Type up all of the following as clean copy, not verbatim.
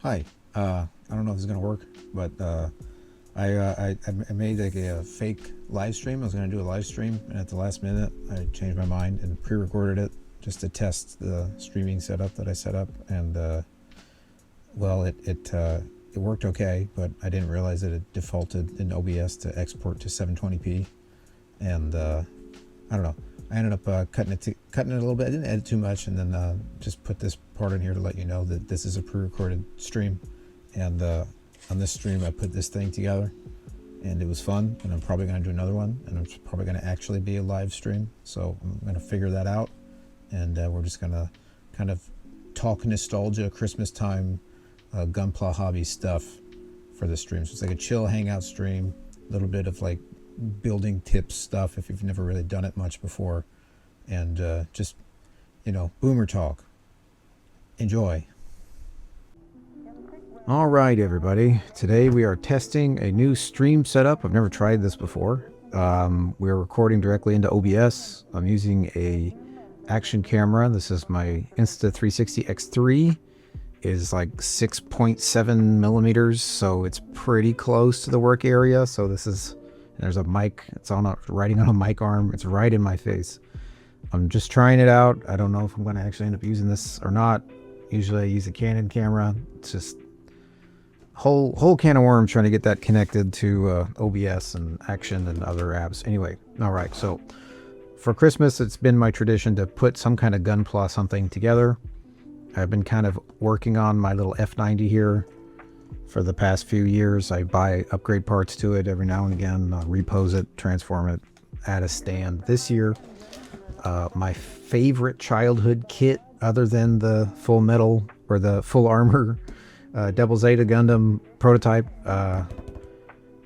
Hi. I don't know if this is gonna work, but I made like a fake live stream. I was gonna do a live stream, and at the last minute, I changed my mind and pre-recorded it just to test the streaming setup that I set up. And well, it worked okay, but I didn't realize that it defaulted in OBS to export to 720p, and I don't know. I ended up cutting it a little bit. I didn't edit too much, and then just put this part in here to let you know that this is a pre-recorded stream. And on this stream, I put this thing together, and it was fun. And I'm probably going to do another one, and it's probably going to actually be a live stream. So I'm going to figure that out, and we're just going to kind of talk nostalgia, Christmas time, Gunpla hobby stuff for the stream. So it's like a chill hangout stream, a little bit of like building tips stuff if you've never really done it much before, and just, boomer talk. Enjoy. All right, everybody. Today we are testing a new stream setup. I've never tried this before. We're recording directly into OBS. I'm using a action camera. This is my Insta360 X3. It is like 6.7 millimeters, so it's pretty close to the work area. So there's a mic. It's riding on a mic arm. It's right in my face. I'm just trying it out. I don't know if I'm going to actually end up using this or not. Usually I use a Canon camera. It's just whole can of worms trying to get that connected to OBS and Action and other apps. Anyway, all right. So for Christmas, it's been my tradition to put some kind of Gunpla something together. I've been kind of working on my little F-90 here for the past few years. I buy upgrade parts to it every now and again, repose it, transform it, add a stand. This year, my favorite childhood kit, other than the full metal or the full armor Double Zeta Gundam prototype,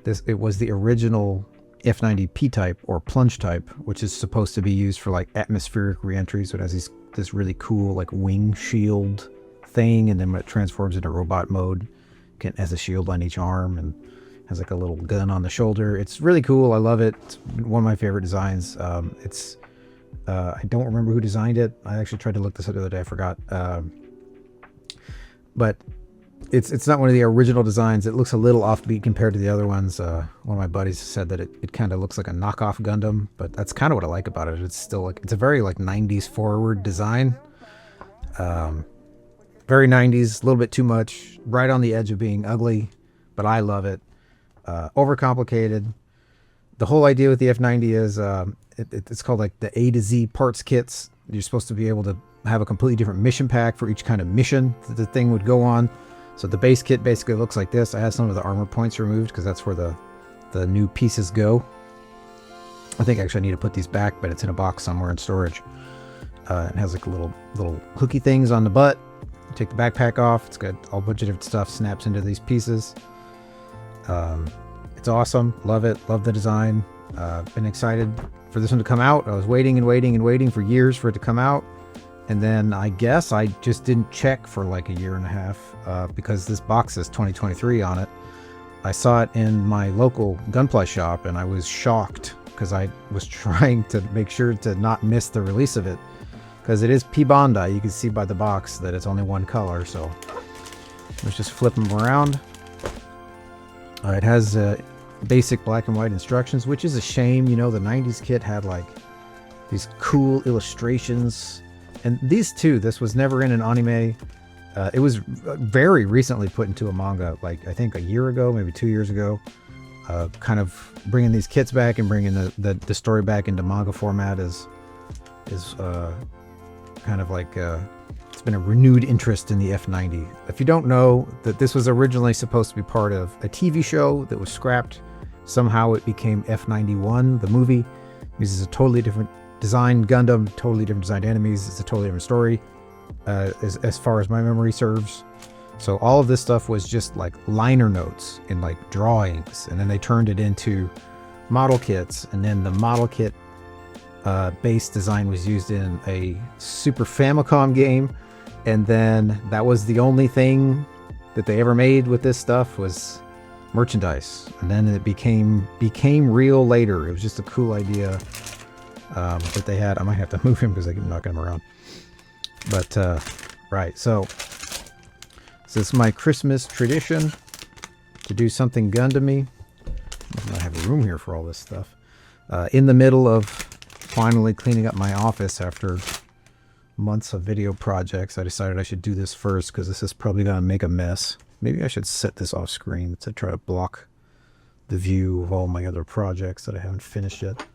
it was the original F-90 P-type or plunge type, which is supposed to be used for like atmospheric reentry. So it has this really cool like wing shield thing, and then when it transforms into robot mode, it has a shield on each arm and has like a little gun on the shoulder. It's really cool. I love it. It's one of my favorite designs. I don't remember who designed it. I actually tried to look this up the other day. I forgot. But it's not one of the original designs. It looks a little offbeat compared to the other ones. One of my buddies said that it kind of looks like a knockoff Gundam, but that's kind of what I like about it. It's still like, it's a very like 90s forward design. Very 90s, a little bit too much, right on the edge of being ugly, but I love it. Overcomplicated. The whole idea with the F-90 is it's called like the A to Z parts kits. You're supposed to be able to have a completely different mission pack for each kind of mission that the thing would go on. So the base kit basically looks like this. I have some of the armor points removed because that's where the new pieces go. I think actually I need to put these back, but it's in a box somewhere in storage. It has like little hooky things on the butt. You take the backpack off. It's got a bunch of different stuff, snaps into these pieces. It's awesome. Love it. Love the design. Been excited for this one to come out. I was waiting and waiting and waiting for years for it to come out. And then I guess I just didn't check for like a year and a half because this box says 2023 on it. I saw it in my local Gunpla shop and I was shocked because I was trying to make sure to not miss the release of it, because it is P Bandai. You can see by the box that it's only one color. So let's just flip them around. It has basic black and white instructions, which is a shame. You know, the 90s kit had like these cool illustrations. And these two, this was never in an anime. It was very recently put into a manga, like I think a year ago, maybe 2 years ago. Kind of bringing these kits back and bringing the story back into manga format is kind of like it's been a renewed interest in the F-90. If you don't know, that this was originally supposed to be part of a TV show that was scrapped. Somehow it became F-91, the movie. It uses a totally different design Gundam, totally different designed enemies. It's a totally different story, as far as my memory serves. So all of this stuff was just like liner notes in like drawings, and then they turned it into model kits, and then the model kit base design was used in a Super Famicom game, and then that was the only thing that they ever made with this stuff was merchandise, and then it became real later. It was just a cool idea that they had. I might have to move him because I keep knocking him around. But right, so So it's my Christmas tradition to do something Gundam-y. I have a room here for all this stuff. In the middle of finally cleaning up my office after months of video projects, I decided I should do this first because this is probably going to make a mess. Maybe I should set this off screen to try to block the view of all my other projects that I haven't finished yet.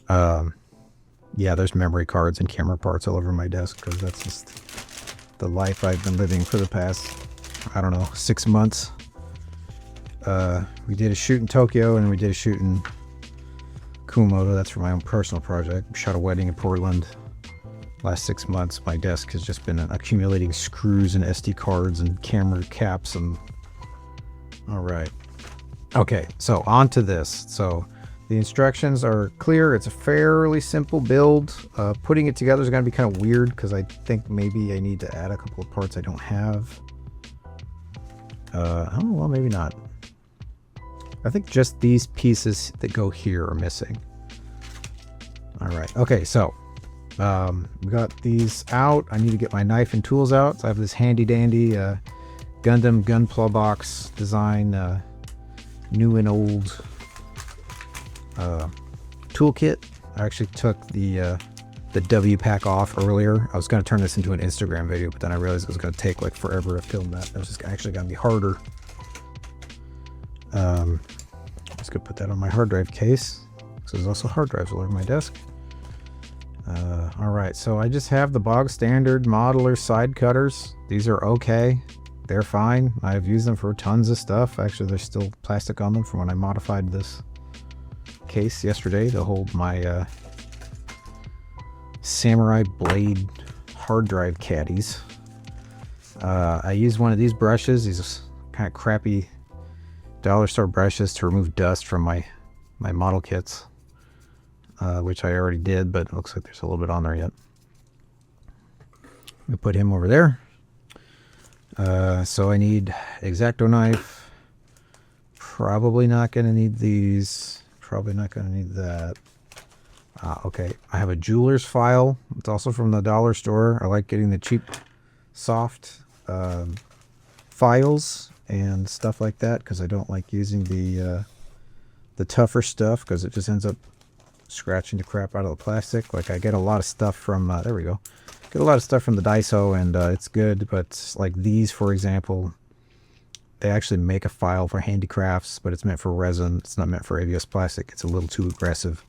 Yeah, there's memory cards and camera parts all over my desk because that's just the life I've been living for the past, I don't know, 6 months. We did a shoot in Tokyo and we did a shoot in Kumamoto. That's for my own personal project. We shot a wedding in Portland. Last 6 months, my desk has just been accumulating screws and SD cards and camera caps and... All right. Okay, so on to this. So the instructions are clear. It's a fairly simple build. Putting it together is going to be kind of weird because I think maybe I need to add a couple of parts I don't have. Oh, well, maybe not. I think just these pieces that go here are missing. All right. Okay, so we got these out. I need to get my knife and tools out. So I have this handy dandy Gundam Gunpla box design, new and old toolkit. I actually took the W pack off earlier. I was going to turn this into an Instagram video, but then I realized it was going to take like forever to film that. It was just actually going to be harder. Just going to put that on my hard drive case. So there's also hard drives all over my desk. All right, so I just have the bog standard modeler side cutters. These are okay. They're fine. I've used them for tons of stuff. Actually, there's still plastic on them from when I modified this case yesterday to hold my samurai blade hard drive caddies. I used one of these brushes, these kind of crappy dollar store brushes, to remove dust from my model kits, which I already did, but it looks like there's a little bit on there yet. We put him over there. So I need X-Acto knife. Probably not going to need these. Probably not going to need that. Okay, I have a jeweler's file. It's also from the dollar store. I like getting the cheap, soft files and stuff like that because I don't like using the tougher stuff because it just ends up scratching the crap out of the plastic. Like I get a lot of stuff from there we go. Get a lot of stuff from the Daiso and it's good, but like these, for example, they actually make a file for handicrafts, but it's meant for resin. It's not meant for ABS plastic. It's a little too aggressive.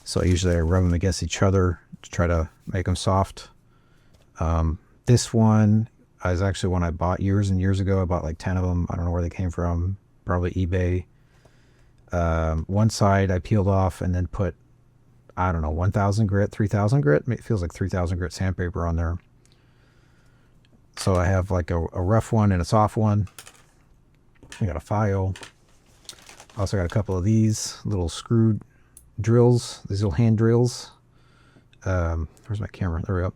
So usually I rub them against each other to try to make them soft. This one is actually one I bought years and years ago. I bought like 10 of them. I don't know where they came from. Probably eBay. One side I peeled off and then put, I don't know, 1,000 grit, 3,000 grit. It feels like 3,000 grit sandpaper on there. So I have like a rough one and a soft one. I got a file. Also got a couple of these little screw drills, these little hand drills. Where's my camera? There we go.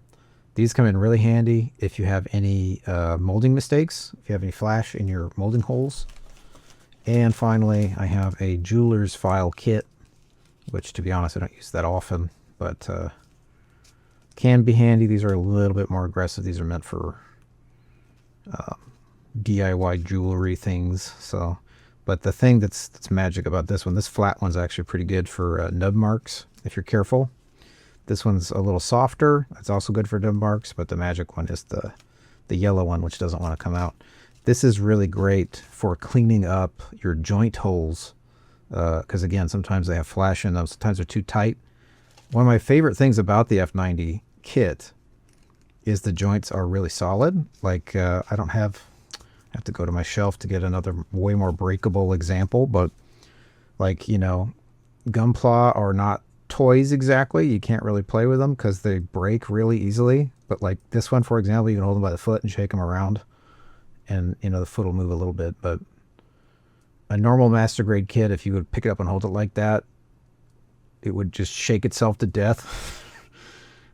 These come in really handy if you have any molding mistakes, if you have any flash in your molding holes. And finally, I have a jeweler's file kit, which to be honest, I don't use that often, but can be handy. These are a little bit more aggressive. These are meant for DIY jewelry things. So, but the thing that's magic about this one, this flat one's actually pretty good for nub marks if you're careful. This one's a little softer. It's also good for nub marks, but the magic one is the yellow one, which doesn't want to come out. This is really great for cleaning up your joint holes. Because again, sometimes they have flash in them, sometimes they're too tight. One of my favorite things about the F-90 kit is the joints are really solid. Like I have to go to my shelf to get another way more breakable example, but like, you know, Gunpla are not toys exactly. You can't really play with them because they break really easily. But like this one, for example, you can hold them by the foot and shake them around and, you know, the foot will move a little bit, but a normal master grade kit, if you would pick it up and hold it like that, it would just shake itself to death.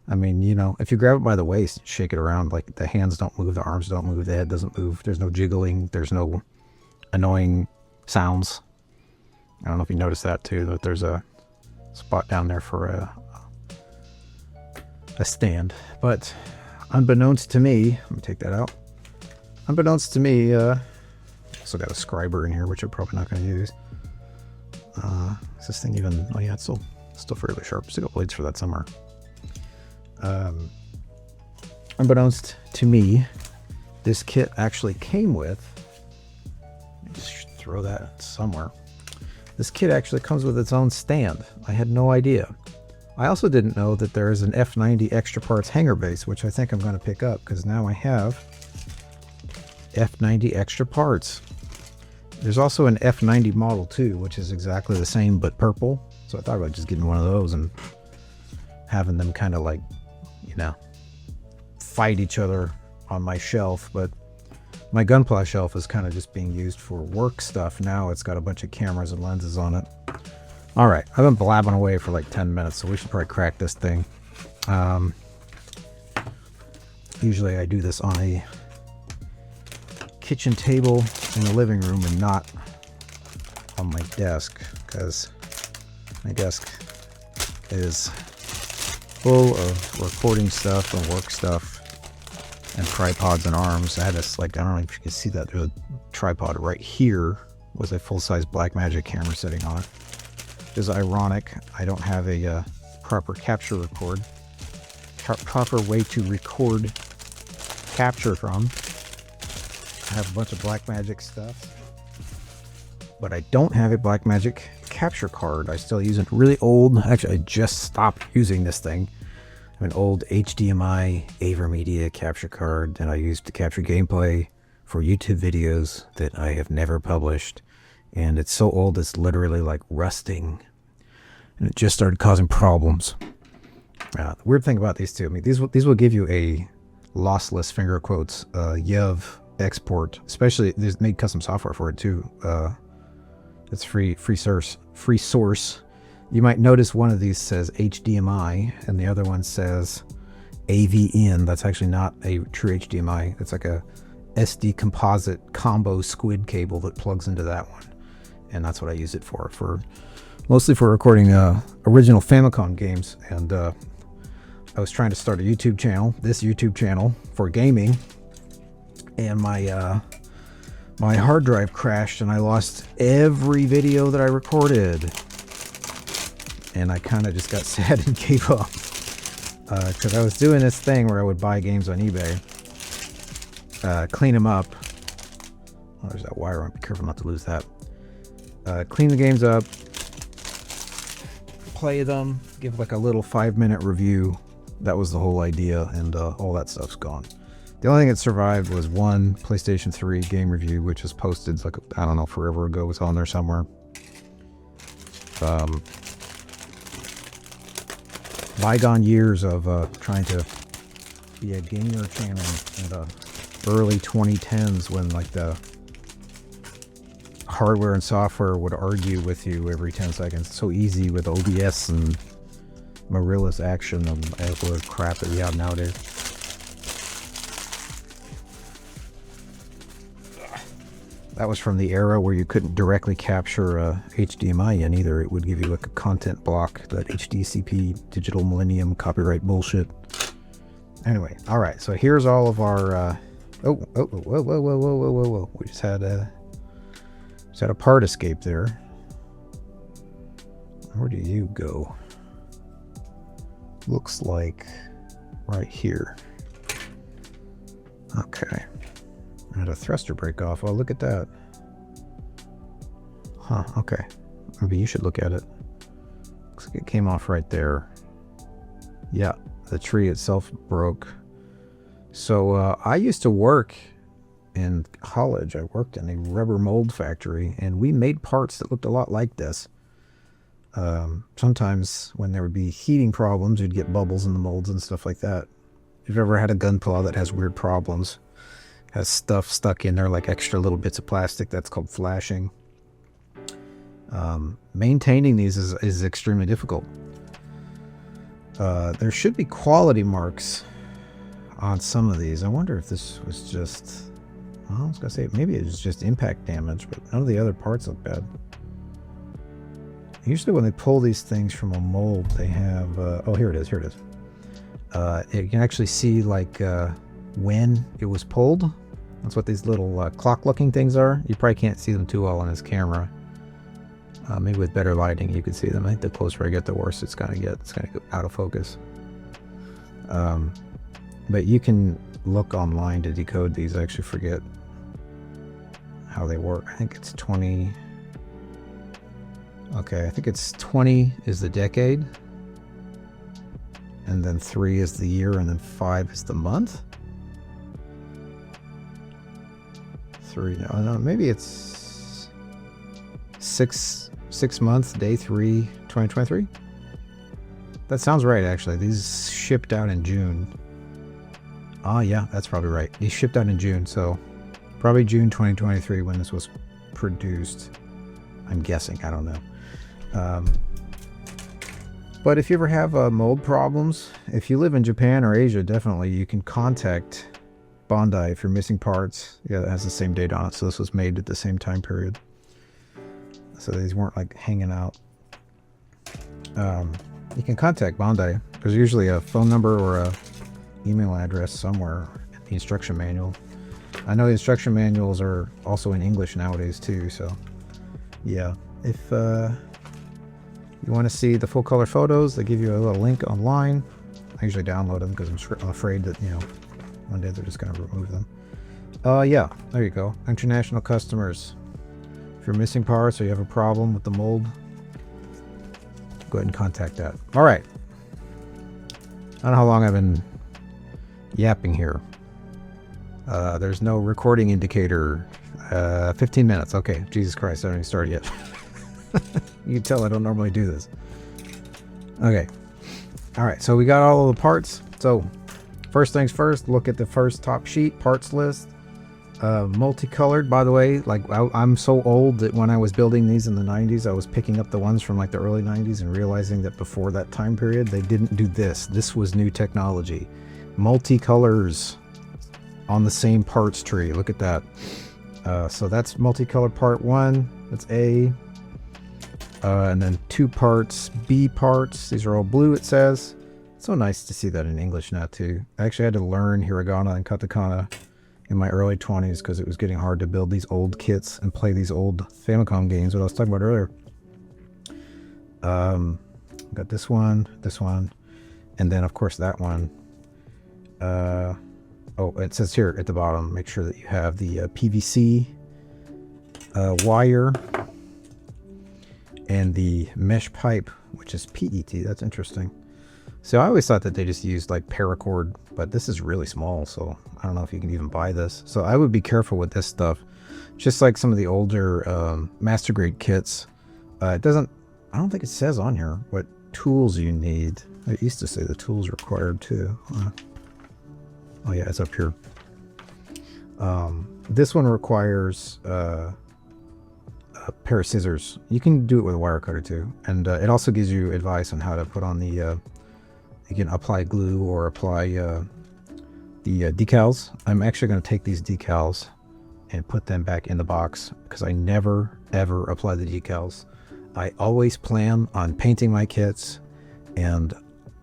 I mean, you know, if you grab it by the waist, shake it around, like the hands don't move, the arms don't move, the head doesn't move. There's no jiggling. There's no annoying sounds. I don't know if you noticed that too, that there's a spot down there for a stand. But unbeknownst to me, let me take that out. unbeknownst to me, also got a scriber in here, which I'm probably not going to use. Is this thing even... Oh yeah, it's still fairly sharp. Still got blades for that somewhere. Unbeknownst to me, this kit actually came with... Just throw that somewhere. This kit actually comes with its own stand. I had no idea. I also didn't know that there is an F-90 extra parts hanger base, which I think I'm going to pick up because now I have F-90 extra parts. There's also an F-90 model too, which is exactly the same but purple. So I thought about just getting one of those and having them kind of like, you know, fight each other on my shelf. But my gunpla shelf is kind of just being used for work stuff now. It's got a bunch of cameras and lenses on it. All right, I've been blabbing away for like 10 minutes, so we should probably crack this thing. Usually I do this on a kitchen table in the living room and not on my desk, because my desk is full of recording stuff and work stuff and tripods and arms. I had this, like, I don't know if you can see that, there's a tripod right here with a full-size Blackmagic camera sitting on it. It is ironic I don't have a proper proper way to record capture from. I have a bunch of Blackmagic stuff, but I don't have a Blackmagic capture card. I still use a really old, actually I just stopped using this thing. I have an old HDMI AverMedia capture card that I use to capture gameplay for YouTube videos that I have never published. And it's so old it's literally like rusting. And it just started causing problems. The weird thing about these two, I mean, these will give you a lossless, finger quotes, YEV export. Especially, there's made custom software for it too. It's free source. You might notice one of these says HDMI and the other one says AVN. That's actually not a true HDMI. It's like a SD composite combo squid cable that plugs into that one. And that's what I use it for mostly for recording original Famicom games. And I was trying to start a YouTube channel, this YouTube channel for gaming, and my my hard drive crashed and I lost every video that I recorded. And I kind of just got sad and gave up, because I was doing this thing where I would buy games on eBay, clean them up. Oh, there's that wire on. Be careful not to lose that. Clean the games up, play them, give like a little 5-minute review. That was the whole idea, and all that stuff's gone. The only thing that survived was one PlayStation 3 game review, which was posted like, I don't know, forever ago. It's on there somewhere. Bygone years of trying to be a gamer channel in the early 2010s, when like the hardware and software would argue with you every 10 seconds. It's so easy with OBS and Marilla's action and all the crap that we have nowadays. That was from the era where you couldn't directly capture HDMI in either. It would give you like a content block, that HDCP, Digital Millennium copyright bullshit. Anyway, all right. So here's all of our. Whoa! We just had a part escape there. Where do you go? Looks like right here. Okay. I had a thruster break off. Oh, look at that. Huh, okay. Maybe you should look at it. Looks like it came off right there. Yeah, the tree itself broke. So I used to work in college. I worked in a rubber mold factory, and we made parts that looked a lot like this. Sometimes when there would be heating problems, you'd get bubbles in the molds and stuff like that. If you've ever had a gunpla that has weird problems, has stuff stuck in there like extra little bits of plastic, that's called flashing. Maintaining these is extremely difficult. There should be quality marks on some of these. I wonder if this was just, well, I was gonna say maybe it was just impact damage, but none of the other parts look bad. Usually when they pull these things from a mold, they have oh, here it is. You can actually see like when it was pulled. That's what these little clock-looking things are. You probably can't see them too well on this camera. Maybe with better lighting you can see them. I think the closer I get, the worse it's gonna get. It's gonna go out of focus. But you can look online to decode these. I actually forget how they work. I think it's 20. Okay, I think it's 20 is the decade, and then 3 is the year, and then 5 is the month. 3, no, maybe it's 6 months, day 3, 2023. That sounds right, actually. These shipped out in June. Oh, yeah, that's probably right. These shipped out in June, so probably June 2023 when this was produced. I'm guessing, I don't know. But if you ever have mold problems, if you live in Japan or Asia, definitely you can contact Bandai if you're missing parts. Yeah, it has the same date on it, so this was made at the same time period. So these weren't like hanging out. You can contact Bandai. There's usually a phone number or a email address somewhere in the instruction manual. I know the instruction manuals are also in English nowadays too, so yeah. If you want to see the full color photos, they give you a little link online. I usually download them because I'm afraid that, you know, one day they're just going to remove them. Yeah, there you go. International customers. If you're missing parts or you have a problem with the mold, go ahead and contact that. All right. I don't know how long I've been yapping here. There's no recording indicator. 15 minutes. Okay. Jesus Christ, I haven't even started yet. You can tell I don't normally do this. Okay. All right. So we got all of the parts. So first things first, look at the first top sheet, parts list. Multicolored, by the way. Like I'm so old that when I was building these in the 90s, I was picking up the ones from like the early 90s and realizing that before that time period, they didn't do this. This was new technology. Multicolors on the same parts tree. Look at that. So that's multicolor part 1. That's A. And then 2 parts, B parts. These are all blue, it says. It's so nice to see that in English now, too. I actually had to learn hiragana and katakana in my early 20s because it was getting hard to build these old kits and play these old Famicom games, what I was talking about earlier. Got this one, and then, of course, that one. Oh, it says here at the bottom, make sure that you have the PVC wire and the mesh pipe, which is PET. That's interesting. So I always thought that they just used like paracord, but this is really small, so I don't know if you can even buy this. So I would be careful with this stuff. Just like some of the older master grade kits. It doesn't, I don't think it says on here what tools you need. I used to say the tools required too. Oh yeah, it's up here. This one requires a pair of scissors. You can do it with a wire cutter too. And it also gives you advice on how to put on the, you can apply glue or apply the decals. I'm actually going to take these decals and put them back in the box because I never ever apply the decals. I always plan on painting my kits and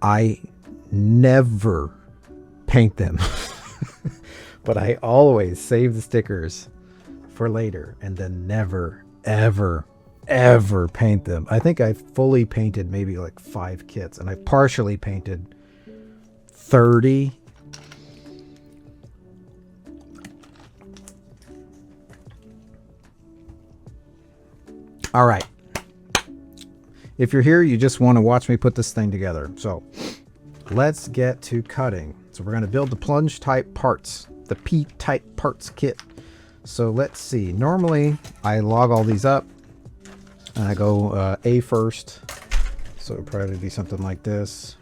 I never paint them. But I always save the stickers for later and then never ever paint them. I think I fully painted maybe like 5 kits and I partially painted 30. All right. If you're here, you just want to watch me put this thing together. So let's get to cutting. So we're going to build the plunge type parts, the P-type parts kit. So let's see. Normally I log all these up and I go A first. So it'll probably be something like this.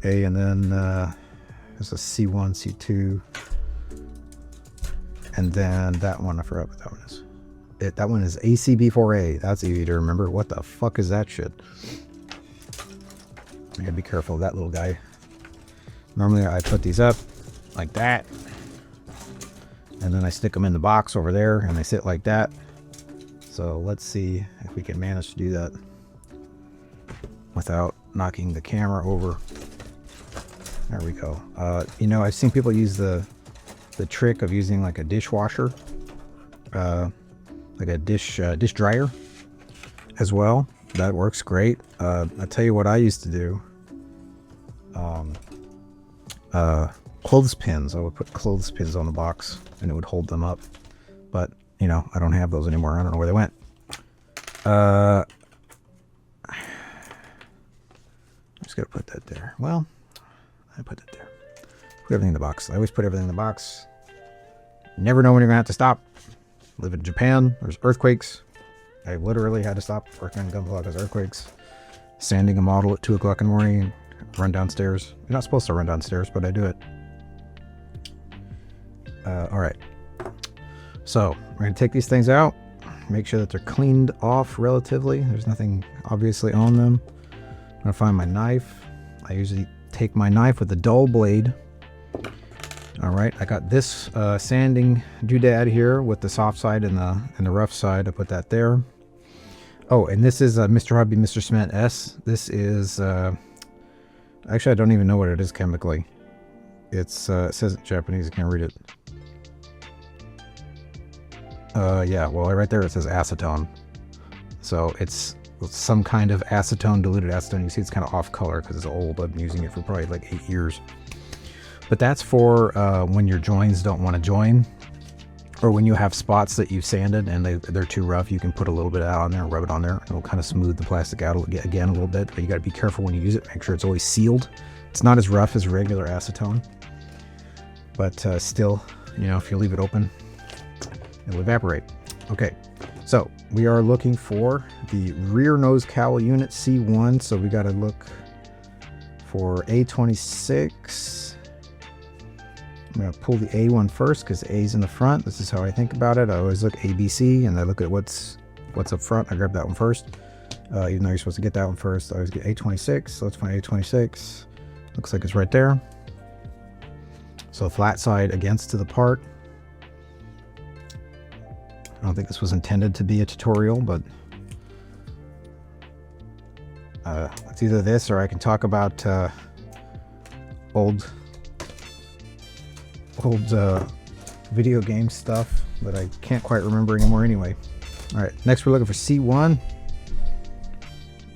A, and then there's a C1, C2. And then that one, I forgot what that one is. That one is ACB4A. That's easy to remember. What the fuck is that shit? I gotta be careful of that little guy. Normally I put these up like that. And then I stick them in the box over there and they sit like that. So let's see if we can manage to do that without knocking the camera over. There we go. You know, I've seen people use the the trick of using like a dishwasher, like a dish dryer as well. That works great. I'll tell you what I used to do. Clothespins. I would put clothespins on the box and it would hold them up. But, you know, I don't have those anymore. I don't know where they went. I'm just going to put that there. Well, I put that there. Put everything in the box. I always put everything in the box. Never know when you're going to have to stop. Live in Japan. There's earthquakes. I literally had to stop working on Gundam because earthquakes. Sanding a model at 2 o'clock in the morning. Run downstairs. You're not supposed to run downstairs, but I do it. Alright. So, we're going to take these things out. Make sure that they're cleaned off relatively. There's nothing obviously on them. I'm going to find my knife. I usually take my knife with the dull blade. Alright, I got this sanding doodad here with the soft side and the rough side. I put that there. Oh, and this is Mr. Hobby Mr. Cement S. This is... actually, I don't even know what it is chemically. It says in Japanese. I can't read it. Yeah, well, right there it says acetone. So it's some kind of acetone, diluted acetone. You see it's kind of off color because it's old. I've been using it for probably like 8 years. But that's for when your joins don't want to join, or when you have spots that you've sanded and they're too rough. You can put a little bit out on there, rub it on there, and it'll kind of smooth the plastic out again a little bit. But you got to be careful when you use it. Make sure it's always sealed. It's not as rough as regular acetone, but still, you know, if you leave it open, it'll evaporate. Okay, so we are looking for the rear nose cowl unit C1. So we got to look for A26. I'm going to pull the A one first because A's in the front. This is how I think about it. I always look A, B, C, and I look at what's up front. I grab that one first. Even though you're supposed to get that one first, I always get A26. So let's find A26. Looks like it's right there. So flat side against to the part. I don't think this was intended to be a tutorial, but it's either this or I can talk about old video game stuff that I can't quite remember anymore anyway. Alright, next we're looking for C1.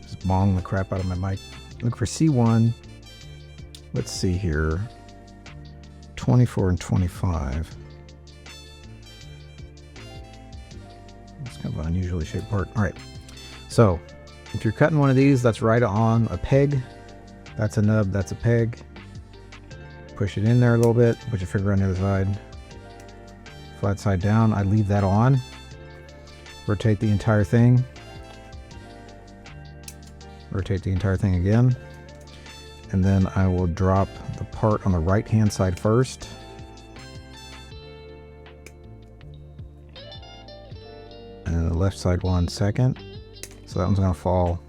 Just bong the crap out of my mic. Look for C1. Let's see here. 24 and 25. It's kind of an unusually shaped part. Alright, so if you're cutting one of these, that's right on a peg. That's a nub, that's a peg. Push it in there a little bit, put your finger on the other side, flat side down. I leave that on, rotate the entire thing, rotate the entire thing again, and then I will drop the part on the right hand side first, and the left side one second. So that one's going to fall.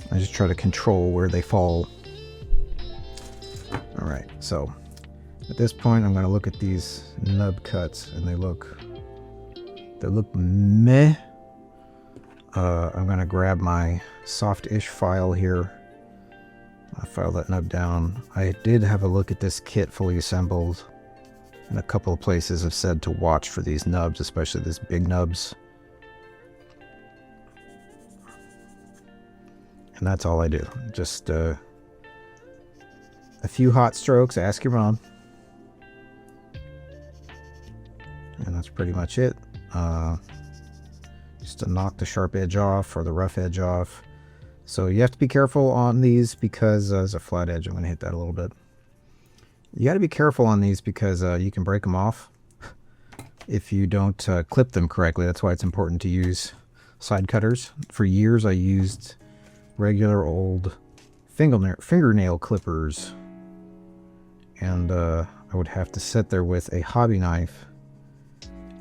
I just try to control where they fall. Alright, so at this point I'm going to look at these nub cuts and they look meh. I'm going to grab my soft-ish file here. I'll file that nub down. I did have a look at this kit fully assembled, and a couple of places have said to watch for these nubs, especially these big nubs. And that's all I do. Just a few hot strokes. Ask your mom. And that's pretty much it. Just to knock the sharp edge off or the rough edge off. So you have to be careful on these because there's a flat edge. I'm going to hit that a little bit. You got to be careful on these because you can break them off if you don't clip them correctly. That's why it's important to use side cutters. For years I used regular old fingernail clippers, and I would have to sit there with a hobby knife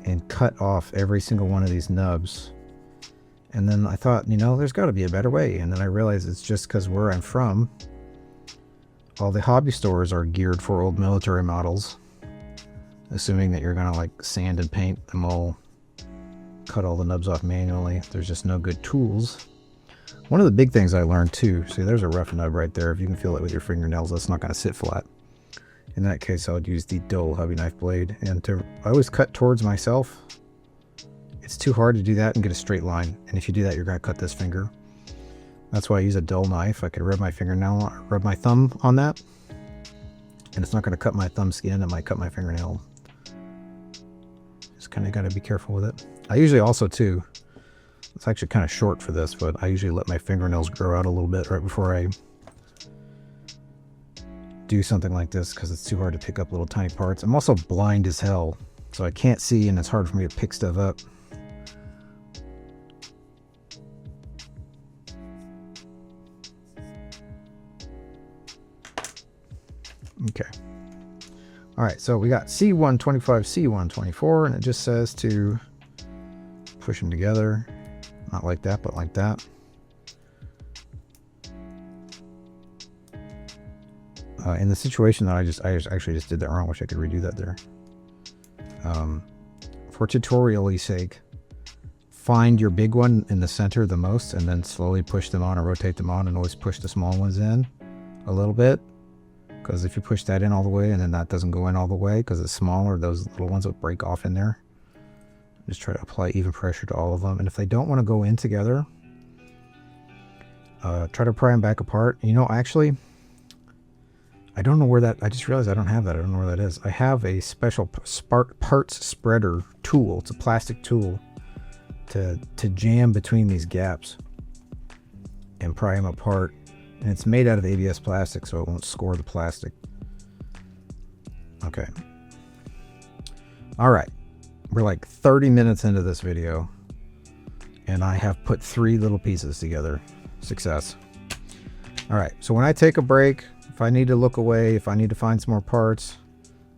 and cut off every single one of these nubs. And then I thought, you know, there's got to be a better way. And then I realized it's just because where I'm from, all the hobby stores are geared for old military models, assuming that you're gonna like sand and paint them all, cut all the nubs off manually. There's just no good tools. One of the big things I learned too, see there's a rough nub right there. If you can feel it with your fingernails, that's not going to sit flat. In that case, I would use the dull hobby knife blade. And I always cut towards myself. It's too hard to do that and get a straight line. And if you do that, you're going to cut this finger. That's why I use a dull knife. I could rub my thumb on that. And it's not going to cut my thumb skin. It might cut my fingernail. Just kind of got to be careful with it. I usually also too, it's actually kind of short for this, but I usually let my fingernails grow out a little bit right before I do something like this, because it's too hard to pick up little tiny parts. I'm also blind as hell, so I can't see, and it's hard for me to pick stuff up. Okay. All right, so we got C125, C124, and it just says to push them together. Not like that, but like that. In the situation that I actually just did that wrong. Wish I could redo that there. For tutorial sake, find your big one in the center the most, and then slowly push them on or rotate them on, and always push the small ones in a little bit. Because if you push that in all the way and then that doesn't go in all the way because it's smaller, those little ones will break off in there. Just try to apply even pressure to all of them. And if they don't want to go in together, try to pry them back apart. You know, actually, I don't know where that, I just realized I don't have that. I don't know where that is. I have a special parts spreader tool. It's a plastic tool to jam between these gaps and pry them apart. And it's made out of ABS plastic, so it won't score the plastic. Okay. All right. We're like 30 minutes into this video, and I have put 3 little pieces together. Success. All right. So when I take a break, if I need to look away, if I need to find some more parts,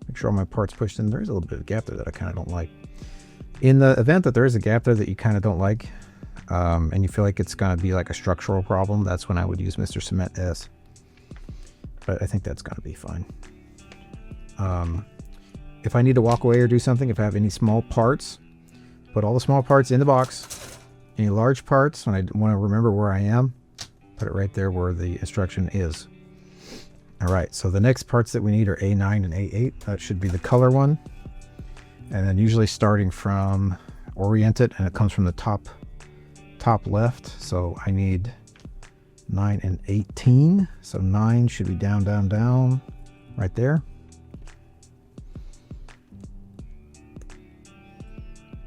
make sure all my parts pushed in. There's a little bit of gap there that I kind of don't like. In the event that there is a gap there that you kind of don't like, and you feel like it's going to be like a structural problem, that's when I would use Mr. Cement S. But I think that's going to be fine. If I need to walk away or do something, if I have any small parts, put all the small parts in the box. Any large parts, when I want to remember where I am, put it right there where the instruction is. All right, so the next parts that we need are A9 and A8. That should be the color one. And then usually starting from oriented, and it comes from the top left. So I need 9 and 18. So 9 should be down, down, down, right there.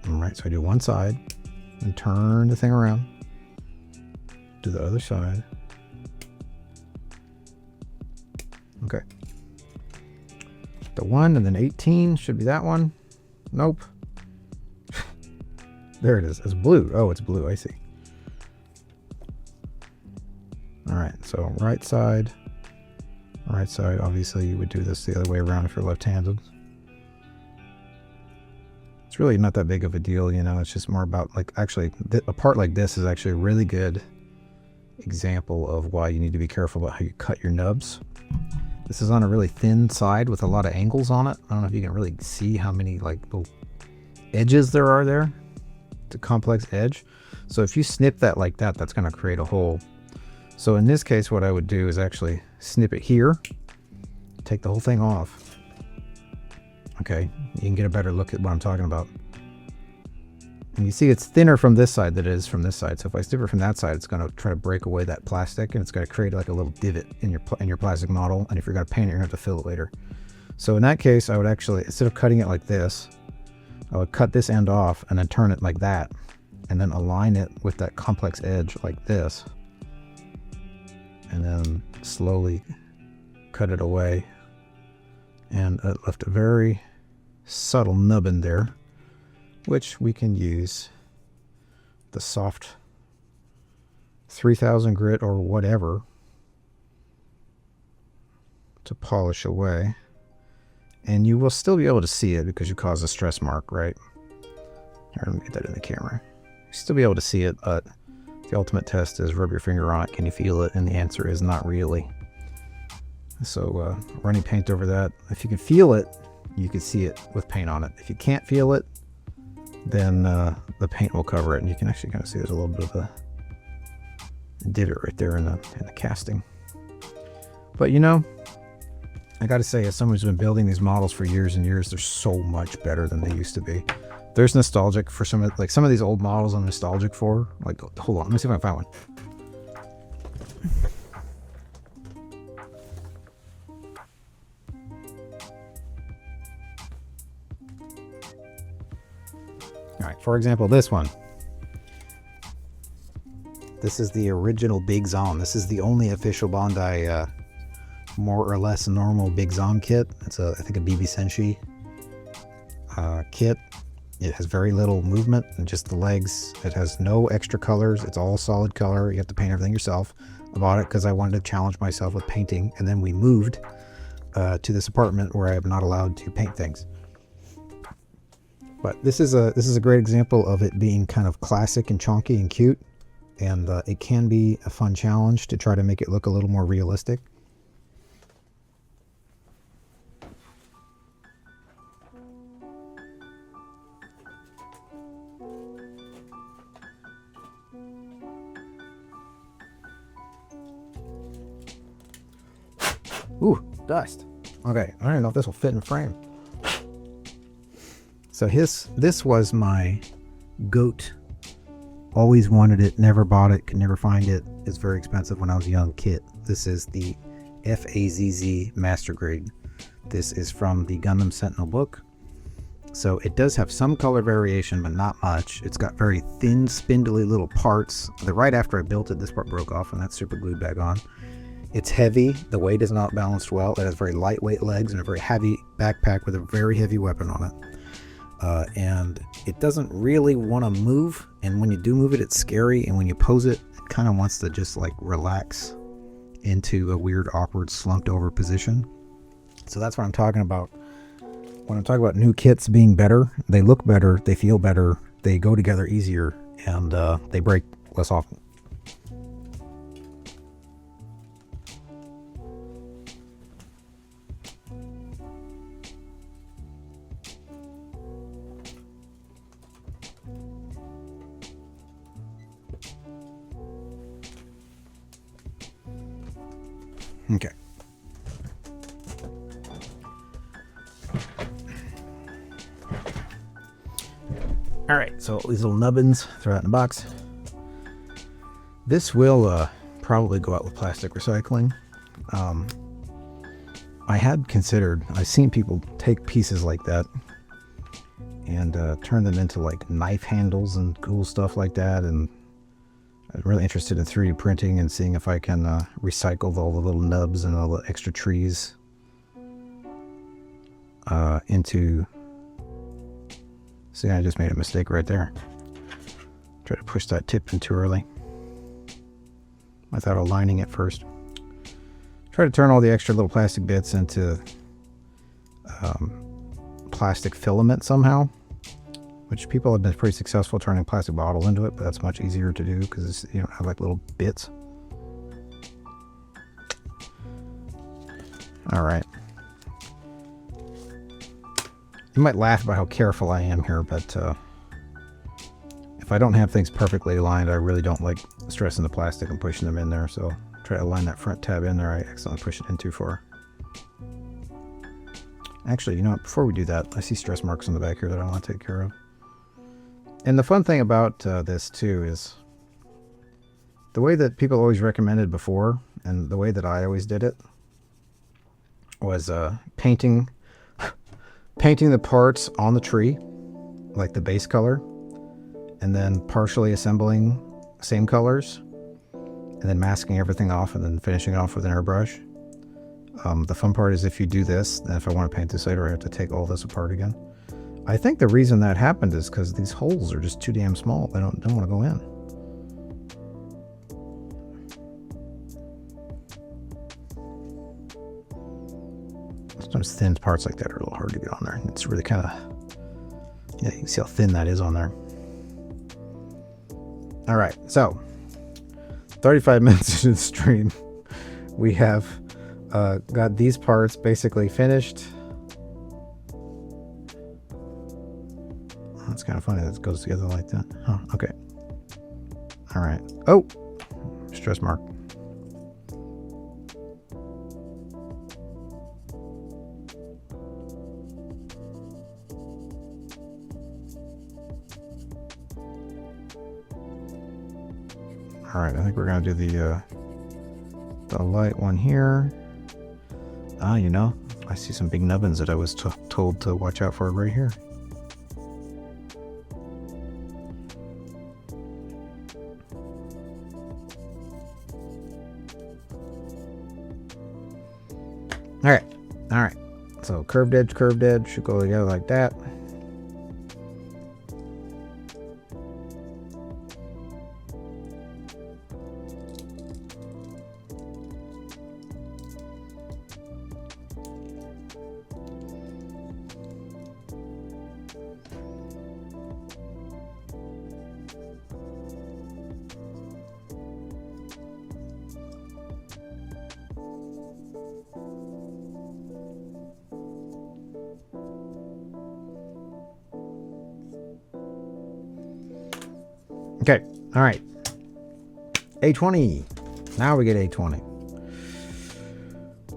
All right, so I do one side and turn the thing around. Do the other side. Okay. The 1 and then 18 should be that one. Nope. There it is. It's blue. Oh, it's blue. I see. All right, so right side. Obviously, you would do this the other way around if you're left-handed. It's really not that big of a deal, you know. It's just more about, like, actually, a part like this is actually a really good example of why you need to be careful about how you cut your nubs. This is on a really thin side with a lot of angles on it. I don't know if you can really see how many, like, little edges there are there. It's a complex edge. So if you snip that like that, that's going to create a hole. So in this case, what I would do is actually snip it here, take the whole thing off. Okay, you can get a better look at what I'm talking about. And you see it's thinner from this side than it is from this side. So if I snip it from that side, it's going to try to break away that plastic, and it's going to create like a little divot in your plastic model. And if you're going to paint it, you're going to have to fill it later. So in that case, I would actually, instead of cutting it like this, I would cut this end off and then turn it like that, and then align it with that complex edge like this, and then slowly cut it away. And it left a very subtle nub in there, which we can use the soft 3000 grit or whatever to polish away. And you will still be able to see it because you caused a stress mark, right? Here, let me get that in the camera. You still be able to see it, but the ultimate test is rub your finger on it. Can you feel it? And the answer is not really. So running paint over that. If you can feel it, you can see it with paint on it. If you can't feel it, then the paint will cover it. And you can actually kind of see there's a little bit of a, did it right there in the casting. But you know, I gotta say, as someone who's been building these models for years and years, they're so much better than they used to be. There's nostalgic for some of these old models I'm nostalgic for. Like, hold on, let me see if I can find one. All right, for example, this one. This is the original Big Zom. This is the only official Bandai more or less normal Big Zom kit. It's I think a BB Senshi kit. It has very little movement and just the legs. It has no extra colors. It's all solid color. You have to paint everything yourself. I bought it because I wanted to challenge myself with painting, and then we moved to this apartment where I am not allowed to paint things. But this is a great example of it being kind of classic and chunky and cute, and it can be a fun challenge to try to make it look a little more realistic. Ooh, dust. Okay, I don't even know if this will fit in frame. So this was my goat. Always wanted it, never bought it, could never find it. It's very expensive when I was a young kid. This is the FAZZ Master Grade. This is from the Gundam Sentinel book. So it does have some color variation, but not much. It's got very thin, spindly little parts. Right after I built it, this part broke off, and that's super glued back on. It's heavy. The weight is not balanced well. It has very lightweight legs and a very heavy backpack with a very heavy weapon on it. And it doesn't really want to move. And when you do move it, it's scary. And when you pose it, it kind of wants to just like relax into a weird, awkward, slumped over position. So that's what I'm talking about. When I'm talking about new kits being better, they look better, they feel better, they go together easier, and they break less often. Okay. All right, so these little nubbins, throw it in the box. This will probably go out with plastic recycling. I had considered, I've seen people take pieces like that and turn them into like knife handles and cool stuff like that, and I'm really interested in 3D printing and seeing if I can recycle all the little nubs and all the extra trees into... See, I just made a mistake right there. Try to push that tip in too early. I thought of lining it first. Try to turn all the extra little plastic bits into plastic filament somehow, which people have been pretty successful turning plastic bottles into it, but that's much easier to do because you don't have like little bits. All right. You might laugh about how careful I am here, but if I don't have things perfectly aligned, I really don't like stressing the plastic and pushing them in there. So try to line that front tab in there. I accidentally pushed it in too far. Actually, you know what? Before we do that, I see stress marks on the back here that I want to take care of. And the fun thing about this too is the way that people always recommended before, and the way that I always did it, was painting the parts on the tree, like the base color, and then partially assembling same colors, and then masking everything off and then finishing it off with an airbrush. The fun part is if you do this, then if I want to paint this later, I have to take all this apart again. I think the reason that happened is because these holes are just too damn small. They don't want to go in. Sometimes thin parts like that are a little hard to get on there. It's really kind of, yeah, you can see how thin that is on there. All right, so 35 minutes into the stream, we have got these parts basically finished. That's kind of funny that it goes together like that. Oh, okay. All right. Oh, stress mark. All right, I think we're gonna do the light one here. Ah, you know, I see some big nubbins that I was told to watch out for right here. All right. So curved edge should go together like that. Okay, all right. A20. Now we get A20.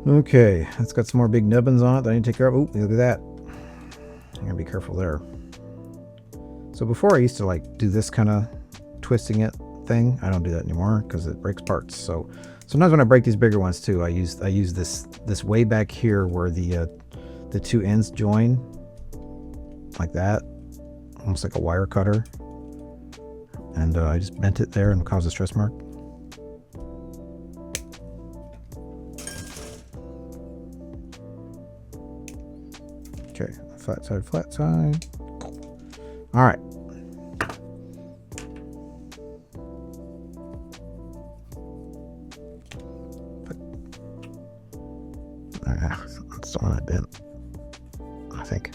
Okay, it's got some more big nubbins on it that I need to take care of. Oh, look at that. I'm gonna be careful there. So before I used to like do this kind of twisting it thing. I don't do that anymore because it breaks parts. So sometimes when I break these bigger ones too, I use this way back here where the two ends join, like that, almost like a wire cutter. And I just bent it there and caused a stress mark. Okay, flat side, flat side. All right. That's the one I bent, I think.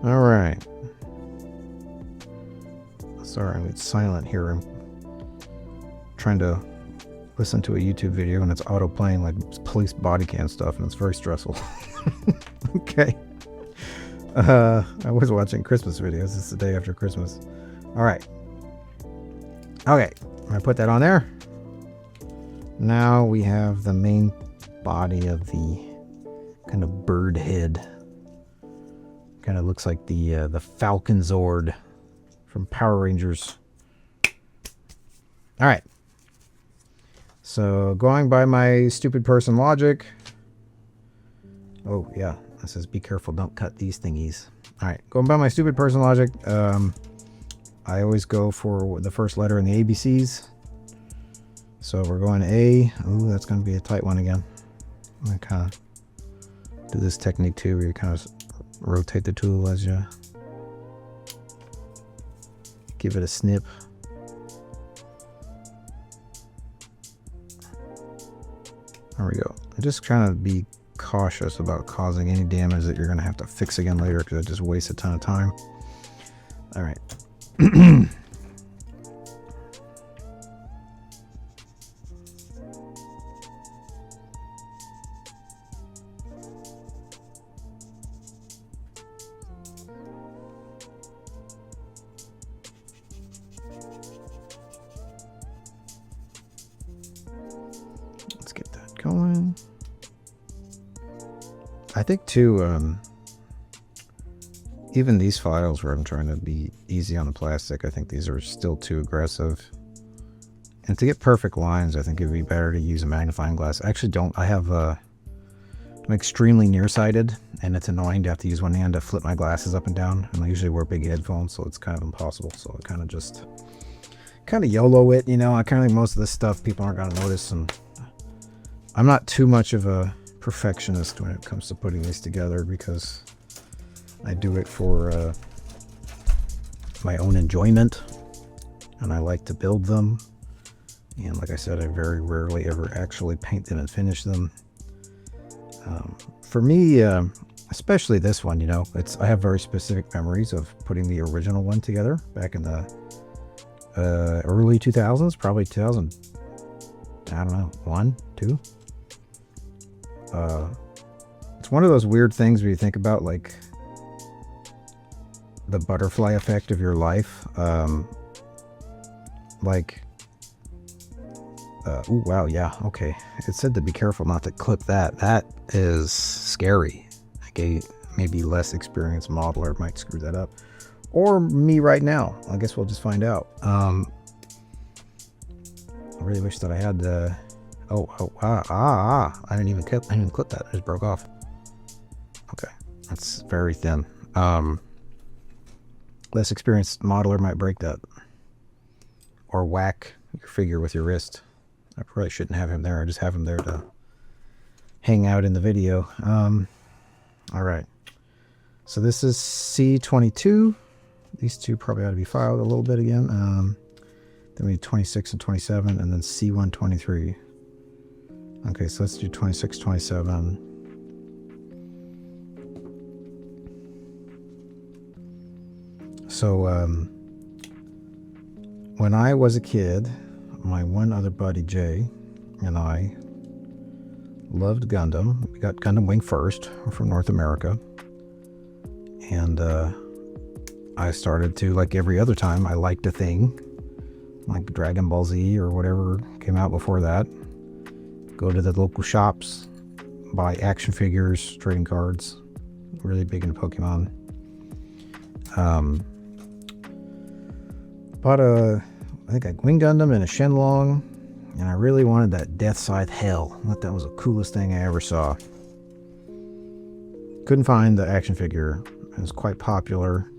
All right. Sorry, it's silent here. I'm trying to listen to a YouTube video and it's auto playing like police body cam stuff, and it's very stressful. Okay. I was watching Christmas videos. It's the day after Christmas. All right. Okay, I'm gonna put that on there. Now we have the main body of the kind of bird head. Kind of looks like the Falcon Zord from Power Rangers. All right. So going by my stupid person logic. Oh yeah, it says be careful, don't cut these thingies. All right, going by my stupid person logic, I always go for the first letter in the ABCs. So we're going A. Ooh, that's going to be a tight one again. I'm going to kind of do this technique too, where you kind of rotate the tool as you give it a snip. There we go. Just trying to be cautious about causing any damage that you're going to have to fix again later, because it just wastes a ton of time. All right. Let's get that going. I think too, even these files where I'm trying to be easy on the plastic, I think these are still too aggressive. And to get perfect lines, I think it'd be better to use a magnifying glass. I actually don't. I have I'm extremely nearsighted, and it's annoying to have to use one hand to flip my glasses up and down. And I usually wear big headphones, so it's kind of impossible. So I kind of just YOLO it, you know. I kind of think most of this stuff people aren't gonna notice, and I'm not too much of a perfectionist when it comes to putting these together, because I do it for my own enjoyment, and I like to build them. And like I said, I very rarely ever actually paint them and finish them. For me, especially this one, you know, I have very specific memories of putting the original one together back in the early 2000s, probably 2000, I don't know, 1, 2. It's one of those weird things where you think about like the butterfly effect of your life. Oh wow, yeah, okay. It said to be careful not to clip that. That is scary. Okay, maybe less experienced modeler might screw that up, or me right now. I guess we'll just find out. I really wish that I had the. I didn't even clip that. It just broke off. Okay, that's very thin. Less experienced modeler might break that, or whack your figure with your wrist. I probably shouldn't have him there. I just have him there to hang out in the video. All right. So this is C22. These two probably ought to be filed a little bit again. Then we need 26 and 27, and then C123. Okay, so let's do 26, 27. So when I was a kid, my one other buddy Jay and I loved Gundam. We got Gundam Wing first. We're from North America, and I started to, like every other time, I liked a thing like Dragon Ball Z or whatever came out before that. Go to the local shops, buy action figures, trading cards. Really big into Pokemon. Bought I think a Wing Gundam and a Shenlong, and I really wanted that Death Scythe Hell. I thought that was the coolest thing I ever saw. Couldn't find the action figure. It was quite popular.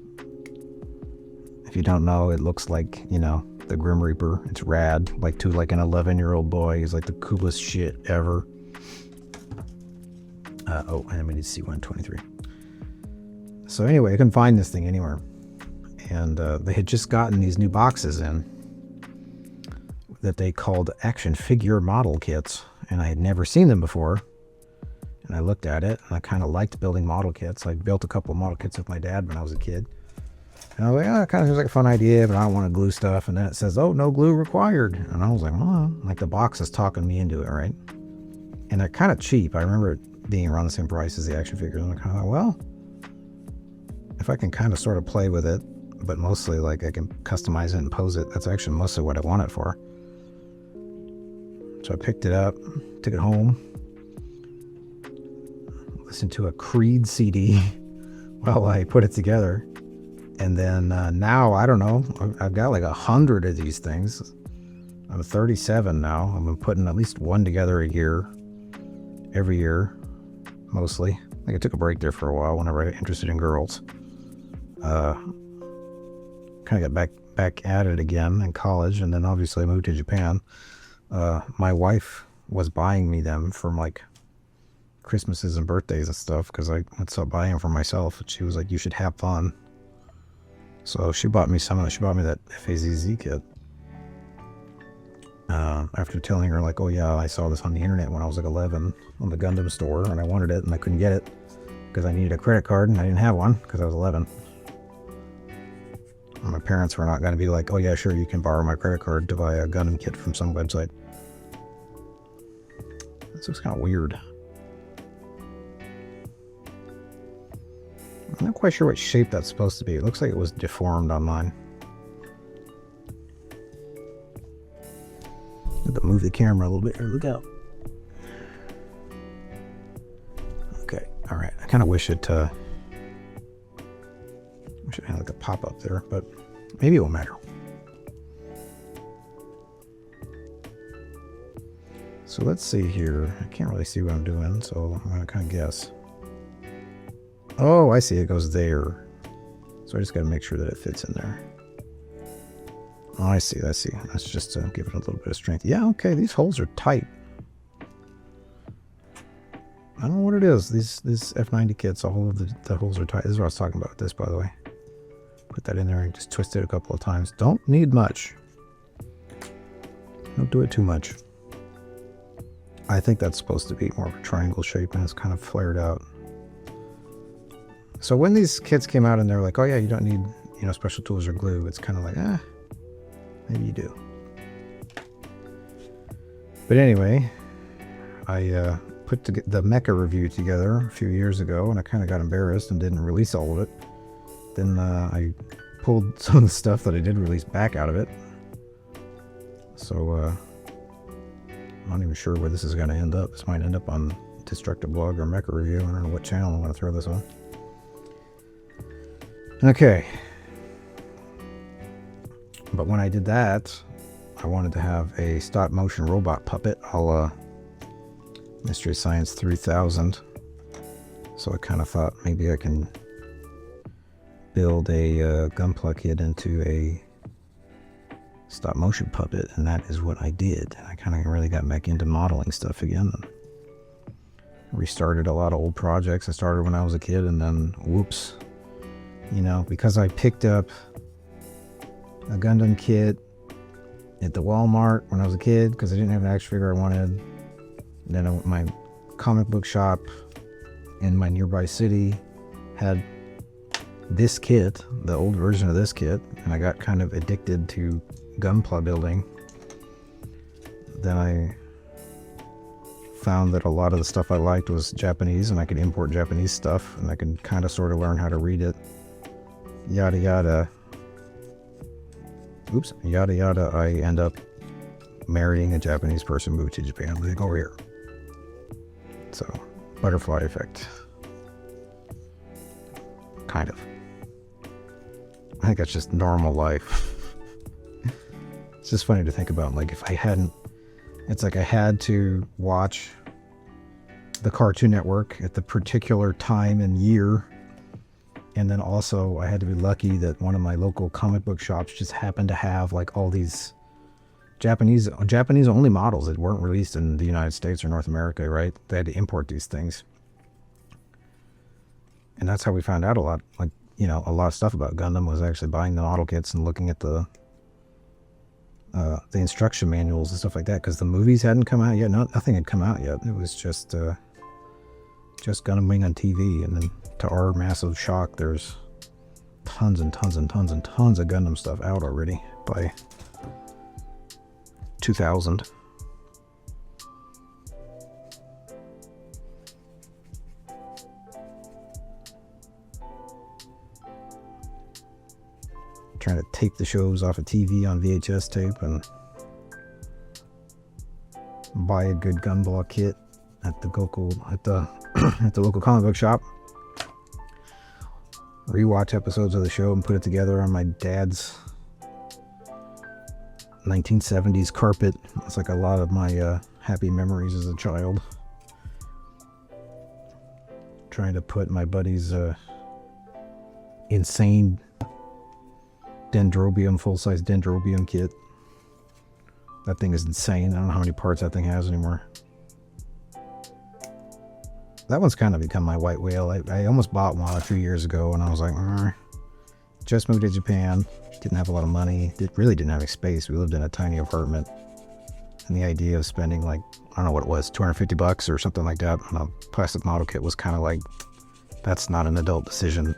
If you don't know, it looks like, you know, the Grim Reaper. It's rad. Like to like an 11-year-old boy. He's like the coolest shit ever. And then we need C123. So anyway, I couldn't find this thing anywhere. And they had just gotten these new boxes in that they called action figure model kits, and I had never seen them before. And I looked at it, and I kind of liked building model kits. I built a couple of model kits with my dad when I was a kid. And I was like, oh, it kind of seems like a fun idea, but I don't want to glue stuff. And then it says, oh, no glue required. And I was like, oh, like the box is talking me into it, right? And they're kind of cheap. I remember it being around the same price as the action figures. And I kind of thought, well, if I can kind of sort of play with it, but mostly like I can customize it and pose it, that's actually mostly what I want it for. So I picked it up, took it home, listened to a Creed CD while I put it together. And then now, I don't know, I've got like 100 of these things. I'm 37 now. I've been putting at least one together a year, every year, mostly. I think I took a break there for a while whenever I got interested in girls. Kind of got back at it again in college, and then obviously I moved to Japan. My wife was buying me them from like Christmases and birthdays and stuff, because I would stop buying them for myself. And she was like, you should have fun. So she bought me some of it. She bought me that FAZZ kit. After telling her like, oh yeah, I saw this on the internet when I was like 11 on the Gundam store, and I wanted it, and I couldn't get it because I needed a credit card, and I didn't have one because I was 11. And my parents were not going to be like, oh yeah, sure, you can borrow my credit card to buy a Gundam kit from some website. This looks kind of weird. I'm not quite sure what shape that's supposed to be. It looks like it was deformed on mine. I have to move the camera a little bit here. Look out. Okay, all right. I kind of wish it should have like a pop-up there, but maybe it won't matter. So let's see here. I can't really see what I'm doing, so I'm gonna kind of guess. Oh, I see. It goes there. So I just got to make sure that it fits in there. Oh, I see. That's just to give it a little bit of strength. Yeah, okay. These holes are tight. I don't know what it is. These F-90 kits, all of the holes are tight. This is what I was talking about with this, by the way. Put that in there and just twist it a couple of times. Don't need much. Don't do it too much. I think that's supposed to be more of a triangle shape, and it's kind of flared out. So when these kits came out and they're like, oh yeah, you don't need, you know, special tools or glue, it's kind of like, maybe you do. But anyway, I put the Mecha review together a few years ago, and I kind of got embarrassed and didn't release all of it. Then I pulled some of the stuff that I did release back out of it. So I'm not even sure where this is going to end up. This might end up on Destructive Blog or Mecha Review. I don't know what channel I want to throw this on. Okay. But when I did that, I wanted to have a stop motion robot puppet a la Mystery Science 3000. So I kind of thought maybe I can build a Gunpla kit into a stop motion puppet, and that is what I did. I kind of really got back into modeling stuff again. Restarted a lot of old projects I started when I was a kid, and then whoops, you know, because I picked up a Gundam kit at the Walmart when I was a kid because I didn't have an action figure I wanted. Then my comic book shop in my nearby city had this kit, the old version of this kit, and I got kind of addicted to Gunpla building. Then I found that a lot of the stuff I liked was Japanese, and I could import Japanese stuff, and I could kind of sort of learn how to read it. Yada yada. Oops, yada yada. I end up marrying a Japanese person, moved to Japan, like over here. So, butterfly effect. Kind of. I think that's just normal life. It's just funny to think about, like, if I hadn't, it's like I had to watch the Cartoon Network at the particular time and year, and then also I had to be lucky that one of my local comic book shops just happened to have like all these Japanese only models that weren't released in the United States or North America, right? They had to import these things. And that's how we found out a lot, like, you know, a lot of stuff about Gundam was actually buying the model kits and looking at the instruction manuals and stuff like that, because the movies hadn't come out yet. Nothing had come out yet. It was just Gundam Wing on TV, and then to our massive shock, there's tons and tons and tons and tons of Gundam stuff out already by 2000. Trying to tape the shows off of TV on VHS tape and buy a good Gunpla kit at the local at the local comic book shop. Rewatch episodes of the show and put it together on my dad's 1970s carpet. It's like a lot of my happy memories as a child. Trying to put my buddy's insane Dendrobium, full-size Dendrobium kit. That thing is insane. I don't know how many parts that thing has anymore. That one's kind of become my white whale. I almost bought one a few years ago, and I was like, just moved to Japan, didn't have a lot of money, really didn't have any space. We lived in a tiny apartment, and the idea of spending like, I don't know what it was, $250 or something like that on a plastic model kit was kind of like, that's not an adult decision.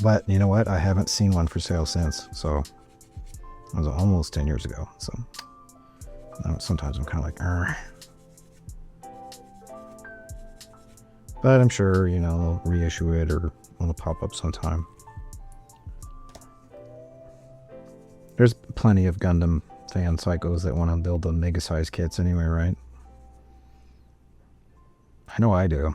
But you know what? I haven't seen one for sale since, so it was almost 10 years ago. So sometimes I'm kind of like, but I'm sure, you know, they'll reissue it or it'll pop up sometime. There's plenty of Gundam fan psychos that want to build the mega size kits anyway, right? I know I do.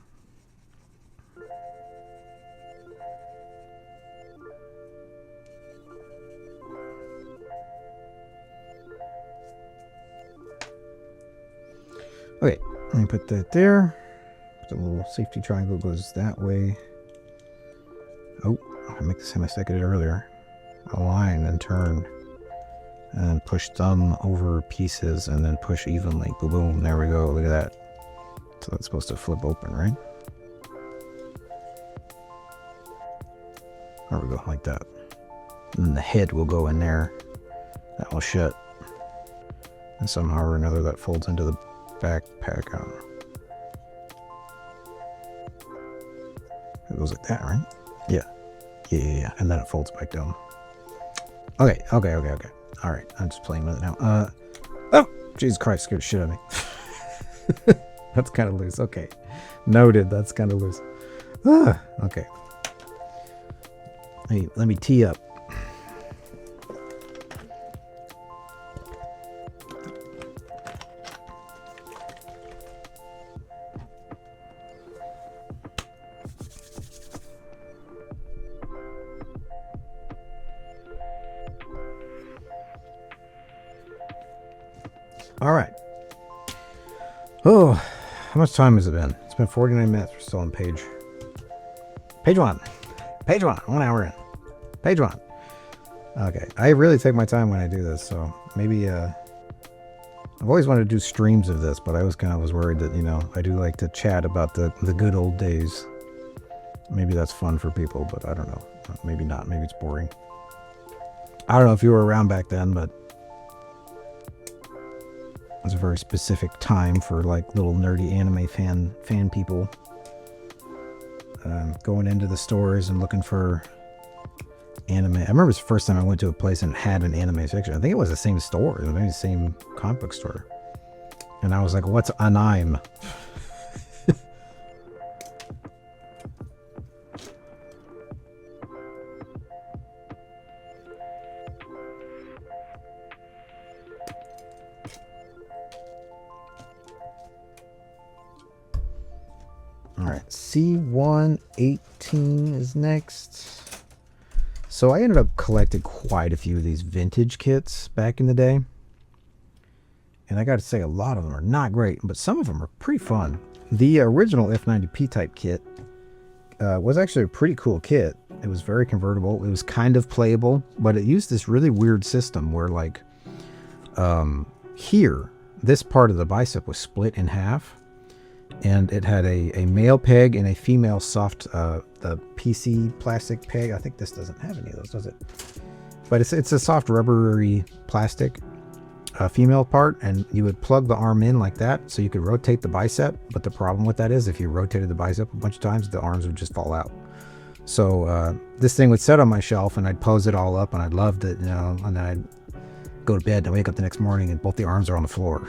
Okay, let me put that there. The little safety triangle goes that way. Oh, I make the same mistake I did earlier. Align and turn. And push thumb over pieces and then push evenly. Boom, boom. There we go. Look at that. So that's supposed to flip open, right? There we go, like that. And then the head will go in there. That will shut. And somehow or another that folds into the backpack. I don't know. It goes like that, right? Yeah. Yeah. And then it folds back down. Okay. Alright, I'm just playing with it now. Oh! Jesus Christ, scared the shit out of me. That's kind of loose. Okay. Noted, that's kind of loose. Okay. Hey, let me tee up. All right. Oh, how much time has it been? It's been 49 minutes. We're still on page one. Page one. 1 hour in. Page one. Okay. I really take my time when I do this, so maybe I've always wanted to do streams of this, but I was kind of worried that, you know, I do like to chat about the good old days. Maybe that's fun for people, but I don't know. Maybe not. Maybe it's boring. I don't know if you were around back then, but it was a very specific time for like little nerdy anime fan people. Going into the stores and looking for anime. I remember it's the first time I went to a place and had an anime section. I think it was the same store. It was maybe the same comic book store. And I was like, what's anime? Alright, C118 is next. So I ended up collecting quite a few of these vintage kits back in the day. And I got to say, a lot of them are not great, but some of them are pretty fun. The original F-90 P-Type kit was actually a pretty cool kit. It was very convertible. It was kind of playable, but it used this really weird system where, like, here, this part of the bicep was split in half. And it had a male peg and a female soft, the PC plastic peg. I think this doesn't have any of those, does it? But it's a soft rubbery plastic female part, and you would plug the arm in like that so you could rotate the bicep. But the problem with that is if you rotated the bicep a bunch of times, the arms would just fall out. So this thing would sit on my shelf, and I'd pose it all up, and I'd loved it, you know, and then I'd go to bed and I wake up the next morning and both the arms are on the floor.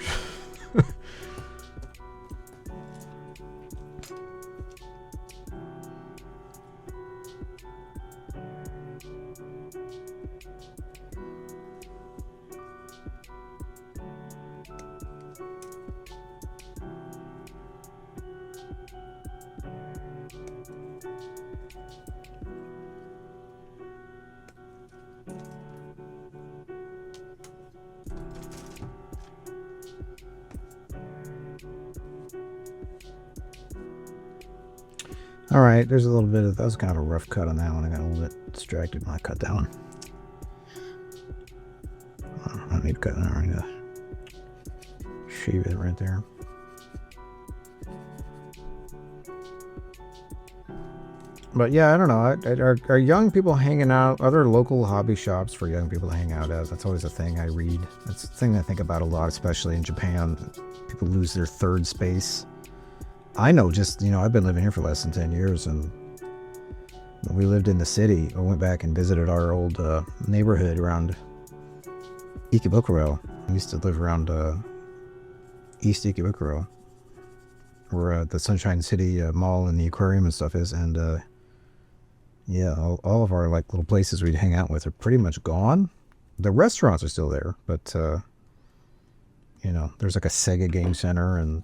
All right, there's a little bit of, that was kind of a rough cut on that one. I got a little bit distracted when I cut that one. I don't need to cut that. I need to shave it right there. But yeah, I don't know. Are young people hanging out? Other local hobby shops for young people to hang out as? That's always a thing I read. That's the thing I think about a lot, especially in Japan. People lose their third space. I know, just, you know, I've been living here for less than 10 years, and when we lived in the city, I went back and visited our old neighborhood around Ikebukuro. I used to live around East Ikebukuro, where the Sunshine City Mall and the aquarium and stuff is, and yeah, all of our like little places we'd hang out with are pretty much gone. The restaurants are still there, but you know, there's like a Sega game center and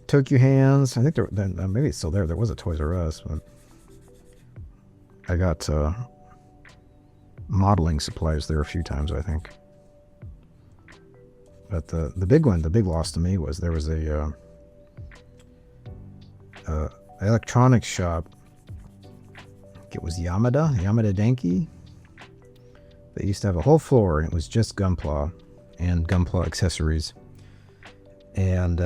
Tokyo Hands. I think maybe it's still there. There was a Toys R Us, but I got modeling supplies there a few times, I think. But the big one, the big loss to me was there was a electronics shop. It was Yamada Denki. They used to have a whole floor, and it was just Gunpla and Gunpla accessories. And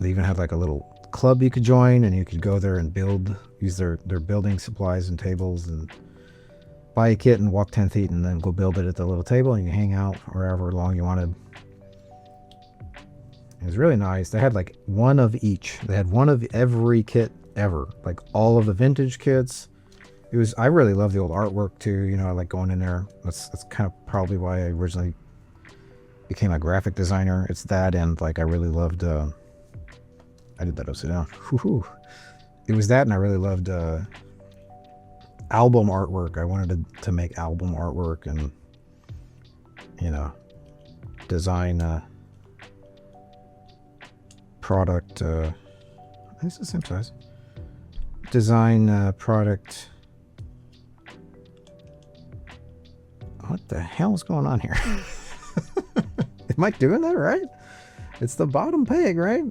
they even had like a little club you could join, and you could go there and use their building supplies and tables. And buy a kit and walk 10 feet and then go build it at the little table, and you hang out wherever long you wanted. It was really nice. They had like one of each. They had one of every kit ever, like all of the vintage kits. It was, I really love the old artwork too. You know, I like going in there. That's kind of probably why I originally became a graphic designer. It's that, and like I really loved, I did that upside down. Woo-hoo. It was that, and I really loved album artwork. I wanted to make album artwork and, you know, design product. It's the same size. Design product. What the hell is going on here? Am I doing that right? It's the bottom peg, right?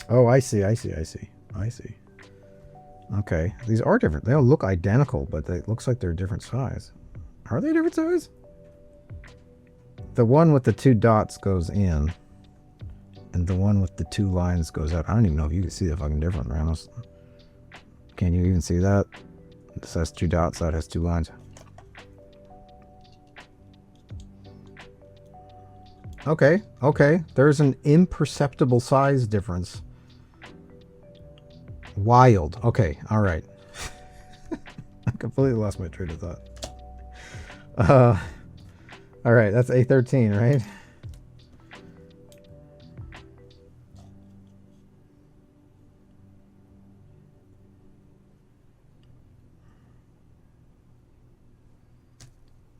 Oh, I see. Okay, these are different. They all look identical, but it looks like they're different size. Are they different size? The one with the 2 dots goes in, and the one with the 2 lines goes out. I don't even know if you can see the fucking difference, Ramos. Can you even see that? This has 2 dots, that has 2 lines. Okay, there's an imperceptible size difference. Wild. Okay, alright. I completely lost my train of thought. Alright, that's A13, right?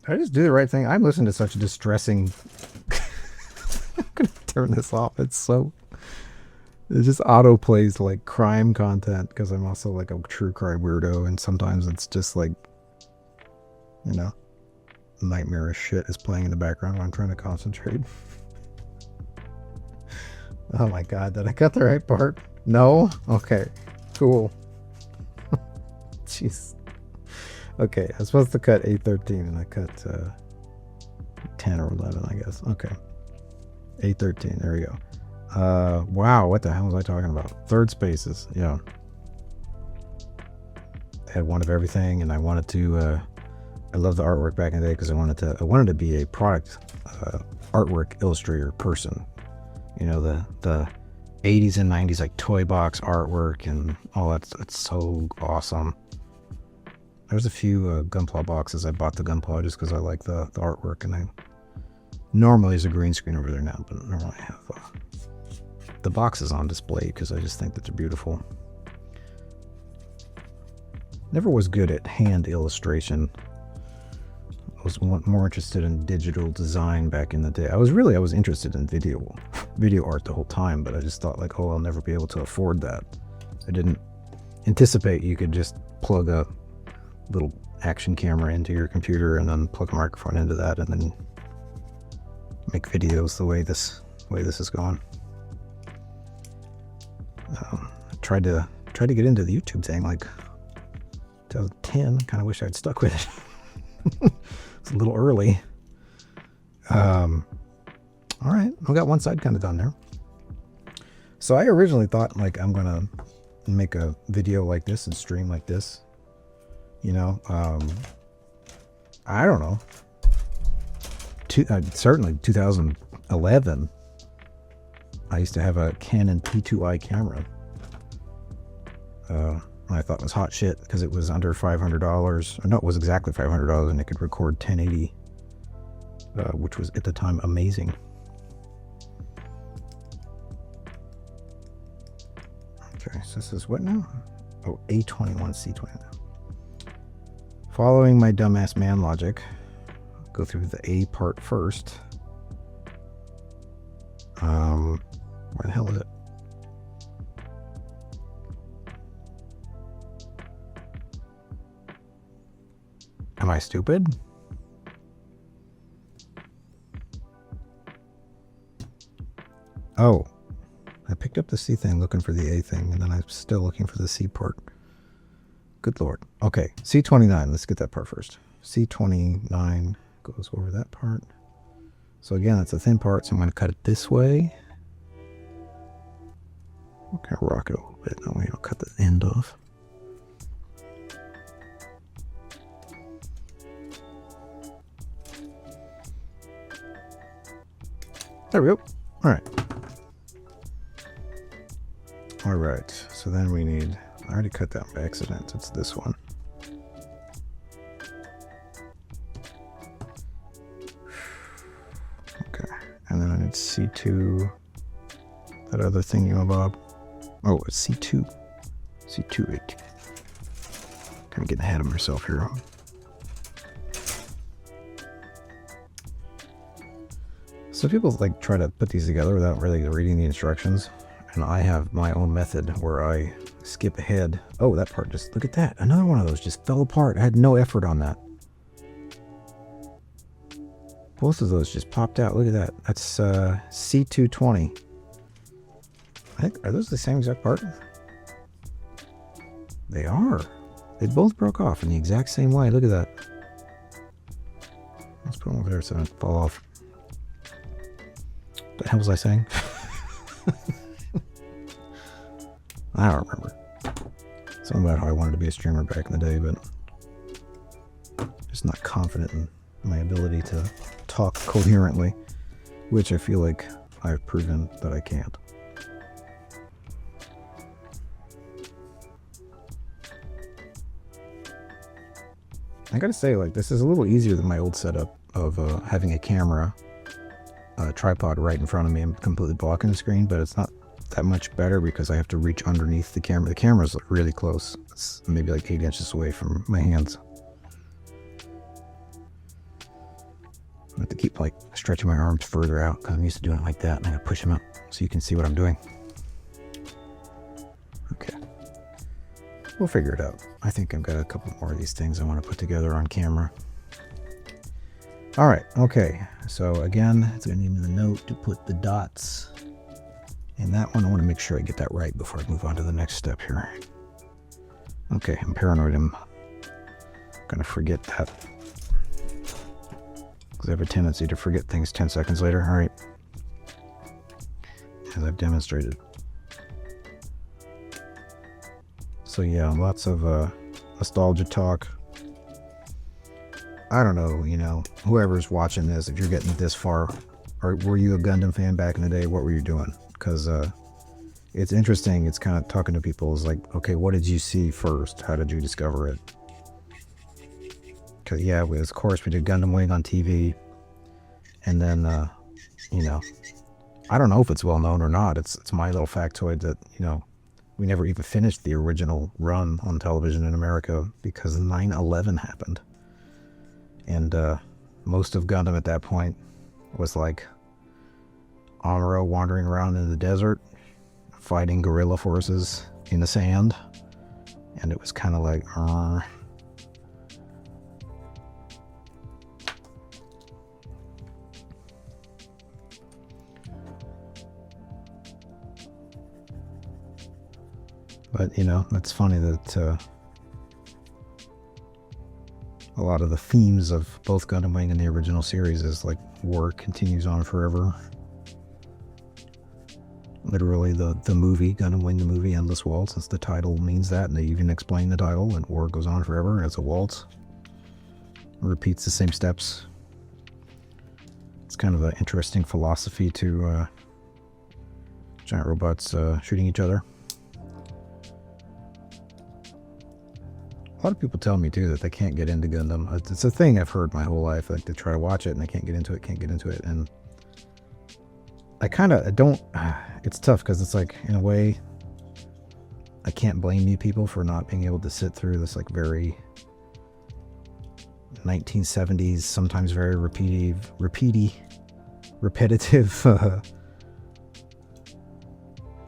Did I just do the right thing? I'm listening to such distressing... I'm gonna turn this off. It just auto plays like crime content, because I'm also like a true crime weirdo, and sometimes it's just like, you know, nightmarish shit is playing in the background when I'm trying to concentrate. Oh my god, did I cut the right part? No? Okay, cool. Jeez. Okay, I was supposed to cut A13 and I cut 10 or 11, I guess. Okay. A13, there we go. Wow, what the hell was I talking about? Third spaces, yeah. I had one of everything, and I wanted to, I loved the artwork back in the day because I wanted to be a product artwork illustrator person. You know, the 80s and 90s like toy box artwork and all that. It's so awesome. There's a few Gunpla boxes. I bought the Gunpla just because I like the artwork, and I normally there's a green screen over there now, but normally I have the boxes on display because I just think that they're beautiful. Never was good at hand illustration. I was more interested in digital design back in the day. I was interested in video art the whole time, but I just thought like, oh, I'll never be able to afford that. I didn't anticipate you could just plug a little action camera into your computer and then plug a microphone into that and then make videos the way this is going. I tried to get into the YouTube thing like 2010. Kind of wish I'd stuck with it. It's a little early. All right, I got one side kind of done there. So I originally thought like I'm gonna make a video like this and stream like this. You know, I don't know. Certainly 2011. I used to have a Canon T2i camera. I thought it was hot shit because it was under $500. Or no, it was exactly $500, and it could record 1080, which was at the time amazing. Okay, so this is what now? Oh, A21, C21. Following my dumbass man logic, go through the A part first. Where the hell is it? Am I stupid? Oh, I picked up the C thing looking for the A thing, and then I'm still looking for the C part. Good lord. Okay, C29, let's get that part first. C29 goes over that part. So again, that's a thin part, so I'm going to cut it this way. We'll kind of rock it a little bit. That way I'll cut the end off. There we go. All right. All right. So then we need, I already cut that by accident. It's this one. Okay. And then I need C2, that other thingy-mabob. Oh, it's C2. C2. Kind of getting ahead of myself here. So people like try to put these together without really reading the instructions. And I have my own method where I skip ahead. Oh, that part just, look at that. Another one of those just fell apart. I had no effort on that. Both of those just popped out. Look at that. That's C220. I think, are those the same exact part? They are. They both broke off in the exact same way. Look at that. Let's put them over there so they don't fall off. What the hell was I saying? I don't remember. Something about how I wanted to be a streamer back in the day, but just not confident in my ability to talk coherently, which I feel like I've proven that I can't. I gotta say, like, this is a little easier than my old setup of having a camera, tripod right in front of me and completely blocking the screen, but it's not that much better because I have to reach underneath the camera. The camera's really close. It's maybe like 8 inches away from my hands. I have to keep like stretching my arms further out because I'm used to doing it like that, and I gotta push them out so you can see what I'm doing. Okay. We'll figure it out. I think I've got a couple more of these things I want to put together on camera. All right, okay. So again, it's gonna need the note to put the dots in that one. I want to make sure I get that right before I move on to the next step here. Okay, I'm paranoid. I'm gonna forget that because I have a tendency to forget things 10 seconds later. All right, as I've demonstrated. So yeah, lots of nostalgia talk. I don't know, you know, whoever's watching this, if you're getting this far, or were you a Gundam fan back in the day? What were you doing? Because it's interesting. It's kind of talking to people is like, okay, what did you see first? How did you discover it? Because yeah, of course we did Gundam Wing on TV, and then you know, I don't know if it's well known or not. It's my little factoid that, you know, we never even finished the original run on television in America because 9/11 happened. And most of Gundam at that point was like Amuro wandering around in the desert, fighting guerrilla forces in the sand. And it was kind of like, But, you know, it's funny that a lot of the themes of both Gundam Wing and the original series is like war continues on forever. Literally the movie, Gundam Wing the movie, Endless Waltz, since the title means that, and they even explain the title, and war goes on forever as a waltz. It repeats the same steps. It's kind of an interesting philosophy to giant robots shooting each other. A lot of people tell me too that they can't get into Gundam. It's a thing I've heard my whole life. Like they try to watch it and they can't get into it, And I kind of don't. It's tough because it's like, in a way, I can't blame you people for not being able to sit through this like very 1970s, sometimes very repetitive.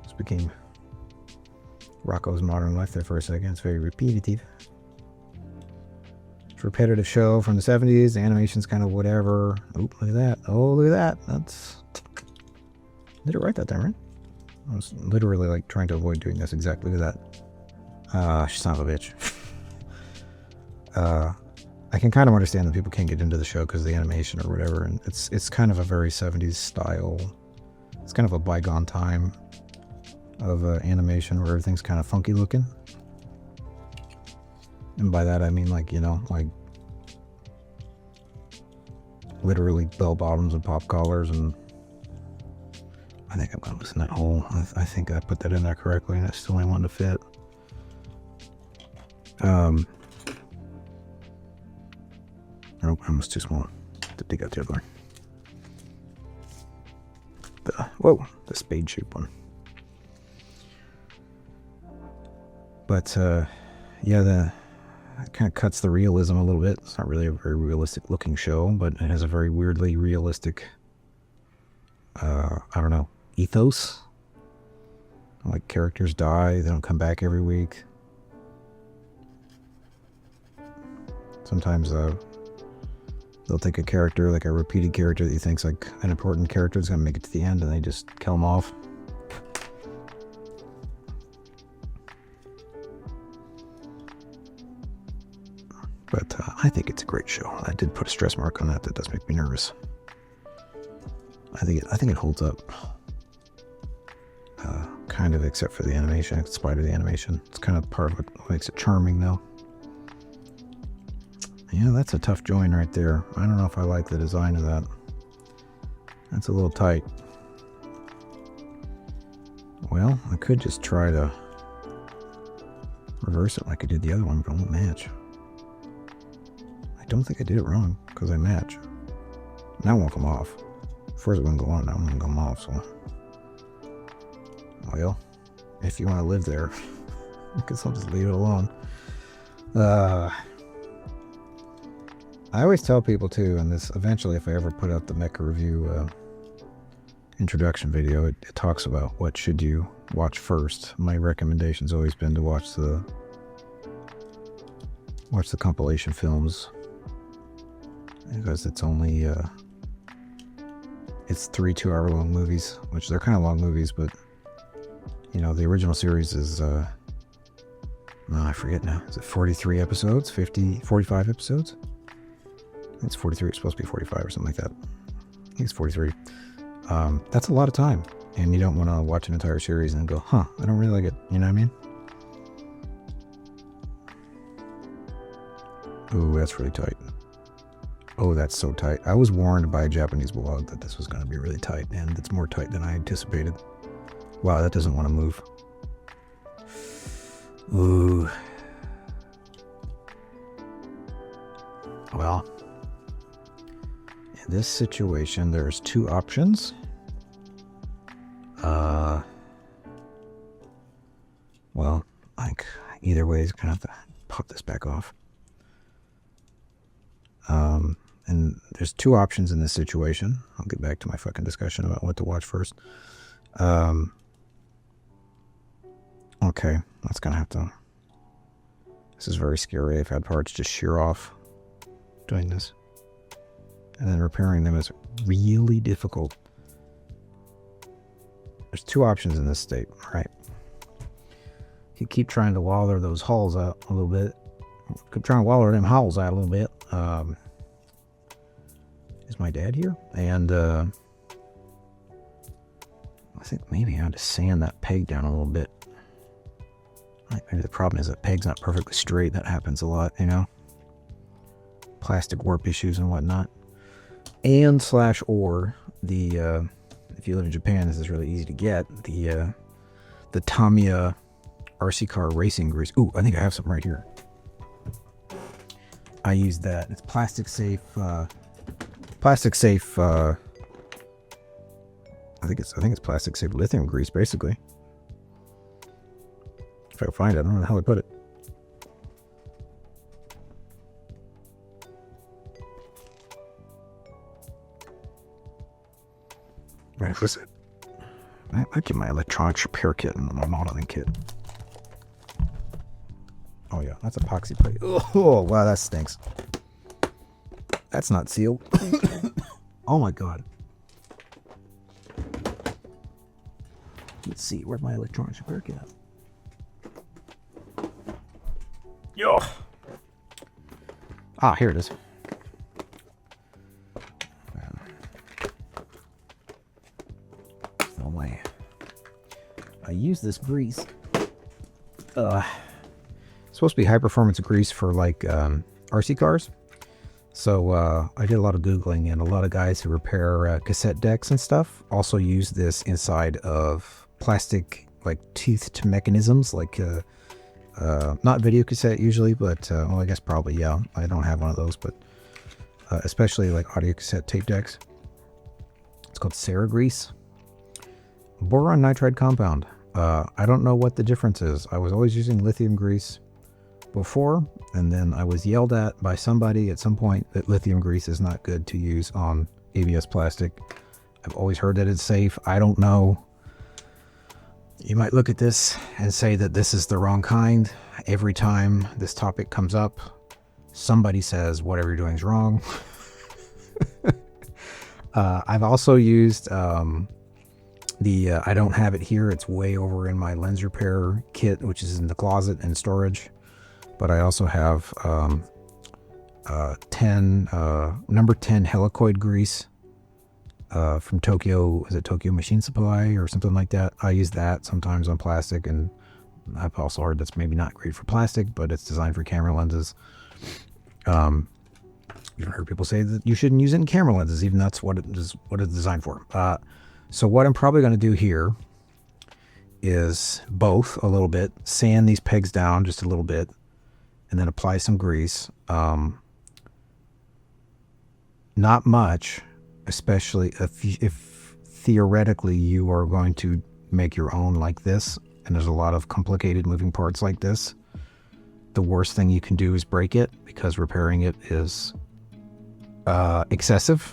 This became Rocco's Modern Life there for a second. It's very repetitive. Repetitive show from the 70s. The animation's kind of whatever. Oh, look at that. Oh, look at that. That's... Did it right that time, right? I was literally like trying to avoid doing this exactly. Look at that. Son of a bitch. I can kind of understand that people can't get into the show because of the animation or whatever. And it's kind of a very 70s style. It's kind of a bygone time of animation where everything's kind of funky looking. And by that I mean, like, you know, like literally bell bottoms and pop collars. And I think I'm gonna loosen that hole. I think I put that in there correctly, and it still ain't wanting to fit. Oh, almost too small to dig out the other one. The spade shaped one. But yeah, it kind of cuts the realism a little bit. It's not really a very realistic looking show, but it has a very weirdly realistic, I don't know, ethos. Like, characters die, they don't come back every week. Sometimes they'll take a character, like a repeated character that you think's like an important character that's gonna make it to the end, and they just kill them off. But I think it's a great show. I did put a stress mark on that. That does make me nervous. I think it holds up. Kind of, except for the animation, in spite of the animation. It's kind of part of what makes it charming, though. Yeah, that's a tough join right there. I don't know if I like the design of that. That's a little tight. Well, I could just try to reverse it like I did the other one, but it won't match. I don't think I did it wrong, because I match. Now it won't come off. First it wouldn't go on, now it won't come off, so... Well, if you want to live there, I guess I'll just leave it alone. I always tell people too, and this eventually, if I ever put out the Mecha review introduction video, it talks about what should you watch first. My recommendation's always been to watch the compilation films, because it's only it's 3 2-hour-long movies, which they're kind of long movies, but you know, the original series is I forget now, is it 43 episodes, 45 episodes? I think it's 43. It's supposed to be 45 or something like that. I think it's 43. That's a lot of time, and you don't want to watch an entire series and go, huh, I don't really like it. You know what I mean? Ooh, that's really tight. Oh, that's so tight. I was warned by a Japanese blog that this was going to be really tight, and it's more tight than I anticipated. Wow, that doesn't want to move. Ooh. Well, in this situation, there's 2 options. Well, like, either way, is gonna have to pop this back off. And there's 2 options in this situation. I'll get back to my fucking discussion about what to watch first. Okay, that's gonna have to... This is very scary. I've had parts just shear off doing this. And then repairing them is really difficult. There's 2 options in this state, right? You keep trying to waller those hulls out a little bit. Keep trying to waller them hulls out a little bit. Is my dad here? And I think maybe I have to sand that peg down a little bit. Maybe the problem is that peg's not perfectly straight. That happens a lot, you know? Plastic warp issues and whatnot. And / or the if you live in Japan, this is really easy to get, the Tamiya RC car racing grease. Ooh, I think I have some right here. I use that. It's plastic safe I think it's plastic safe lithium grease, basically. If I can find it, I don't know how I put it. Right, what's it? I get my electronics repair kit and my modeling kit. Oh yeah, that's epoxy plate. Oh wow, that stinks. That's not sealed. Oh my god. Let's see, where's my electronics repair kit at? Yo. Ah, here it is. No way. I use this grease. It's supposed to be high performance grease for like RC cars. So I did a lot of Googling, and a lot of guys who repair cassette decks and stuff also use this inside of plastic like toothed mechanisms, like not video cassette usually, but well, I guess probably, yeah. I don't have one of those, but especially like audio cassette tape decks. It's called Sarah grease. Boron nitride compound. I don't know what the difference is. I was always using lithium grease before, and then I was yelled at by somebody at some point that lithium grease is not good to use on ABS plastic. I've always heard that it's safe. I don't know. You might look at this and say that this is the wrong kind. Every time this topic comes up, somebody says whatever you're doing is wrong. I've also used I don't have it here. It's way over in my lens repair kit, which is in the closet and storage. But I also have number 10 helicoid grease from Tokyo. Is it Tokyo Machine Supply or something like that? I use that sometimes on plastic, and I've also heard that's maybe not great for plastic, but it's designed for camera lenses. You've heard people say that you shouldn't use it in camera lenses, even that's what it's designed for. So what I'm probably going to do here is both a little bit, sand these pegs down just a little bit, and then apply some grease. Not much, especially if theoretically you are going to make your own like this, and there's a lot of complicated moving parts like this. The worst thing you can do is break it, because repairing it is excessive.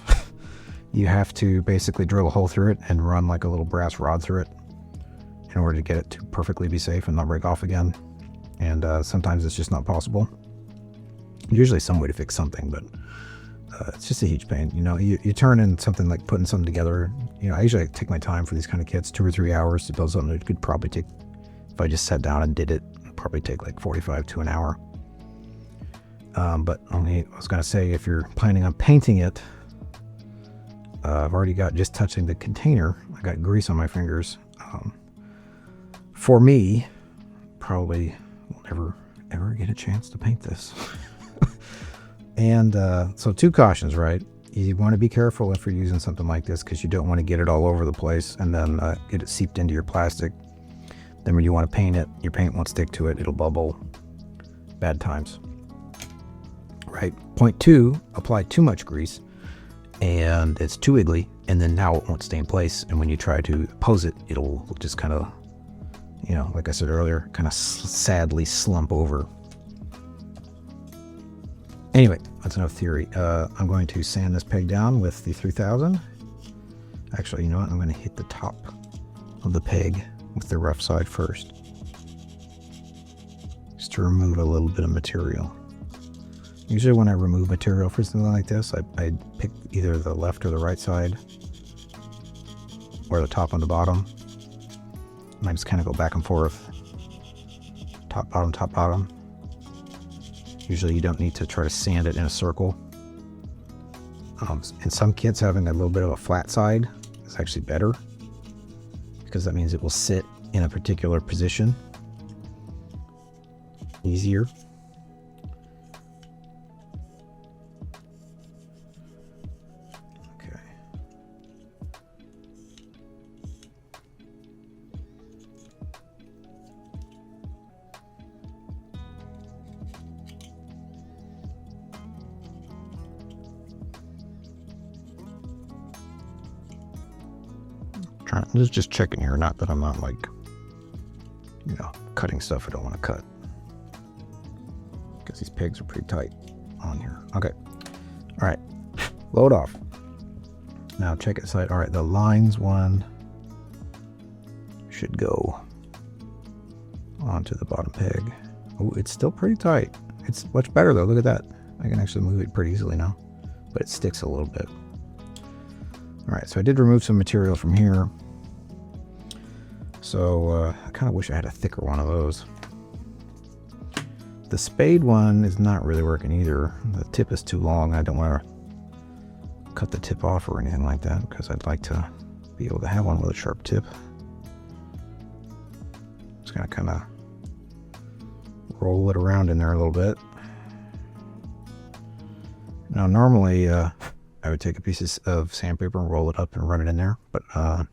You have to basically drill a hole through it and run like a little brass rod through it in order to get it to perfectly be safe and not break off again. And sometimes it's just not possible. Usually some way to fix something, but it's just a huge pain. You know, you turn in something like putting something together. You know, I usually take my time for these kind of kits, 2 or 3 hours to build something that could probably take, if I just sat down and did it, it'd probably take like 45 to an hour. But only, I was going to say, if you're planning on painting it, I've already got, just touching the container, I got grease on my fingers. For me, probably will never ever get a chance to paint this. And so 2 cautions, right? You want to be careful if you're using something like this, because you don't want to get it all over the place and then get it seeped into your plastic. Then when you want to paint it, your paint won't stick to it. It'll bubble. Bad times. Right? Point 2, apply too much grease and it's too wiggly, and then now it won't stay in place, and when you try to pose it, it'll just kind of, you know, like I said earlier, kind of sadly slump over. Anyway, that's enough theory. I'm going to sand this peg down with the 3000. Actually, you know what? I'm going to hit the top of the peg with the rough side first, just to remove a little bit of material. Usually when I remove material for something like this, I pick either the left or the right side, or the top and the bottom. And I just kind of go back and forth. Top, bottom, top, bottom. Usually you don't need to try to sand it in a circle. In some kits, having a little bit of a flat side is actually better, because that means it will sit in a particular position easier. Just checking here, not that I'm not like, you know, cutting stuff I don't want to cut, because these pegs are pretty tight on here. Okay, all right, load off. Now check it side. All right, the lines one should go onto the bottom peg. Oh, it's still pretty tight. It's much better though. Look at that. I can actually move it pretty easily now, but it sticks a little bit. All right, so I did remove some material from here. So I kind of wish I had a thicker one of those. The spade one is not really working either. The tip is too long. I don't want to cut the tip off or anything like that, because I'd like to be able to have one with a sharp tip. Just gonna kind of roll it around in there a little bit. Now, normally I would take a piece of sandpaper and roll it up and run it in there, but I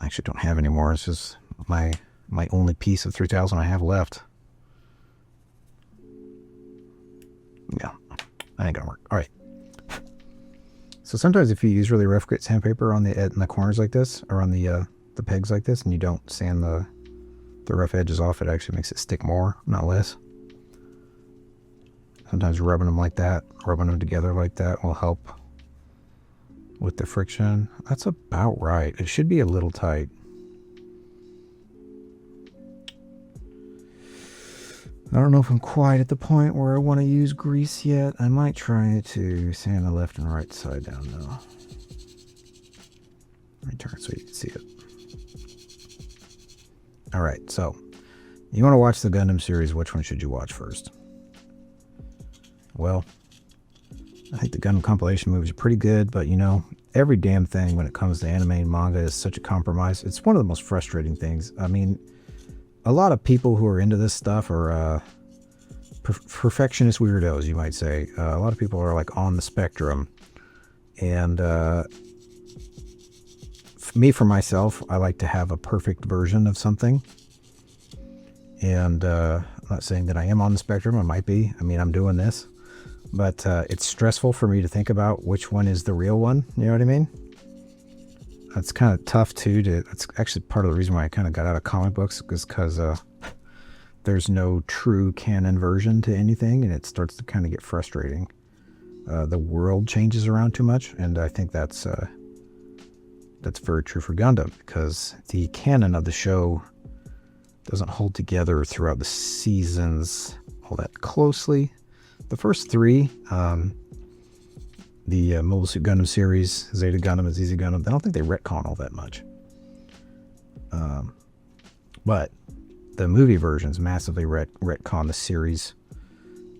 actually don't have any more. It's just my only piece of 3000 I have left. Yeah, that ain't gonna work. All right. So sometimes if you use really rough grit sandpaper in the corners like this, or on the pegs like this, and you don't sand the rough edges off, it actually makes it stick more, not less. Sometimes rubbing them like that, rubbing them together like that will help with the friction. That's about right. It should be a little tight. I don't know if I'm quite at the point where I want to use grease yet. I might try to sand the left and right side down though. Let me turn it so you can see it. Alright, so you want to watch the Gundam series. Which one should you watch first? Well, I think the Gundam compilation movies are pretty good, but you know, every damn thing when it comes to anime and manga is such a compromise. It's one of the most frustrating things. I mean, a lot of people who are into this stuff are perfectionist weirdos, you might say. A lot of people are like on the spectrum. And for myself, I like to have a perfect version of something. And I'm not saying that I am on the spectrum. I might be. I mean, I'm doing this. But it's stressful for me to think about which one is the real one. You know what I mean? That's kind of tough too. That's actually part of the reason why I kind of got out of comic books, is because there's no true canon version to anything, and it starts to kind of get frustrating. The world changes around too much, and I think that's very true for Gundam, because the canon of the show doesn't hold together throughout the seasons all that closely. The first three, the Mobile Suit Gundam series, Zeta Gundam and ZZ Gundam, I don't think they retcon all that much. But the movie versions massively retcon the series.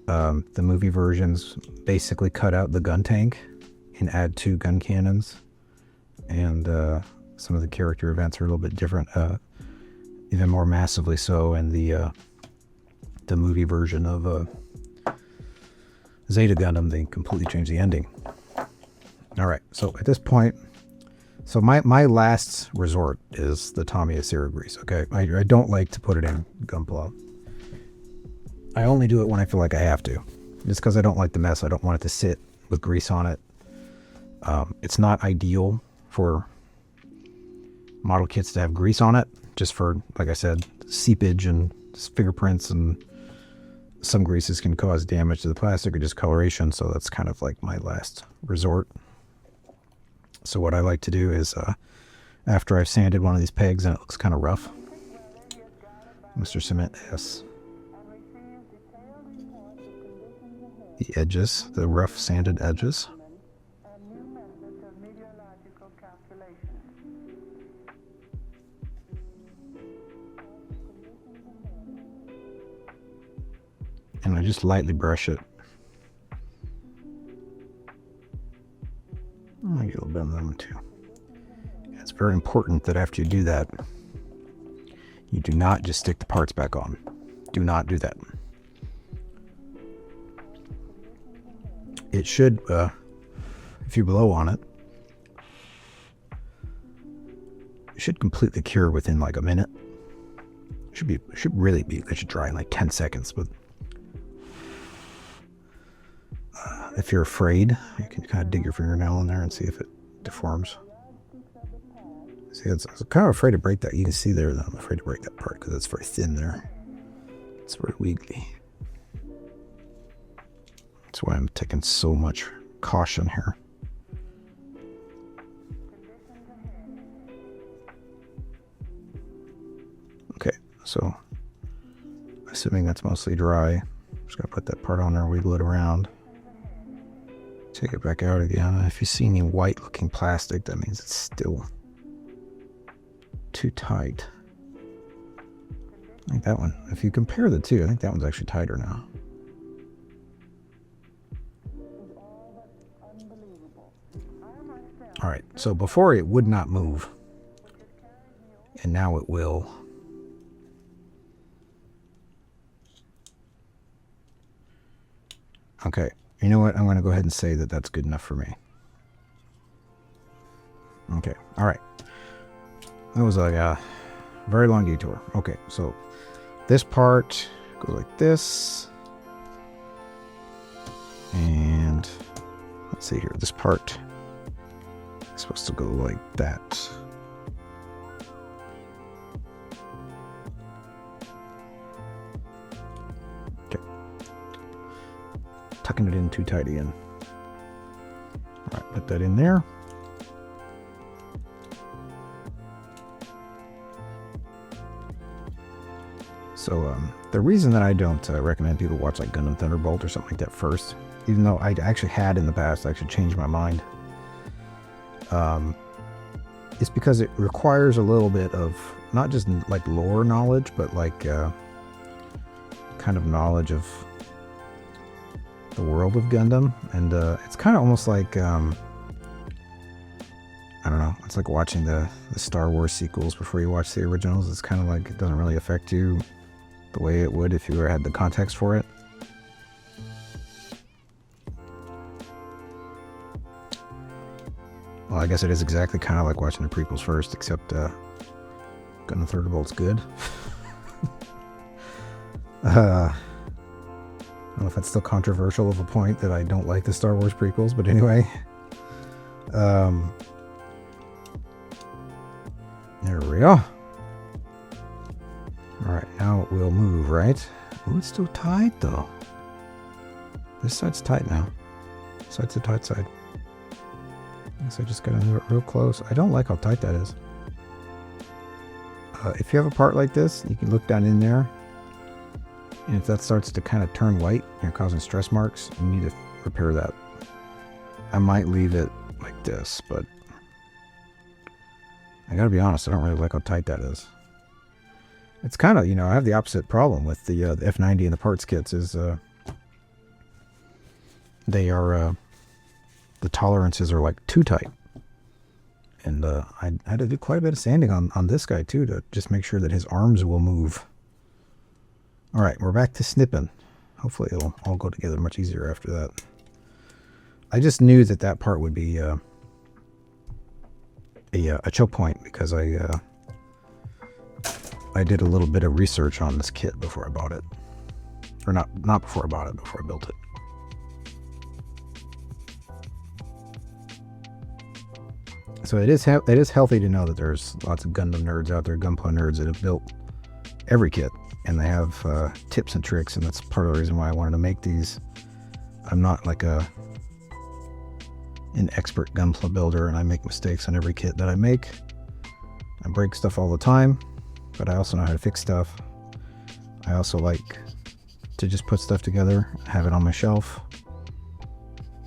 The movie versions basically cut out the gun tank and add 2 gun cannons. And some of the character events are a little bit different, even more massively so in the movie version of Zeta Gundam. They completely changed the ending. All right, so at this point, so my last resort is the Tamiya Cera grease. Okay, I don't like to put it in Gunpla. I only do it when I feel like I have to, just because I don't like the mess. I don't want it to sit with grease on it. It's not ideal for model kits to have grease on it, just for, like I said, seepage and fingerprints, and some greases can cause damage to the plastic or discoloration. So that's kind of like my last resort. So what I like to do is, after I've sanded one of these pegs and it looks kind of rough, Mr. Cement S, the edges, the rough sanded edges. And I just lightly brush it. I get a little bit of that one too. It's very important that after you do that, you do not just stick the parts back on. Do not do that. It should, if you blow on it, it should completely cure within like a minute. It should really be, it should dry in like 10 seconds, but if you're afraid, you can kind of dig your fingernail in there and see if it deforms. See, I'm kind of afraid to break that. You can see there that I'm afraid to break that part because it's very thin there. It's very wiggly. That's why I'm taking so much caution here. Okay, so assuming that's mostly dry, I'm just going to put that part on there, wiggle it around. Take it back out again. If you see any white looking plastic, that means it's still too tight. I think that one, if you compare the two, I think that one's actually tighter now. All right, so before it would not move, and now it will. Okay, you know what? I'm going to go ahead and say that that's good enough for me. Okay, all right. That was a very long detour. Okay, so this part goes like this. And let's see here. This part is supposed to go like that. Okay. Tucking it in too tight again. All right, put that in there. So the reason that I don't recommend people watch like Gundam Thunderbolt or something like that first, even though I actually had in the past, I actually changed my mind, it's because it requires a little bit of not just like lore knowledge, but like kind of knowledge of the world of Gundam. And it's kind of almost like, I don't know, it's like watching the Star Wars sequels before you watch the originals. It's kind of like it doesn't really affect you the way it would if you had the context for it. Well, I guess it is exactly kind of like watching the prequels first, except Gundam Thunderbolt's good. I don't know if that's still controversial of a point that I don't like the Star Wars prequels, but anyway. There we go. Alright, now it will move, right? Oh, it's still tight, though. This side's tight now. This side's the tight side. I guess I just gotta do it real close. I don't like how tight that is. If you have a part like this, you can look down in there. And if that starts to kind of turn white, you're causing stress marks, you need to repair that. I might leave it like this, but I gotta be honest, I don't really like how tight that is. It's kind of, you know, I have the opposite problem with the F-90 and the parts kits is they are, the tolerances are like too tight. And I had to do quite a bit of sanding on this guy too to just make sure that his arms will move. All right, we're back to snipping. Hopefully it'll all go together much easier after that. I just knew that that part would be a choke point because I did a little bit of research on this kit before I bought it. Or not before I bought it, before I built it. So it is healthy to know that there's lots of Gundam nerds out there, Gunpla nerds that have built every kit. And they have tips and tricks, and that's part of the reason why I wanted to make these. I'm not like an expert Gunpla builder, and I make mistakes on every kit that I make. I break stuff all the time, but I also know how to fix stuff. I also like to just put stuff together, have it on my shelf.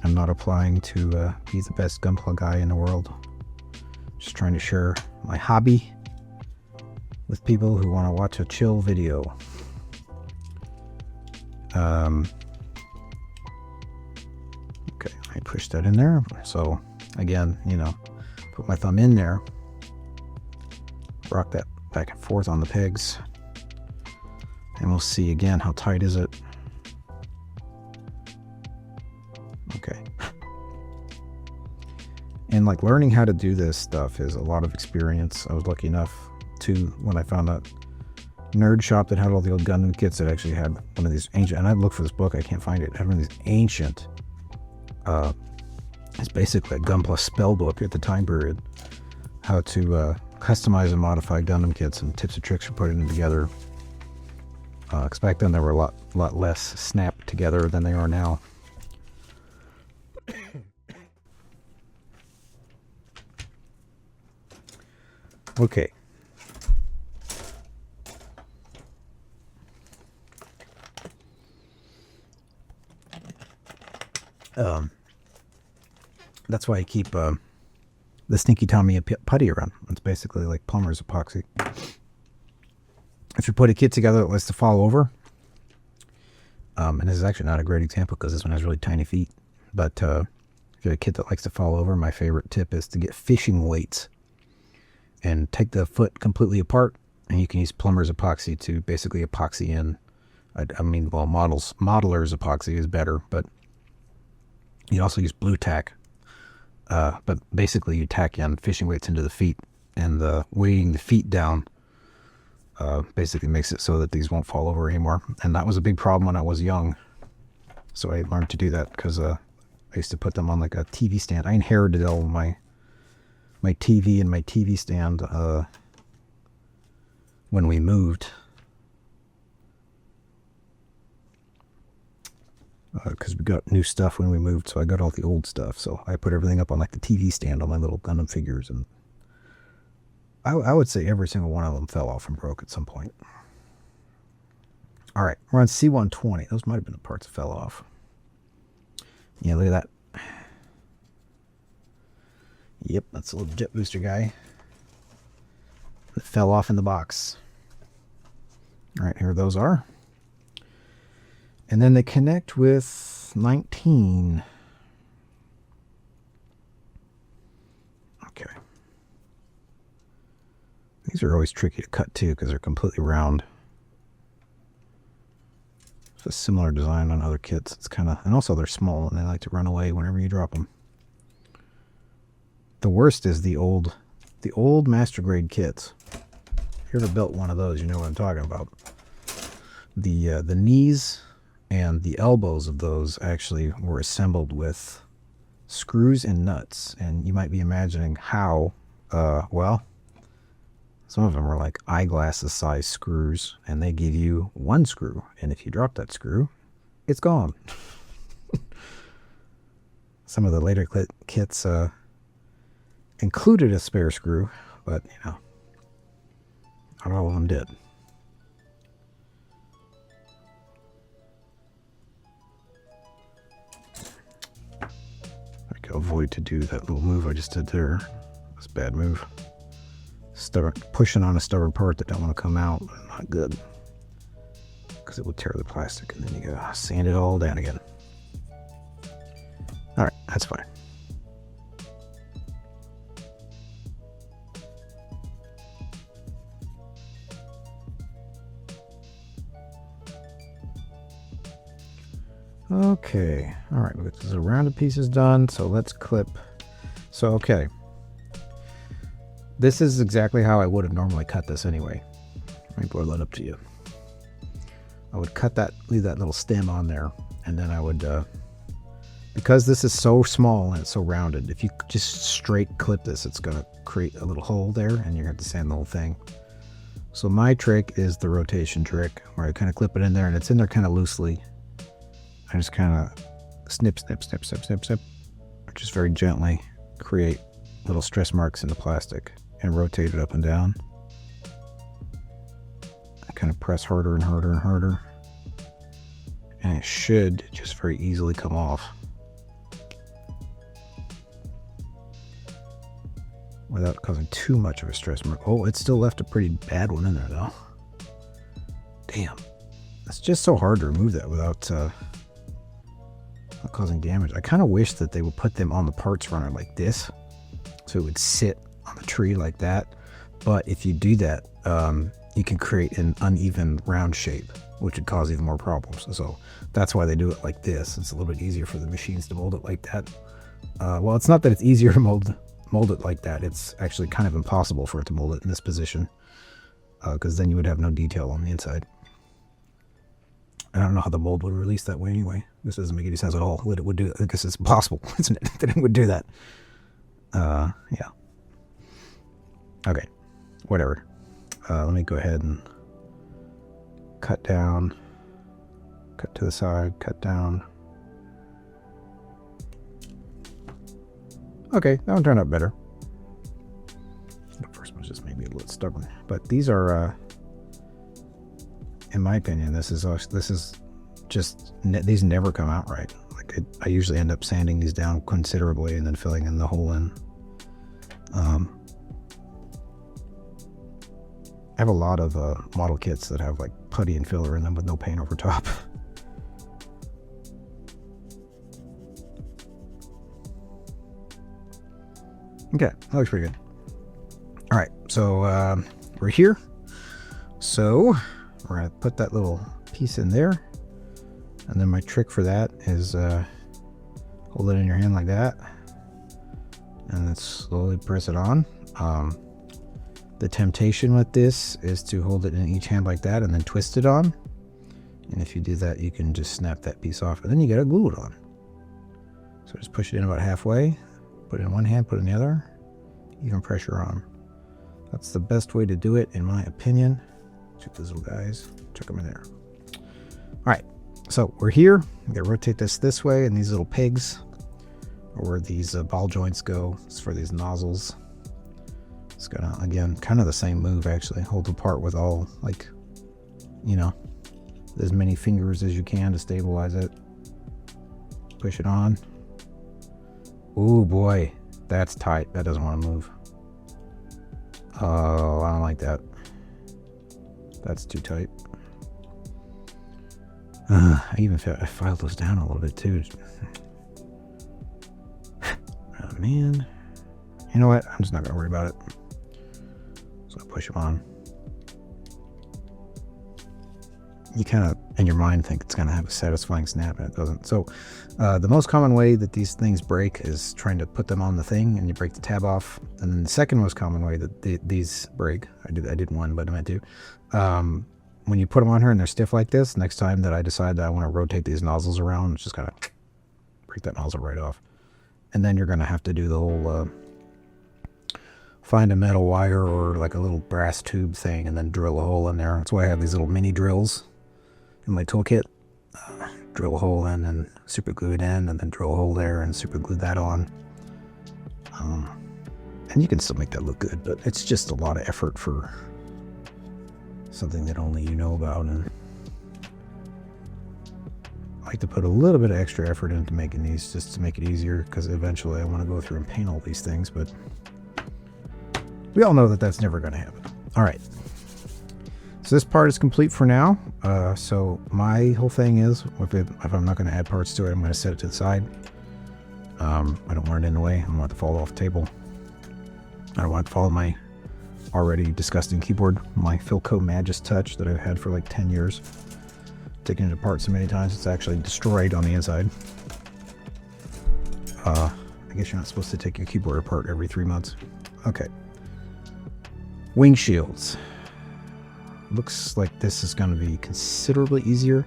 I'm not applying to be the best Gunpla guy in the world. Just trying to share my hobby with people who want to watch a chill video. Okay, I pushed that in there. So again, you know, put my thumb in there, rock that back and forth on the pegs, and we'll see again how tight is it. Okay. And like learning how to do this stuff is a lot of experience. I was lucky enough to, when I found that nerd shop that had all the old Gundam kits, that actually had one of these ancient, and I looked for this book, I can't find it, had one of these ancient, it's basically a Gunpla spell book at the time period, how to customize and modify Gundam kits and tips and tricks for putting them together. Because back then they were a lot less snapped together than they are now. Okay. That's why I keep the Stinky Tommy putty around. It's basically like plumber's epoxy. If you put a kit together that likes to fall over, and this is actually not a great example because this one has really tiny feet, but if you have a kit that likes to fall over, my favorite tip is to get fishing weights and take the foot completely apart, and you can use plumber's epoxy to basically epoxy in. I mean, well, modeler's epoxy is better, but You also use blue tack, but basically you tack on fishing weights into the feet, and the weighing the feet down basically makes it so that these won't fall over anymore. And that was a big problem when I was young, so I learned to do that because I used to put them on like a TV stand. I inherited all of my TV and my TV stand when we moved, because we got new stuff when we moved, so I got all the old stuff. So I put everything up on like the TV stand on my little Gundam figures, and I would say every single one of them fell off and broke at some point. All right, we're on C-120. Those might have been the parts that fell off. Yeah, look at that. Yep, that's a little jet booster guy that fell off in the box. All right, here those are. And then they connect with 19. Okay. These are always tricky to cut too because they're completely round. It's a similar design on other kits. It's kind of, and also they're small and they like to run away whenever you drop them. The worst is the old master grade kits. If you ever built one of those, you know what I'm talking about. The knees and the elbows of those actually were assembled with screws and nuts, and you might be imagining how. Well, some of them were like eyeglasses size screws, and they give you one screw, and if you drop that screw, it's gone. Some of the later kits included a spare screw, but you know, not all of them did. I can avoid to do that little move I just did there. That's a bad move. Stubborn, pushing on a stubborn part that don't want to come out. Not good, because it will tear the plastic, and then you gotta sand it all down again. All right, that's fine. Okay, all right, we got the rounded pieces done, so let's clip. So, okay. This is exactly how I would have normally cut this anyway. Let me blow that up to you. I would cut that, leave that little stem on there, and then I would, because this is so small and it's so rounded, if you just straight clip this, it's going to create a little hole there, and you're going to have to sand the whole thing. So my trick is the rotation trick, where I kind of clip it in there, and it's in there kind of loosely. I just kind of snip, snip, snip, snip, snip, snip, just very gently create little stress marks in the plastic and rotate it up and down. I kind of press harder and harder and harder, and it should just very easily come off without causing too much of a stress mark. Oh, it still left a pretty bad one in there though. Damn, it's just so hard to remove that without not causing damage. I kind of wish that they would put them on the parts runner like this, so it would sit on the tree like that. But if you do that, you can create an uneven round shape, which would cause even more problems. So that's why they do it like this. It's a little bit easier for the machines to mold it like that. Well, it's not that it's easier to mold it like that. It's actually kind of impossible for it to mold it in this position, because then you would have no detail on the inside. I don't know how the mold would release that way anyway. This doesn't make any sense at all that it would do that. I guess it's impossible, isn't it, that it would do that. Yeah. Okay, whatever. Let me go ahead and cut down, cut to the side, cut down. Okay, that one turned out better. The first one's just maybe a little stubborn, but these are, in my opinion, this is just, these never come out right. Like I usually end up sanding these down considerably and then filling in the hole in. I have a lot of model kits that have like putty and filler in them with no paint over top. Okay, that looks pretty good. All right, so we're here. So we're gonna put that little piece in there, and then my trick for that is Hold it in your hand like that, and then slowly press it on. The temptation with this is to hold it in each hand like that and then twist it on. And if you do that, you can just snap that piece off, and then you gotta glue it on. So just push it in about halfway, put it in one hand, put it in the other, even pressure on. That's the best way to do it, in my opinion. Check those little guys, check them in there. All right, so we're here. We gotta rotate this way, and these little pegs, or where these ball joints go, it's for these nozzles. It's gonna, again, kind of the same move actually. Hold apart with all, like, you know, as many fingers as you can to stabilize it. Push it on. Ooh boy, that's tight. That doesn't want to move. Oh, I don't like that. That's too tight. I even filed those down a little bit too. Oh man. You know what? I'm just not gonna worry about it. So I push them on. You kind of, in your mind, think it's going to have a satisfying snap, and it doesn't. So the most common way that these things break is trying to put them on the thing, and you break the tab off. And then the second most common way that these break, I did one, but I meant to. When you put them on here and they're stiff like this, next time that I decide that I want to rotate these nozzles around, it's just kind of break that nozzle right off. And then you're going to have to do the whole find a metal wire or like a little brass tube thing and then drill a hole in there. That's why I have these little mini drills in my toolkit. Drill a hole in and super glue it in, and then drill a hole there and super glue that on. And you can still make that look good, but it's just a lot of effort for something that only you know about. And I like to put a little bit of extra effort into making these just to make it easier, because eventually I want to go through and paint all these things, but we all know that that's never going to happen. All right. So this part is complete for now. So my whole thing is, if I'm not going to add parts to it, I'm going to set it to the side. I don't want it in the way. I don't want it to fall off the table. I don't want it to fall on my already disgusting keyboard, my Philco Magis Touch that I've had for like 10 years. Taken it apart so many times, it's actually destroyed on the inside. I guess you're not supposed to take your keyboard apart every 3 months. Okay. Wing shields. Looks like this is going to be considerably easier.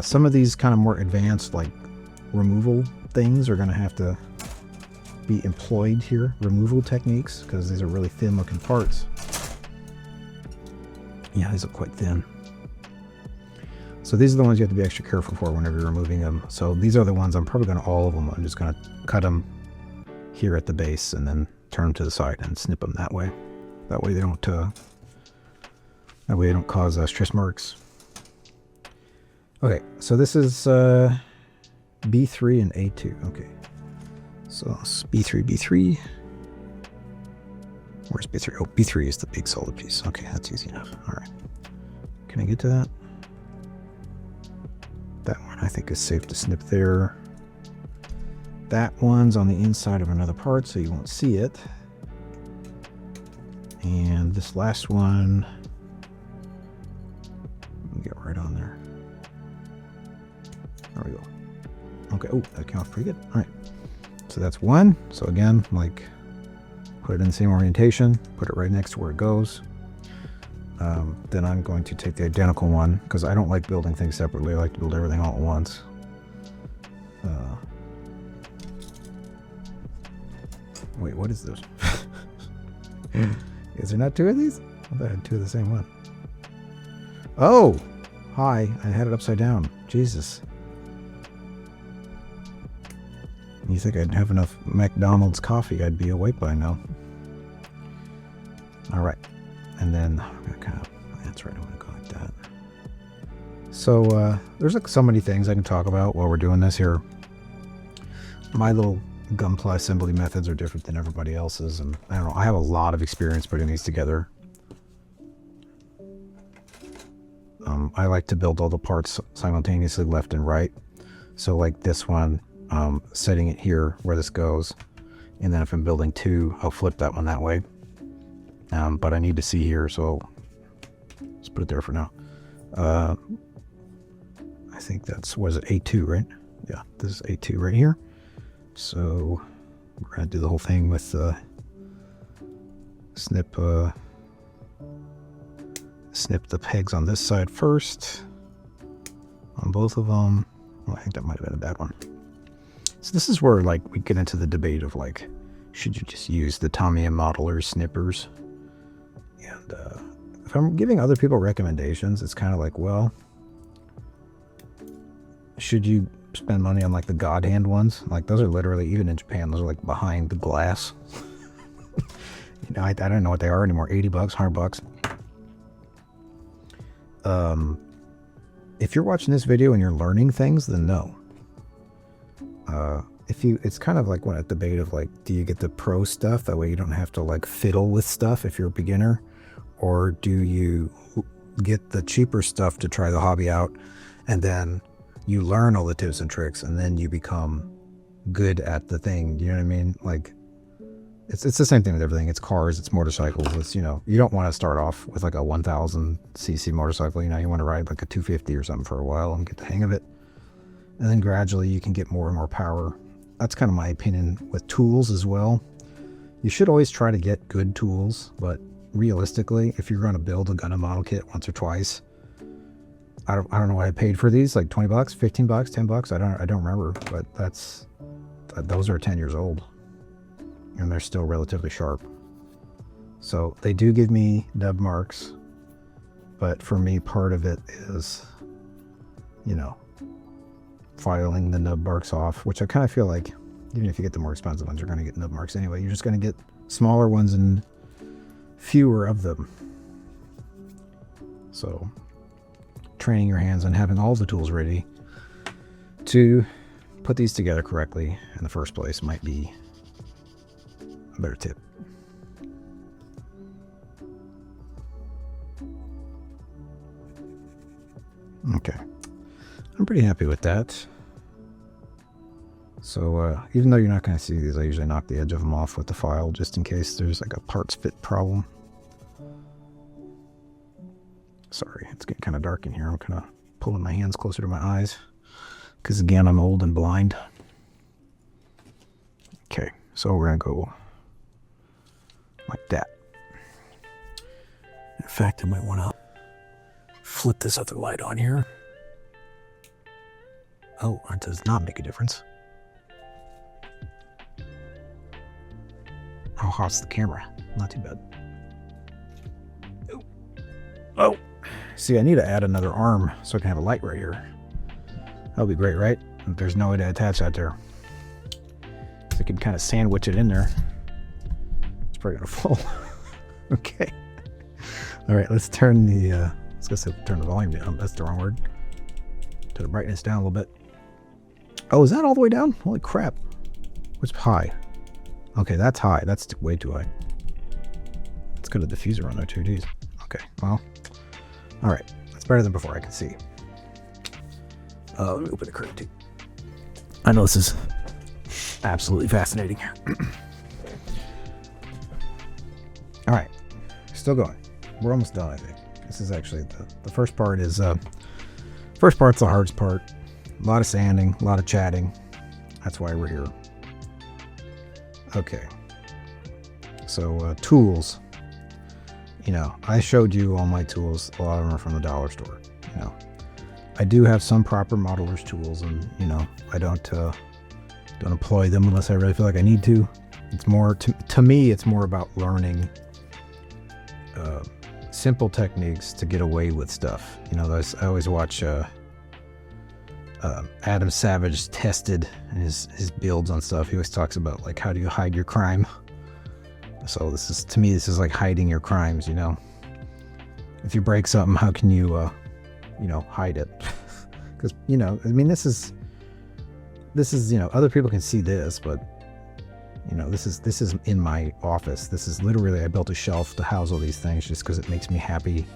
Some of these kind of more advanced, like removal things, are going to have to be employed here. Removal techniques, because these are really thin looking parts. Yeah, these look quite thin. So these are the ones you have to be extra careful for whenever you're removing them. So these are the ones I'm probably going to, all of them, I'm just going to cut them here at the base and then turn them to the side and snip them that way. That way they don't cause stress marks. Okay, so this is B3 and A2. Okay, so B3. Where's B3? Oh, B3 is the big solid piece. Okay, that's easy enough. All right, can I get to that? That one I think is safe to snip there. That one's on the inside of another part, so you won't see it. And this last one, get right on there. There we go. Okay. Oh, that counts pretty good. All right. So that's one. So again, like, put it in the same orientation, put it right next to where it goes. Then I'm going to take the identical one, because I don't like building things separately. I like to build everything all at once. Wait, what is this? Is there not two of these? I thought I had two of the same one. Oh! Hi, I had it upside down. Jesus. You think I'd have enough McDonald's coffee, I'd be awake by now. Alright. And then, I'm gonna kind of, that's right, I'm going to go like that. So, there's like so many things I can talk about while we're doing this here. My little Gunpla assembly methods are different than everybody else's, and I don't know, I have a lot of experience putting these together. I like to build all the parts simultaneously left and right. So like this one, setting it here where this goes, and then if I'm building two, I'll flip that one that way. But I need to see here, so let's put it there for now. I think that's, what is it, A2, right? Yeah, this is A2 right here. So we're gonna do the whole thing with snip the pegs on this side first, on both of them. Oh, I think that might have been a bad one. So this is where like we get into the debate of like, should you just use the Tamiya modeler snippers? And if I'm giving other people recommendations, it's kind of like, well, should you spend money on like the God Hand ones? Like those are literally, even in Japan, those are like behind the glass. You know, I don't know what they are anymore. 80 bucks, 100 bucks. If you're watching this video and you're learning things, then no. It's kind of like when a debate of like, do you get the pro stuff? That way you don't have to like fiddle with stuff if you're a beginner, or do you get the cheaper stuff to try the hobby out, and then you learn all the tips and tricks, and then you become good at the thing. You know what I mean? Like, it's the same thing with everything. It's cars, it's motorcycles. It's, you know, you don't want to start off with like a 1000 cc motorcycle. You know, you want to ride like a 250 or something for a while and get the hang of it. And then gradually you can get more and more power. That's kind of my opinion with tools as well. You should always try to get good tools, but realistically, if you're going to build a Gundam model kit once or twice, I don't know what I paid for these, like 20 bucks, 15 bucks, 10 bucks. I don't remember, but those are 10 years old and they're still relatively sharp. So they do give me nub marks, but for me, part of it is, you know, filing the nub marks off, which I kind of feel like even if you get the more expensive ones, you're going to get nub marks anyway. You're just going to get smaller ones and fewer of them. So training your hands and having all the tools ready to put these together correctly in the first place might be a better tip. Okay, I'm pretty happy with that. So even though you're not going to see these, I usually knock the edge of them off with the file just in case there's like a parts fit problem. Sorry, it's getting kind of dark in here. I'm kind of pulling my hands closer to my eyes because, again, I'm old and blind. Okay, so we're going to go like that. In fact, I might want to flip this other light on here. Oh, that does not make a difference. How hot's the camera? Not too bad. Oh, see, I need to add another arm so I can have a light right here. That'll be great, right? There's no way to attach that there. So I can kind of sandwich it in there. It's probably gonna fall. Okay. All right, let's turn the, turn the volume down. That's the wrong word. Turn the brightness down a little bit. Oh, is that all the way down? Holy crap. What's high? Okay, that's high. That's way too high. Let's got a diffuser on there too, geez. Okay, well, all right. That's better than before. I can see. Let me open the curtain too. I know this is absolutely fascinating. All right, still going. We're almost done, I think. This is actually the first part is, first part's the hardest part. A lot of sanding, a lot of chatting. That's why we're here. Okay. So, tools. You know, I showed you all my tools. A lot of them are from the dollar store. You know, I do have some proper modeler's tools, and you know, I don't employ them unless I really feel like I need to. It's more to me. It's more about learning simple techniques to get away with stuff. You know, I always watch Adam Savage tested his builds on stuff. He always talks about like, how do you hide your crime? So this is, to me, this is like hiding your crimes. You know, if you break something, how can you you know, hide it? Because, you know, I mean, this is, you know, other people can see this, but you know, this is in my office. This is literally, I built a shelf to house all these things just because it makes me happy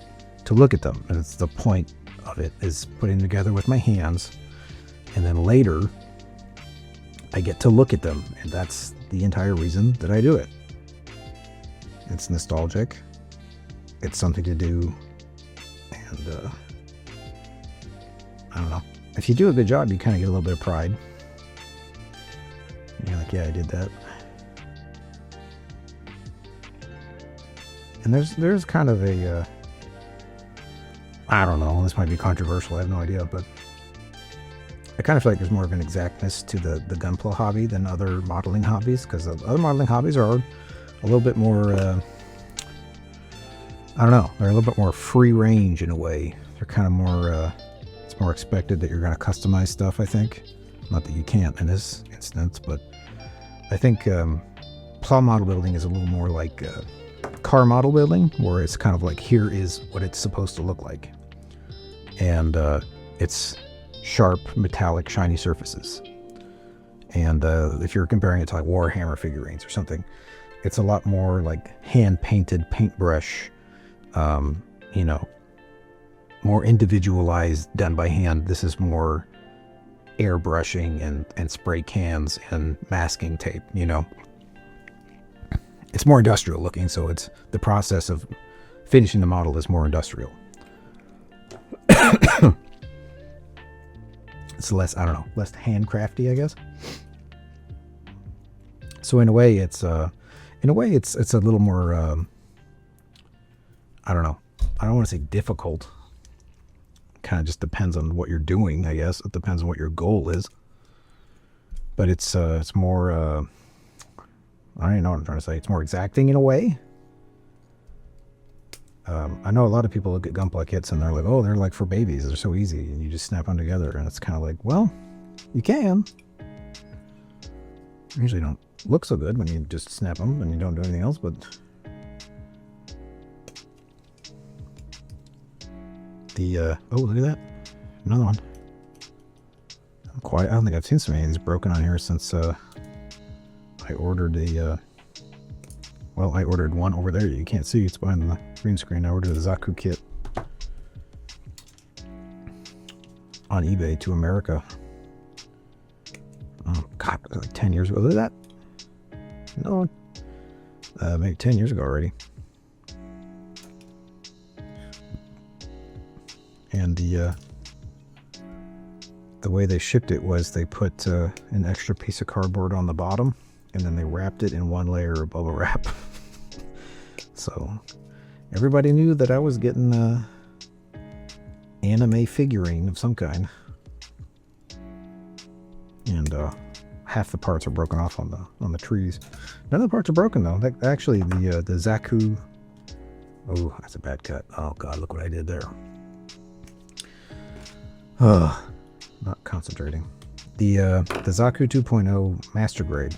to look at them. And it's the point of it, is putting together with my hands. And then later I get to look at them. And that's the entire reason that I do it. It's nostalgic. It's something to do. And I don't know. If you do a good job, you kind of get a little bit of pride. You yeah, I did that. And there's kind of a, I don't know, this might be controversial, I have no idea, but I kind of feel like there's more of an exactness to the gunpla hobby than other modeling hobbies, because other modeling hobbies are a little bit more, I don't know, they're a little bit more free range in a way. They're kind of more, it's more expected that you're going to customize stuff, I think. Not that you can't in this instance, but I think plow model building is a little more like car model building, where it's kind of like, here is what it's supposed to look like. And it's sharp, metallic, shiny surfaces. And if you're comparing it to like Warhammer figurines or something, it's a lot more like hand-painted paintbrush, you know, more individualized, done by hand. This is more airbrushing and spray cans and masking tape, you know. It's more industrial looking, so it's the process of finishing the model is more industrial. It's less, I don't know, less handcrafty, I guess. So in a way, it's a little more, I don't know. I don't want to say difficult. Kind of just depends on what you're doing, I guess. It depends on what your goal is. But it's more, I don't know what I'm trying to say. It's more exacting in a way. I know a lot of people look at gunpla kits and they're like, oh, they're like for babies. They're so easy. And you just snap them together. And it's kind of like, well, you can. Usually don't look so good when you just snap them and you don't do anything else. But the, oh, look at that. Another one. I don't think I've seen so many of these broken on here since I ordered the, well, I ordered one over there. You can't see, it's behind the green screen. I ordered the Zaku kit on eBay to America. Oh, God, like 10 years ago. Look at that. No, maybe 10 years ago already. And the way they shipped it was they put an extra piece of cardboard on the bottom, and then they wrapped it in one layer of bubble wrap. So everybody knew that I was getting an anime figurine of some kind. And half the parts are broken off on the trees. None of the parts are broken though. Actually, the Zaku. Oh, that's a bad cut. Oh God, look what I did there. Not concentrating. The Zaku 2.0 Master Grade.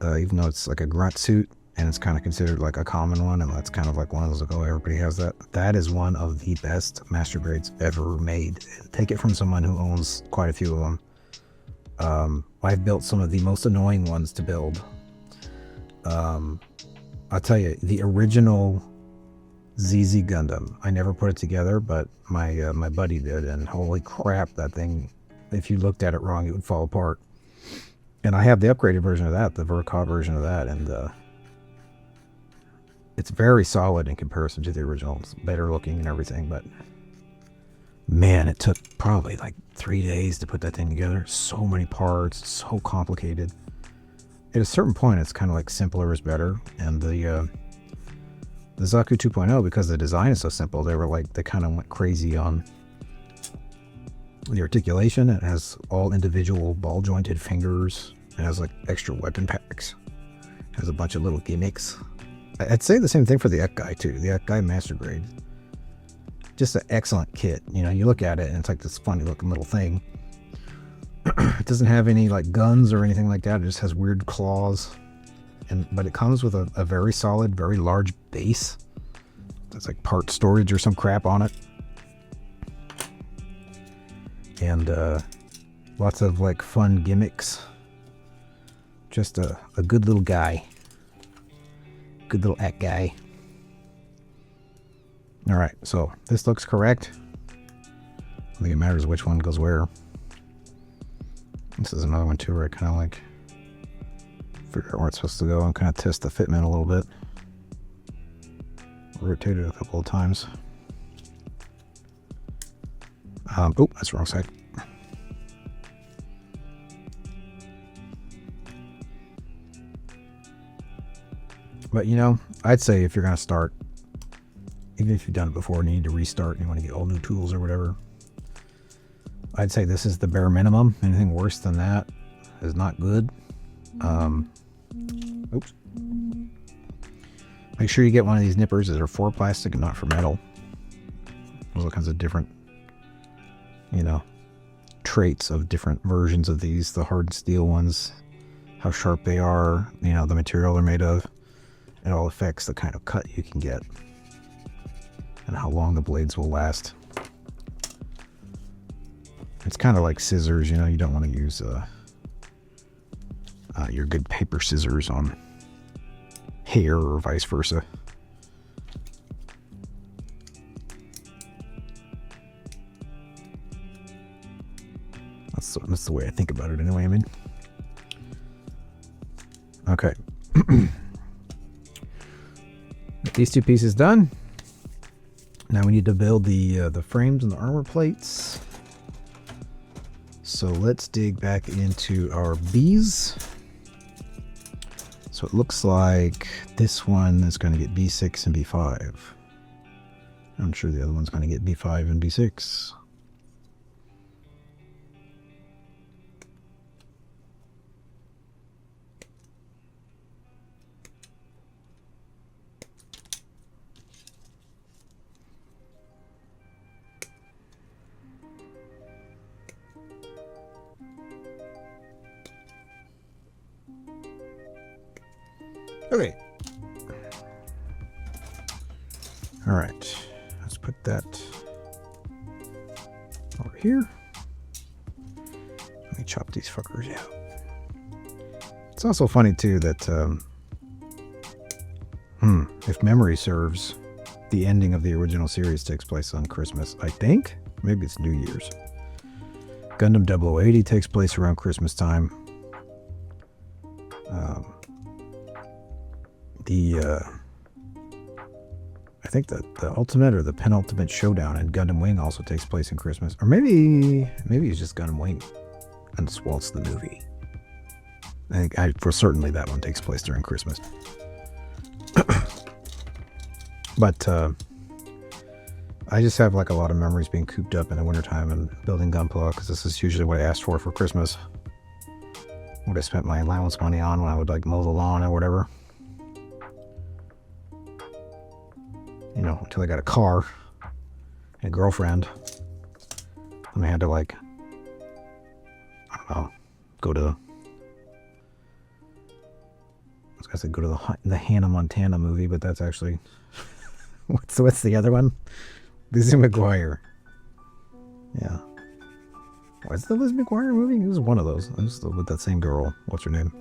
Even though it's like a grunt suit and it's kind of considered like a common one, and that's kind of like one of those like, oh, everybody has that. That is one of the best Master Grades ever made. Take it from someone who owns quite a few of them. I've built some of the most annoying ones to build. I'll tell you, the original ZZ Gundam, I never put it together, but my my buddy did, and holy crap, that thing, if you looked at it wrong, it would fall apart. And I have the upgraded version of that, the Verka version of that, and it's very solid in comparison to the original. It's better looking and everything, but man, it took probably like 3 days to put that thing together. So many parts, so complicated. At a certain point, it's kind of like simpler is better. And the Zaku 2.0, because the design is so simple, they kind of went crazy on the articulation. It has all individual ball jointed fingers. It has like extra weapon packs. It has a bunch of little gimmicks. I'd say the same thing for the F-Guy too. The F-Guy Master Grade. Just an excellent kit. You know, you look at it and it's like this funny looking little thing. It doesn't have any like guns or anything like that. It just has weird claws. But it comes with a very solid, very large base. That's like part storage or some crap on it. And lots of like fun gimmicks. Just a good little guy. Good little guy. Alright, so this looks correct. I think it matters which one goes where. This is another one too where I kind of like figure out where it's supposed to go and kind of test the fitment a little bit. Rotate it a couple of times. Oh, that's the wrong side. But you know, I'd say if you're going to start, even if you've done it before and you need to restart and you want to get all new tools or whatever, I'd say this is the bare minimum. Anything worse than that is not good. Oops. Make sure you get one of these nippers that are for plastic and not for metal. There's all kinds of different, you know, traits of different versions of these. The hard steel ones, how sharp they are, you know, the material they're made of. It all affects the kind of cut you can get and how long the blades will last. It's kind of like scissors, you know, you don't want to use your good paper scissors on hair or vice versa. That's the way I think about it anyway, I mean. Okay. These two pieces done. Now we need to build the frames and the armor plates. So let's dig back into our Bs. So it looks like this one is going to get B6 and B5. I'm sure the other one's going to get B5 and B6. Okay. All right. Let's put that over here. Let me chop these fuckers out. It's also funny too that if memory serves, the ending of the original series takes place on Christmas, I think. Maybe it's New Year's. Gundam 0080 takes place around Christmas time. I think that the ultimate or the penultimate showdown in Gundam Wing also takes place in Christmas. Or maybe it's just Gundam Wing and Swalt's the movie. I think for certainly that one takes place during Christmas. But I just have like a lot of memories being cooped up in the wintertime and building Gunpla, because this is usually what I asked for Christmas. What I spent my allowance money on when I would like mow the lawn or whatever. You know, until I got a car and a girlfriend. Then I had to like, I don't know, go to the Hannah Montana movie, but that's actually what's the other one? Lizzie McGuire. Yeah. Was it the Lizzie McGuire movie? It was one of those. It was with that same girl. What's her name?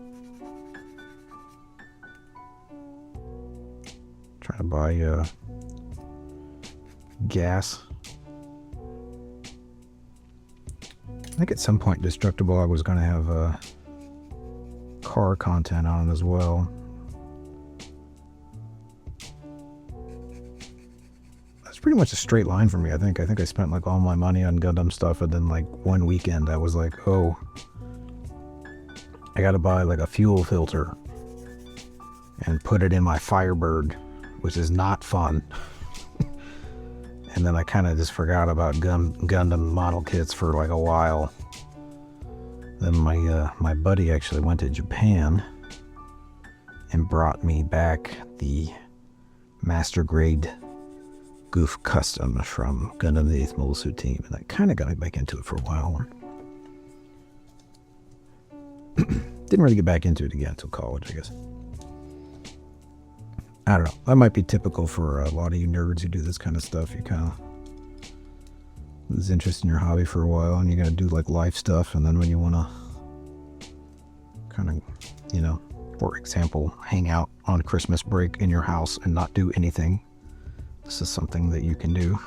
Trying to buy gas. I think at some point Destructible I was going to have car content on it as well. That's pretty much a straight line for me, I think. I think I spent like all my money on Gundam stuff, and then like one weekend I was like, oh, I gotta buy like a fuel filter and put it in my Firebird, which is not fun. And then I kind of just forgot about Gundam model kits for like a while. Then my buddy actually went to Japan and brought me back the master grade Goof Custom from Gundam the 8th Mobile Suit Team, and that kind of got me back into it for a while. Didn't really get back into it again until college, I guess. I don't know. That might be typical for a lot of you nerds who do this kind of stuff. You kind of lose interest in your hobby for a while, and you're going to do like life stuff, and then when you want to kind of, you know, for example, hang out on Christmas break in your house and not do anything, this is something that you can do.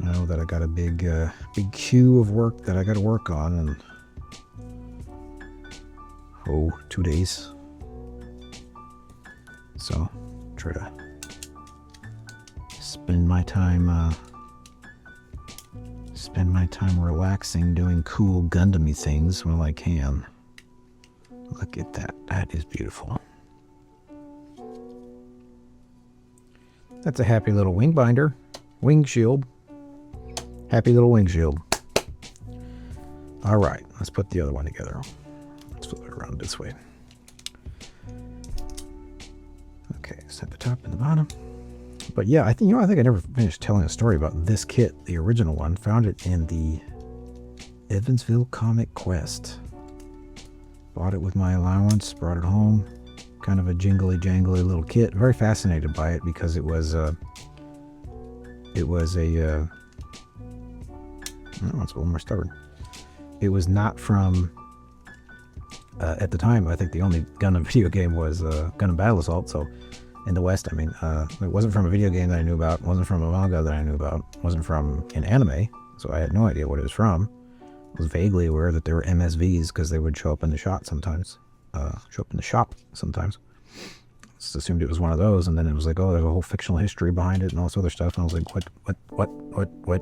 I know that I got a big queue of work that I got to work on, and 2 days. So try to spend my time relaxing, doing cool Gundam-y things while I can. Look at that. That is beautiful. That's a happy little wing binder. Wing shield. Happy little wing shield. Alright, let's put the other one together. Let's flip it around this way. Okay, set the top and the bottom. But yeah, I think I never finished telling a story about this kit, the original one. Found it in the Evansville Comic Quest. Bought it with my allowance, brought it home. Kind of a jingly jangly little kit. Very fascinated by it because it was a oh, it's a little more stubborn. It was not from at the time. I think the only Gundam video game was Gundam Battle Assault. So in the West, I mean, it wasn't from a video game that I knew about. It wasn't from a manga that I knew about. It wasn't from an anime. So I had no idea what it was from. I was vaguely aware that they were MSVs because they would show up in the shop sometimes. Just assumed it was one of those, and then it was like, oh, there's a whole fictional history behind it and all this other stuff. And I was like, what?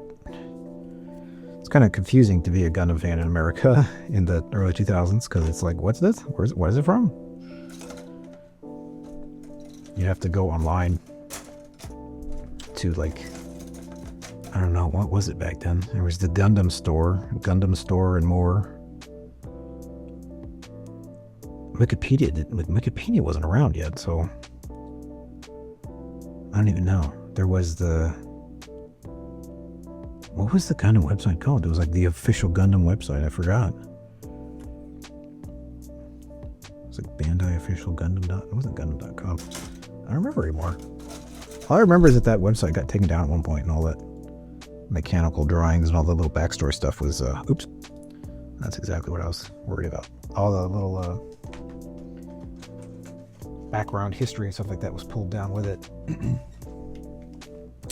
It's kind of confusing to be a Gundam fan in America in the early 2000s because it's like, what's this? What is it from? You have to go online to, like, I don't know, what was it back then? There was the Gundam store and more. Wikipedia wasn't around yet, so I don't even know. There was what was the Gundam website called? It was like the official Gundam website. I forgot. It was like Bandai official Gundam. It wasn't Gundam.com. I don't remember anymore. All I remember is that website got taken down at one point, and all that mechanical drawings and all the little backstory stuff was oops. That's exactly what I was worried about. All the little background history and stuff like that was pulled down with it.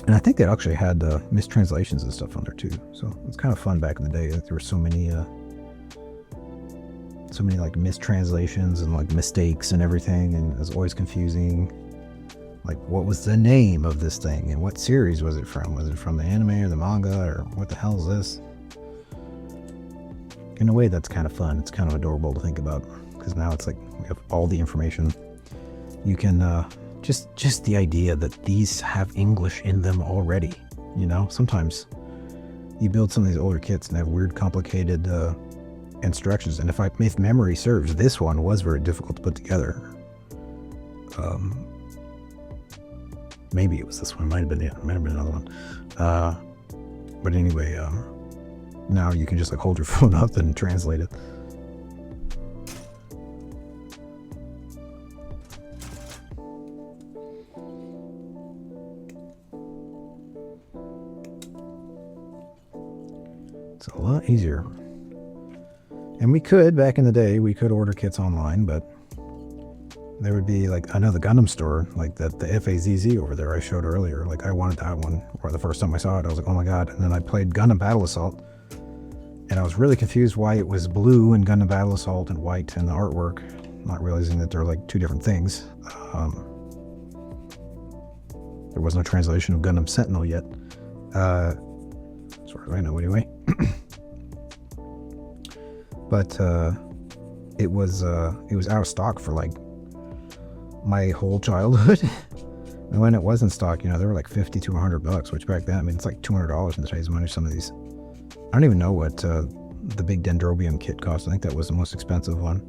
And I think they actually had mistranslations and stuff on there too. So it's kind of fun back in the day. There were so many like mistranslations and like mistakes and everything, and it was always confusing. Like, what was the name of this thing and what series was it from? Was it from the anime or the manga, or what the hell is this? In a way, that's kind of fun. It's kind of adorable to think about, because now it's like we have all the information. You can just the idea that these have English in them already. You know, sometimes you build some of these older kits and have weird, complicated instructions. And if memory serves, this one was very difficult to put together. Maybe it was this one. Might have been another one. But anyway, now you can just like hold your phone up and translate it. It's a lot easier. And we could, back in the day, we could order kits online, but there would be like another Gundam store, like the FAZZ over there I showed earlier. Like, I wanted that one, or the first time I saw it, I was like, oh my god. And then I played Gundam Battle Assault, and I was really confused why it was blue in Gundam Battle Assault and white in the artwork, not realizing that they're like two different things. There was no translation of Gundam Sentinel yet, as far as I know anyway. But it was out of stock for like my whole childhood. And when it was in stock, you know, they were like $50 to $100, which back then, I mean, it's like $200 in today's money. Some of these, I don't even know what the big Dendrobium kit cost. I think that was the most expensive one.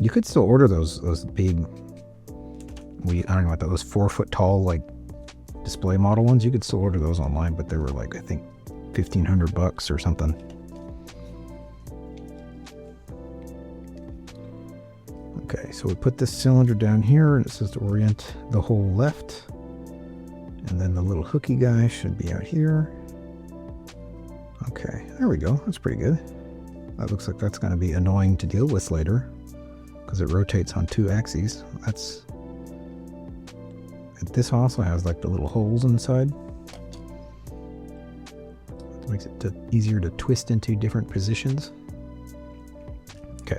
You could still order those big, I don't know what those 4-foot tall like display model ones. You could still order those online, but they were like, I think $1,500 or something. Okay, so we put this cylinder down here, and it says to orient the whole left. And then the little hooky guy should be out here. Okay, there we go. That's pretty good. That looks like that's going to be annoying to deal with later, because it rotates on 2 axes. This also has like the little holes inside. It makes it easier to twist into different positions. Okay.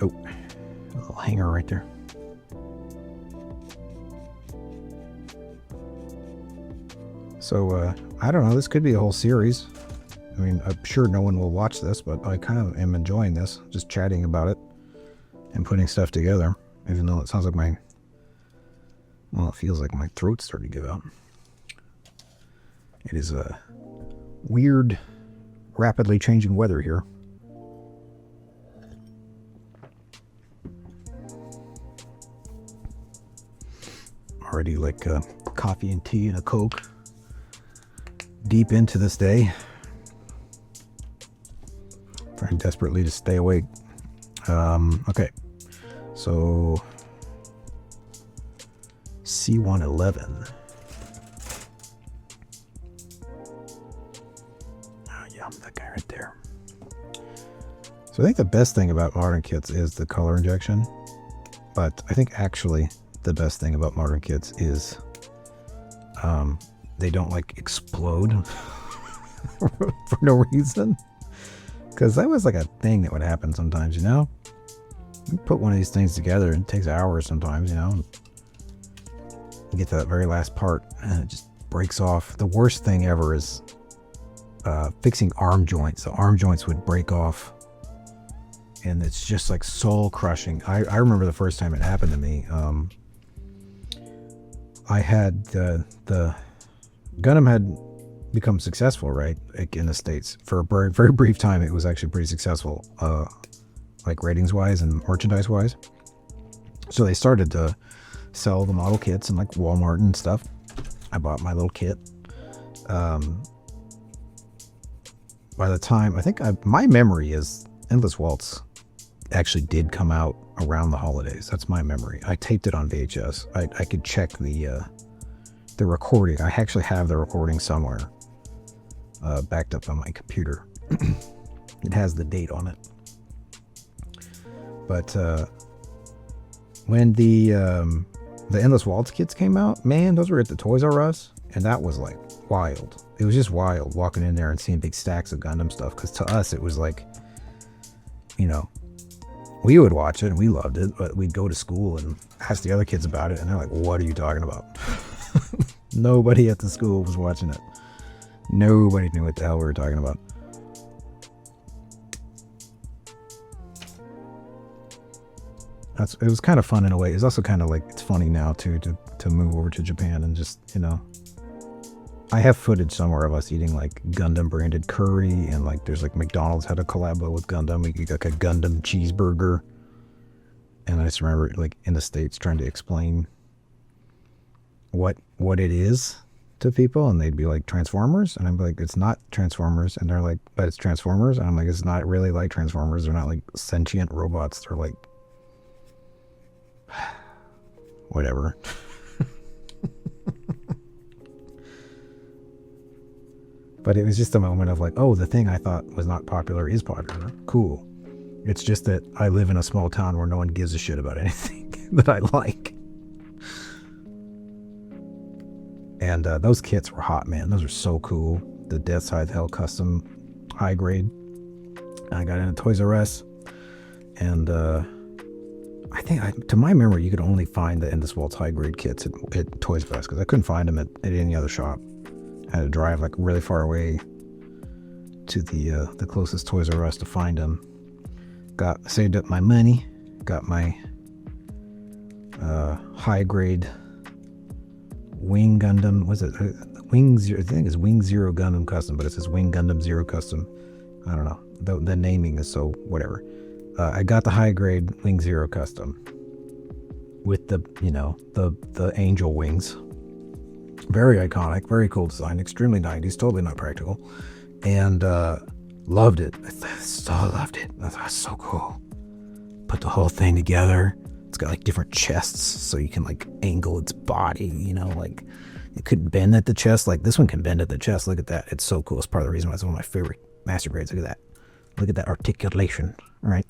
Oh, a little hanger right there. So, I don't know, this could be a whole series. I mean, I'm sure no one will watch this, but I kind of am enjoying this, just chatting about it and putting stuff together, even though it sounds like my Well, it feels like my throat's starting to give out. It is a weird, rapidly changing weather here. Already like coffee and tea and a Coke. Deep into this day. Trying desperately to stay awake. Okay. So C111. Oh yeah, that guy right there. So I think the best thing about modern kits is the color injection. But I think actually the best thing about modern kits is they don't like explode for no reason. Because that was like a thing that would happen sometimes, you know? You put one of these things together and it takes hours sometimes, you know? You get to that very last part and it just breaks off. The worst thing ever is fixing arm joints. The arm joints would break off and it's just like soul crushing. I remember the first time it happened to me. I had the Gundam had become successful, right? Like in the States for a very, very brief time. It was actually pretty successful, like ratings wise and merchandise wise. So they started to sell the model kits in like Walmart and stuff. I bought my little kit. By the time, I think my memory is Endless Waltz actually did come out around the holidays. That's my memory. I taped it on VHS. I could check the recording. I actually have the recording somewhere backed up on my computer. It has the date on it. But when the Endless Waltz kits came out, man, those were at the Toys R Us, and that was like wild. It was just wild walking in there and seeing big stacks of Gundam stuff, because to us it was like, you know, we would watch it and we loved it, but we'd go to school and ask the other kids about it and they're like, what are you talking about? Nobody at the school was watching it. Nobody knew what the hell we were talking about. It was kind of fun in a way. It's also kind of like, it's funny now too to move over to Japan and just, you know, I have footage somewhere of us eating like Gundam branded curry, and like there's like McDonald's had a collabo with Gundam. We get like a Gundam cheeseburger. And I just remember like in the States trying to explain what it is to people, and they'd be like, Transformers, and I'm like, it's not Transformers, and they're like, but it's Transformers, and I'm like, it's not really like Transformers. They're not like sentient robots. They're like whatever. But it was just a moment of like, oh, the thing I thought was not popular is popular. Cool. It's just that I live in a small town where no one gives a shit about anything that I like. And those kits were hot, man. Those are so cool. The Death Side Hell custom high grade. I got it in Toys R Us. And I think, to my memory, you could only find the Endless Waltz high grade kits at Toys R Us, because I couldn't find them at any other shop. I had to drive like really far away to the closest Toys R Us to find them. Saved up my money, got my high grade Wing Gundam. Was it Wing Zero? I think it's Wing Zero Gundam Custom, but it says Wing Gundam Zero Custom. I don't know. The naming is so whatever. I got the high grade Wing Zero Custom with the, you know, the angel wings. Very iconic, very cool design, extremely 90s, totally not practical, and loved it. I so loved it. That's so cool. Put the whole thing together. It's got like different chests, so you can like angle its body, you know, like it could bend at the chest. Like this one can bend at the chest. Look at that. It's so cool. It's part of the reason why it's one of my favorite master grades. Look at that. Look at that articulation, right?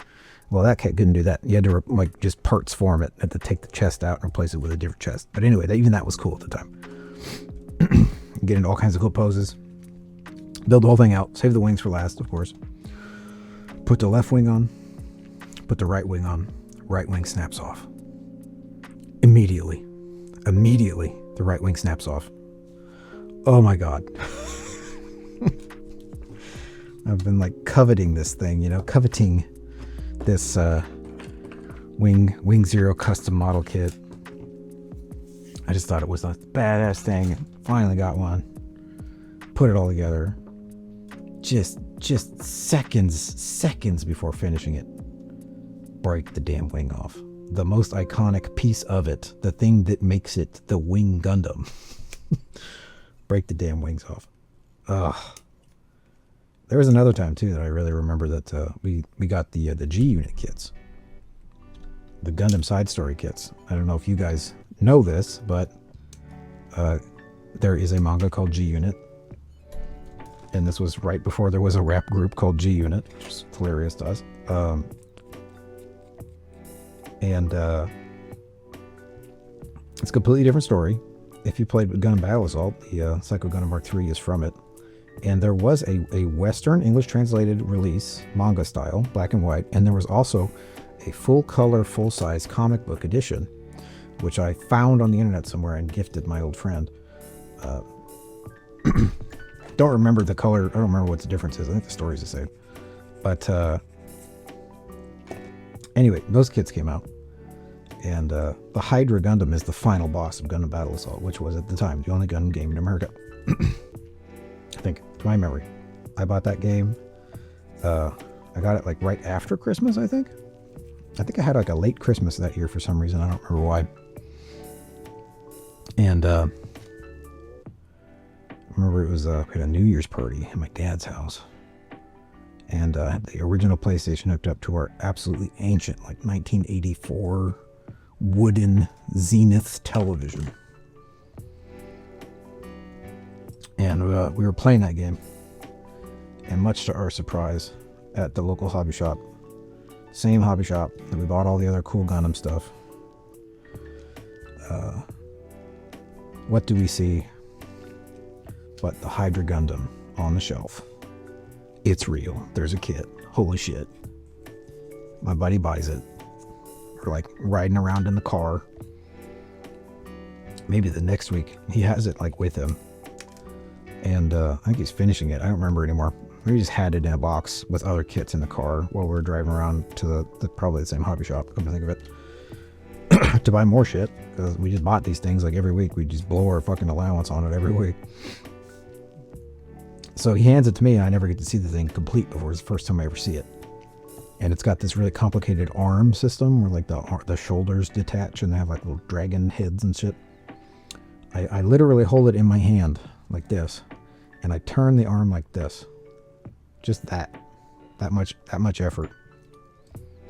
Well, that cat couldn't do that. You had to like just parts form it. Had to take the chest out and replace it with a different chest. But anyway, even that was cool at the time. Get into all kinds of cool poses. Build the whole thing out. Save the wings for last, of course. Put the left wing on. Put the right wing on. Right wing snaps off. Immediately, the right wing snaps off. Oh my God. I've been like coveting this thing, you know, coveting this Wing Zero custom model kit I just thought it was a badass thing. Finally got one. Put it all together. Just seconds before finishing it, break the damn wing off. The most iconic piece of it, the thing that makes it the Wing Gundam. Break the damn wings off. Ugh. There was another time too that I really remember that we got the G Unit kits, the Gundam side story kits. I don't know if you guys know this, but there is a manga called G Unit, and this was right before there was a rap group called G Unit, which is hilarious to us. It's a completely different story. If you played Gundam Battle Assault, the Psycho Gundam Mark III is from it. And there was a Western English translated release, manga style, black and white, and there was also a full color, full size comic book edition, which I found on the internet somewhere and gifted my old friend. Don't remember the color, I don't remember what the difference is. I think the story's the same. But anyway, those kits came out. And the Hydra Gundam is the final boss of Gundam Battle Assault, which was at the time the only Gundam game in America. I think, to my memory. I bought that game. I got it like right after Christmas, I think. I think I had like a late Christmas that year for some reason. I don't remember why. And I remember it was we had a New Year's party at my dad's house. And had the original PlayStation hooked up to our absolutely ancient, like 1984 wooden Zenith television. And we were playing that game, and much to our surprise, at the local hobby shop, same hobby shop that we bought all the other cool Gundam stuff, what do we see but the Hydra Gundam on the shelf? It's real. There's a kit. Holy shit. My buddy buys it. We're like riding around in the car. Maybe the next week he has it like with him. And I think he's finishing it. I don't remember anymore. We just had it in a box with other kits in the car while we were driving around to the probably the same hobby shop, come to think of it, to buy more shit. Because we just bought these things like every week. We just blow our fucking allowance on it every week. So he hands it to me, and I never get to see the thing complete before it's the first time I ever see it. And it's got this really complicated arm system where like the shoulders detach and they have like little dragon heads and shit. I literally hold it in my hand like this, and I turn the arm like this. Just that much effort,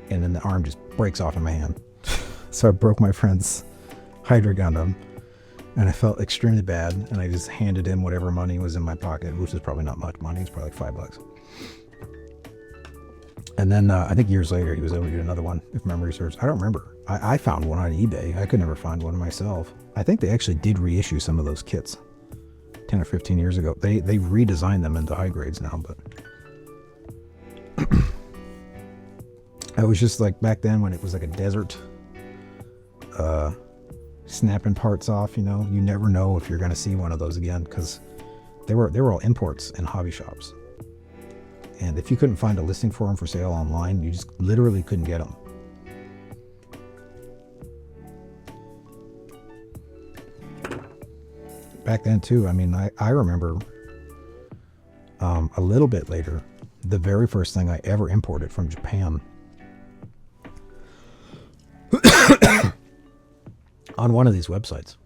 and then the arm just breaks off in my hand. So I broke my friend's Hydra Gundam, and I felt extremely bad, and I just handed him whatever money was in my pocket, which is probably not much money. It's probably like $5. And then I think years later he was able to get another one, if memory serves. I don't remember. I found one on eBay. I could never find one myself. I think they actually did reissue some of those kits 10 or 15 years ago. They redesigned them into high grades now, but I was just like back then when it was like a desert, snapping parts off, you know. You never know if you're going to see one of those again, because they were all imports in hobby shops. And if you couldn't find a listing for them for sale online, you just literally couldn't get them. Back then too, I mean, I remember a little bit later, the very first thing I ever imported from Japan on one of these websites.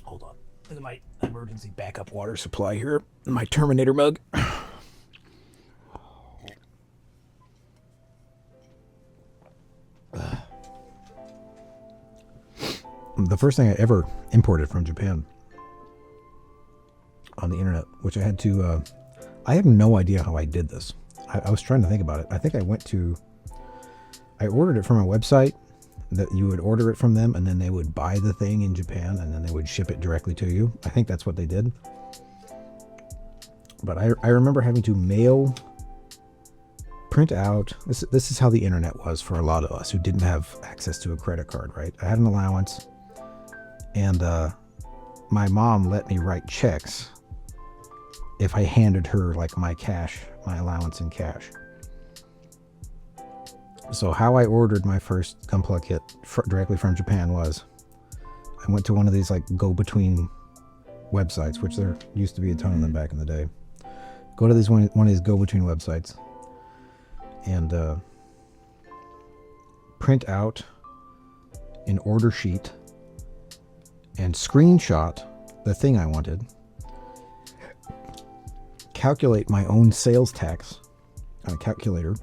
Hold on. Look at my emergency backup water supply here. My Terminator mug. The first thing I ever imported from Japan on the internet, which I had to, I have no idea how I did this. I was trying to think about it. I think I ordered it from a website that you would order it from them, and then they would buy the thing in Japan, and then they would ship it directly to you. I think that's what they did. But I remember having to print out, this is how the internet was for a lot of us who didn't have access to a credit card, right? I had an allowance, and my mom let me write checks if I handed her like my allowance in cash. So how I ordered my first Gunpla kit directly from Japan was, I went to one of these like go-between websites, which there used to be a ton of them back in the day. Go to one of these go-between websites and print out an order sheet and screenshot the thing I wanted, calculate my own sales tax on a calculator,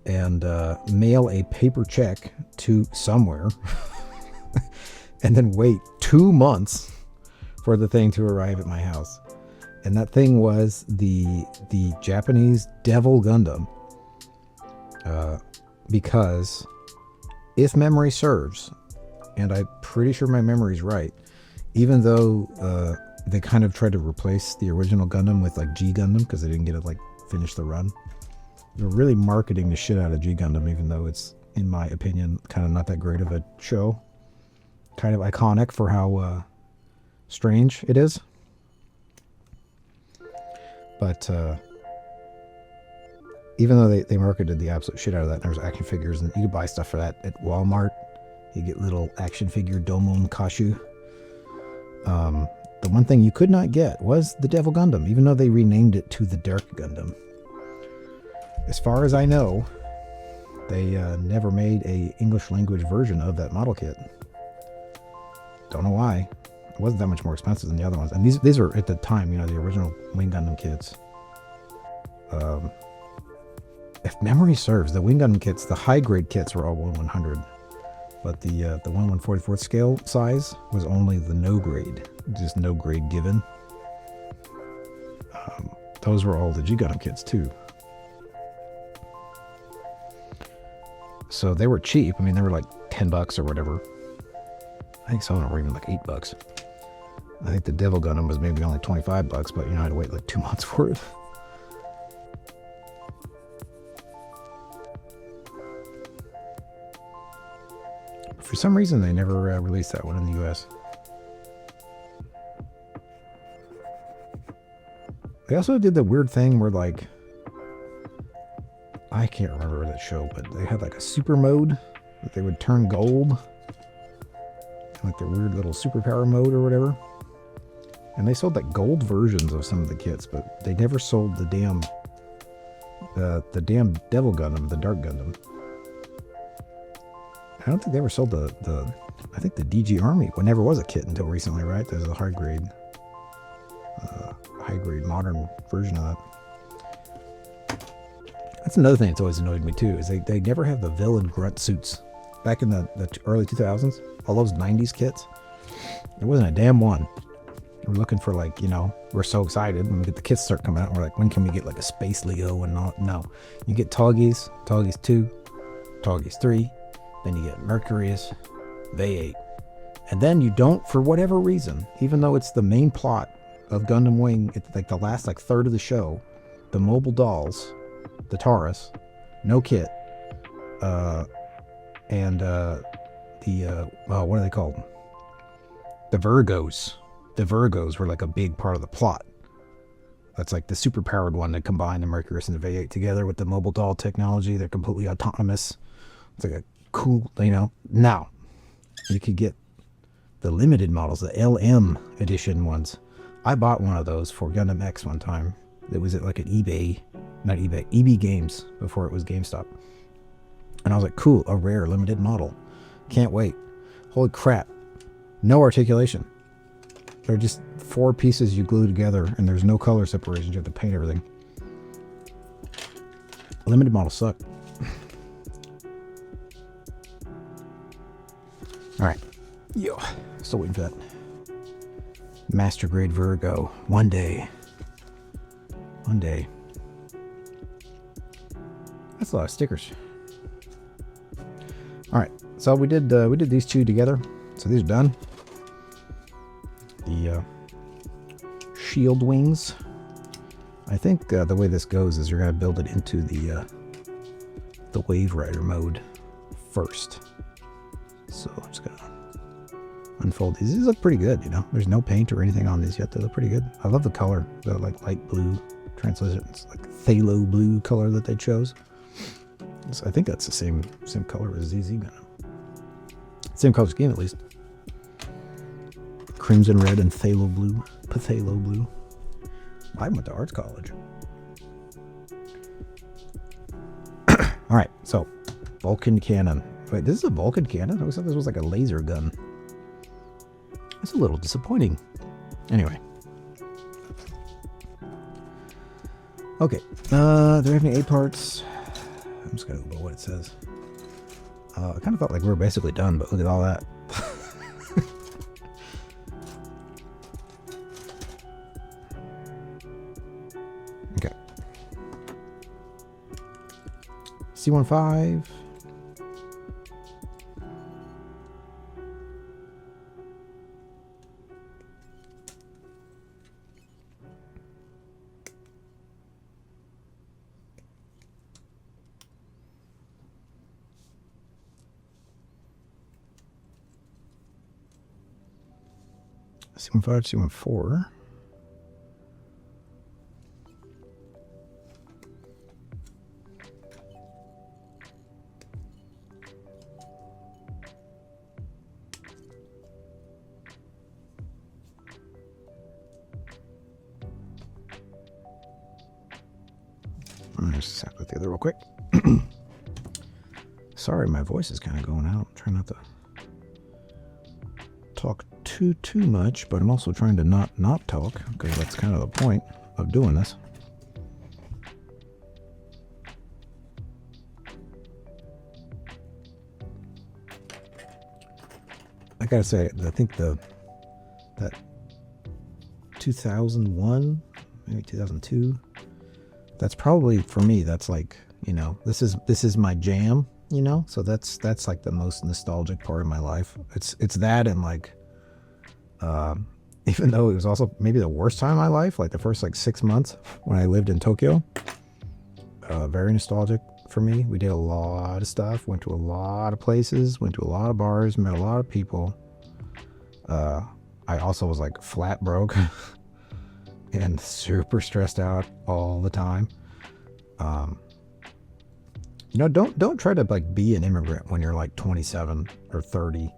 and mail a paper check to somewhere and then wait 2 months for the thing to arrive at my house. And that thing was the Japanese Devil Gundam, because if memory serves, and I'm pretty sure my memory's right, even though they kind of tried to replace the original Gundam with like G Gundam because they didn't get it like finish the run. They're really marketing the shit out of G Gundam, even though it's, in my opinion, kind of not that great of a show. Kind of iconic for how strange it is. But even though they marketed the absolute shit out of that, and there was action figures, and you could buy stuff for that at Walmart. You get little action figure Domon Kashu. The one thing you could not get was the Devil Gundam, even though they renamed it to the Dark Gundam. As far as I know, they never made a English language version of that model kit. Don't know why. It wasn't that much more expensive than the other ones. And these were, at the time, you know, the original Wing Gundam kits. If memory serves, the Wing Gundam kits, the high grade kits were all 1/100. But the 1/144th scale size was only the no grade. Just no grade given. Those were all the G Gundam kits too. So they were cheap. I mean, they were like $10 or whatever. I think some of them were even like $8. I think the Devil Gundam was maybe only $25, but you know, I had to wait like 2 months for it. For some reason, they never released that one in the US. They also did the weird thing where, like, I can't remember that show, but they had like a super mode that they would turn gold. Like their weird little superpower mode or whatever. And they sold like gold versions of some of the kits, but they never sold the damn Devil Gundam, the Dark Gundam. I don't think they ever sold I think the DG Army never was a kit until recently, right? There's a high grade modern version of that. That's another thing that's always annoyed me too, is they never have the villain grunt suits. Back in the early 2000s, all those 90s kits, there wasn't a damn one. We're looking for, like, you know, we're so excited when we get the kits start coming out. We're like, when can we get like a Space Leo and all? No. You get Toggies 2, Toggies 3, then you get Mercurius, V8. And then you don't, for whatever reason, even though it's the main plot of Gundam Wing, it's like the last like third of the show, the mobile dolls, the Taurus, no kit, and what are they called? The Virgos. The Virgos were like a big part of the plot. That's like the super powered one that combined the Mercurius and the V8 together with the mobile doll technology. They're completely autonomous. It's like a cool, you know. Now, you could get the limited models, the LM edition ones. I bought one of those for Gundam X one time. It was at like an EB Games before it was GameStop. And I was like, cool, a rare limited model. Can't wait. Holy crap. No articulation. They're just 4 pieces you glue together, and there's no color separation. You have to paint everything. Limited models suck. Alright. Yo. Still waiting for that. Master grade Virgo. One day. That's a lot of stickers. Alright. So we did these two together. So these are done. The shield wings. I think the way this goes is you're going to build it into the Wave Rider mode first. So I'm just going to unfold these. These look pretty good, you know. There's no paint or anything on these yet. They look pretty good. I love the color, the like light blue, translucent, it's like phthalo blue color that they chose. I think that's the same color as ZZ Gundam. Same color scheme, at least. Crimson red and phthalo blue. Phthalo blue. I went to arts college. Alright, so Vulcan cannon. Wait, this is a Vulcan cannon? I thought this was like a laser gun. That's a little disappointing. Anyway. Okay. Do we have any A parts? I'm just gonna go by what it says. I kind of felt like we were basically done, but look at all that. Okay. C15. C15, C14. Just sap with the other real quick. Sorry, my voice is kind of going out. I'm trying not to talk too much, but I'm also trying to not talk, because that's kind of the point of doing this. I gotta say, I think that 2001, maybe 2002, that's probably, for me, that's like, you know, this is my jam, you know, so that's like the most nostalgic part of my life. It's that, and like, even though it was also maybe the worst time of my life, like the first like 6 months when I lived in Tokyo, very nostalgic for me. We did a lot of stuff, went to a lot of places, went to a lot of bars, met a lot of people. I also was like flat broke and super stressed out all the time. You know, don't try to like be an immigrant when you're like 27 or 30.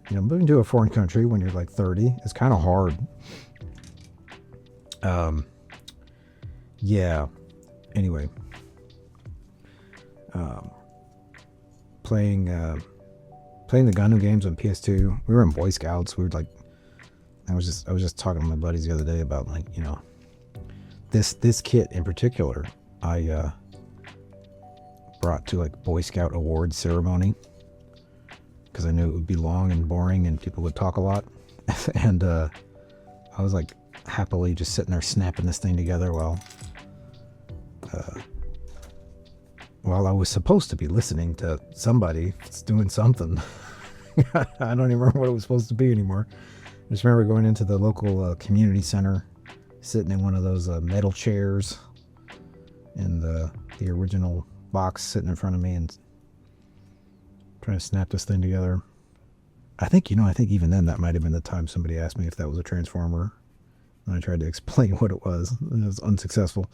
You know, moving to a foreign country when you're like 30 is kind of hard. Yeah. Anyway, playing the Gundam games on PS2. We were in Boy Scouts. We were like, I was just talking to my buddies the other day about, like, you know, this kit in particular, I brought to like Boy Scout awards ceremony, because I knew it would be long and boring and people would talk a lot. And I was like happily just sitting there snapping this thing together while I was supposed to be listening to somebody that's doing something. I don't even remember what it was supposed to be anymore. I just remember going into the local community center, sitting in one of those metal chairs, and the original box sitting in front of me, and trying to snap this thing together. I think even then that might have been the time somebody asked me if that was a transformer, and I tried to explain what it was, and it was unsuccessful.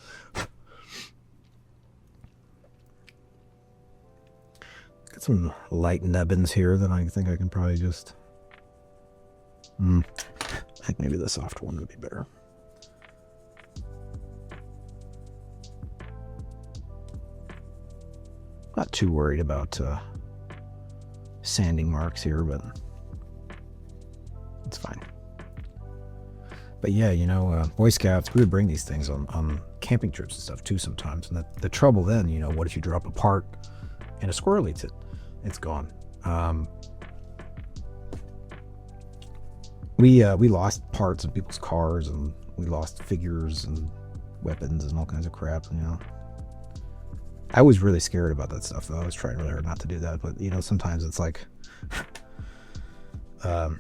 Got some light nubbins here that I think I can probably just... I think maybe the soft one would be better. Not too worried about sanding marks here, but it's fine. But yeah, you know, Boy Scouts, we would bring these things on camping trips and stuff too sometimes. And the trouble then, you know, what if you drop a part and a squirrel eats it? It's gone. We lost parts of people's cars, and we lost figures and weapons and all kinds of crap, you know. I was really scared about that stuff, though. I was trying really hard not to do that, but, you know, sometimes it's like, I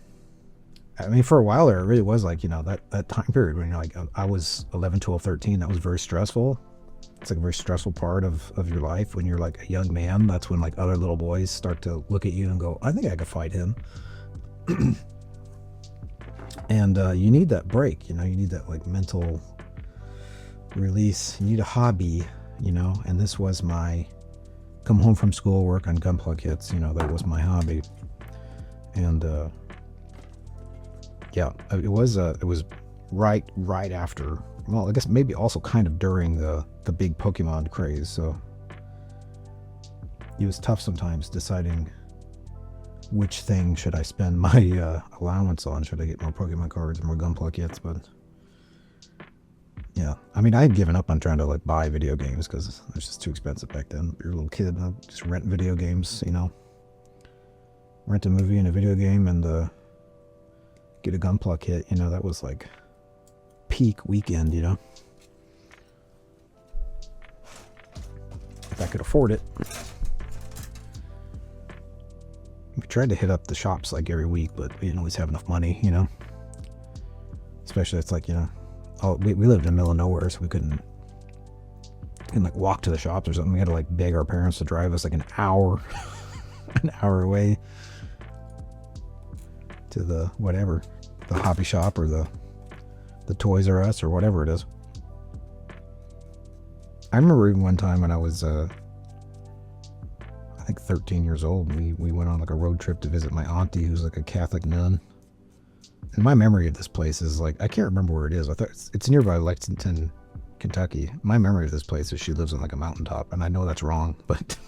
mean, for a while there, it really was like, you know, that time period when you're like, I was 11, 12, 13, that was very stressful. It's like a very stressful part of your life when you're like a young man. That's when like other little boys start to look at you and go, I think I could fight him. And you need that break, you know, you need that like mental release. You need a hobby, you know, and this was my come home from school, work on gunplug kits. You know, that was my hobby. And yeah, it was right after. Well, I guess maybe also kind of during the big Pokemon craze. So it was tough sometimes deciding which thing should I spend my allowance on. Should I get more Pokemon cards or more gunplug kits? But yeah, I mean, I had given up on trying to like buy video games because it was just too expensive back then. You're a little kid, just rent video games, you know, rent a movie and a video game and get a gunplug kit. You know, that was like peak weekend, you know, if I could afford it. We tried to hit up the shops like every week, but we didn't always have enough money, you know. Especially, it's like, you know, we lived in the middle of nowhere, so we couldn't like walk to the shops or something. We had to like beg our parents to drive us like an hour, an hour away to the whatever, the hobby shop or the Toys R Us or whatever it is. I remember one time when I was I think 13 years old, we went on like a road trip to visit my auntie who's like a Catholic nun. And my memory of this place is like, I can't remember where it is. I thought it's nearby Lexington, Kentucky. My memory of this place is she lives on like a mountaintop, and I know that's wrong, but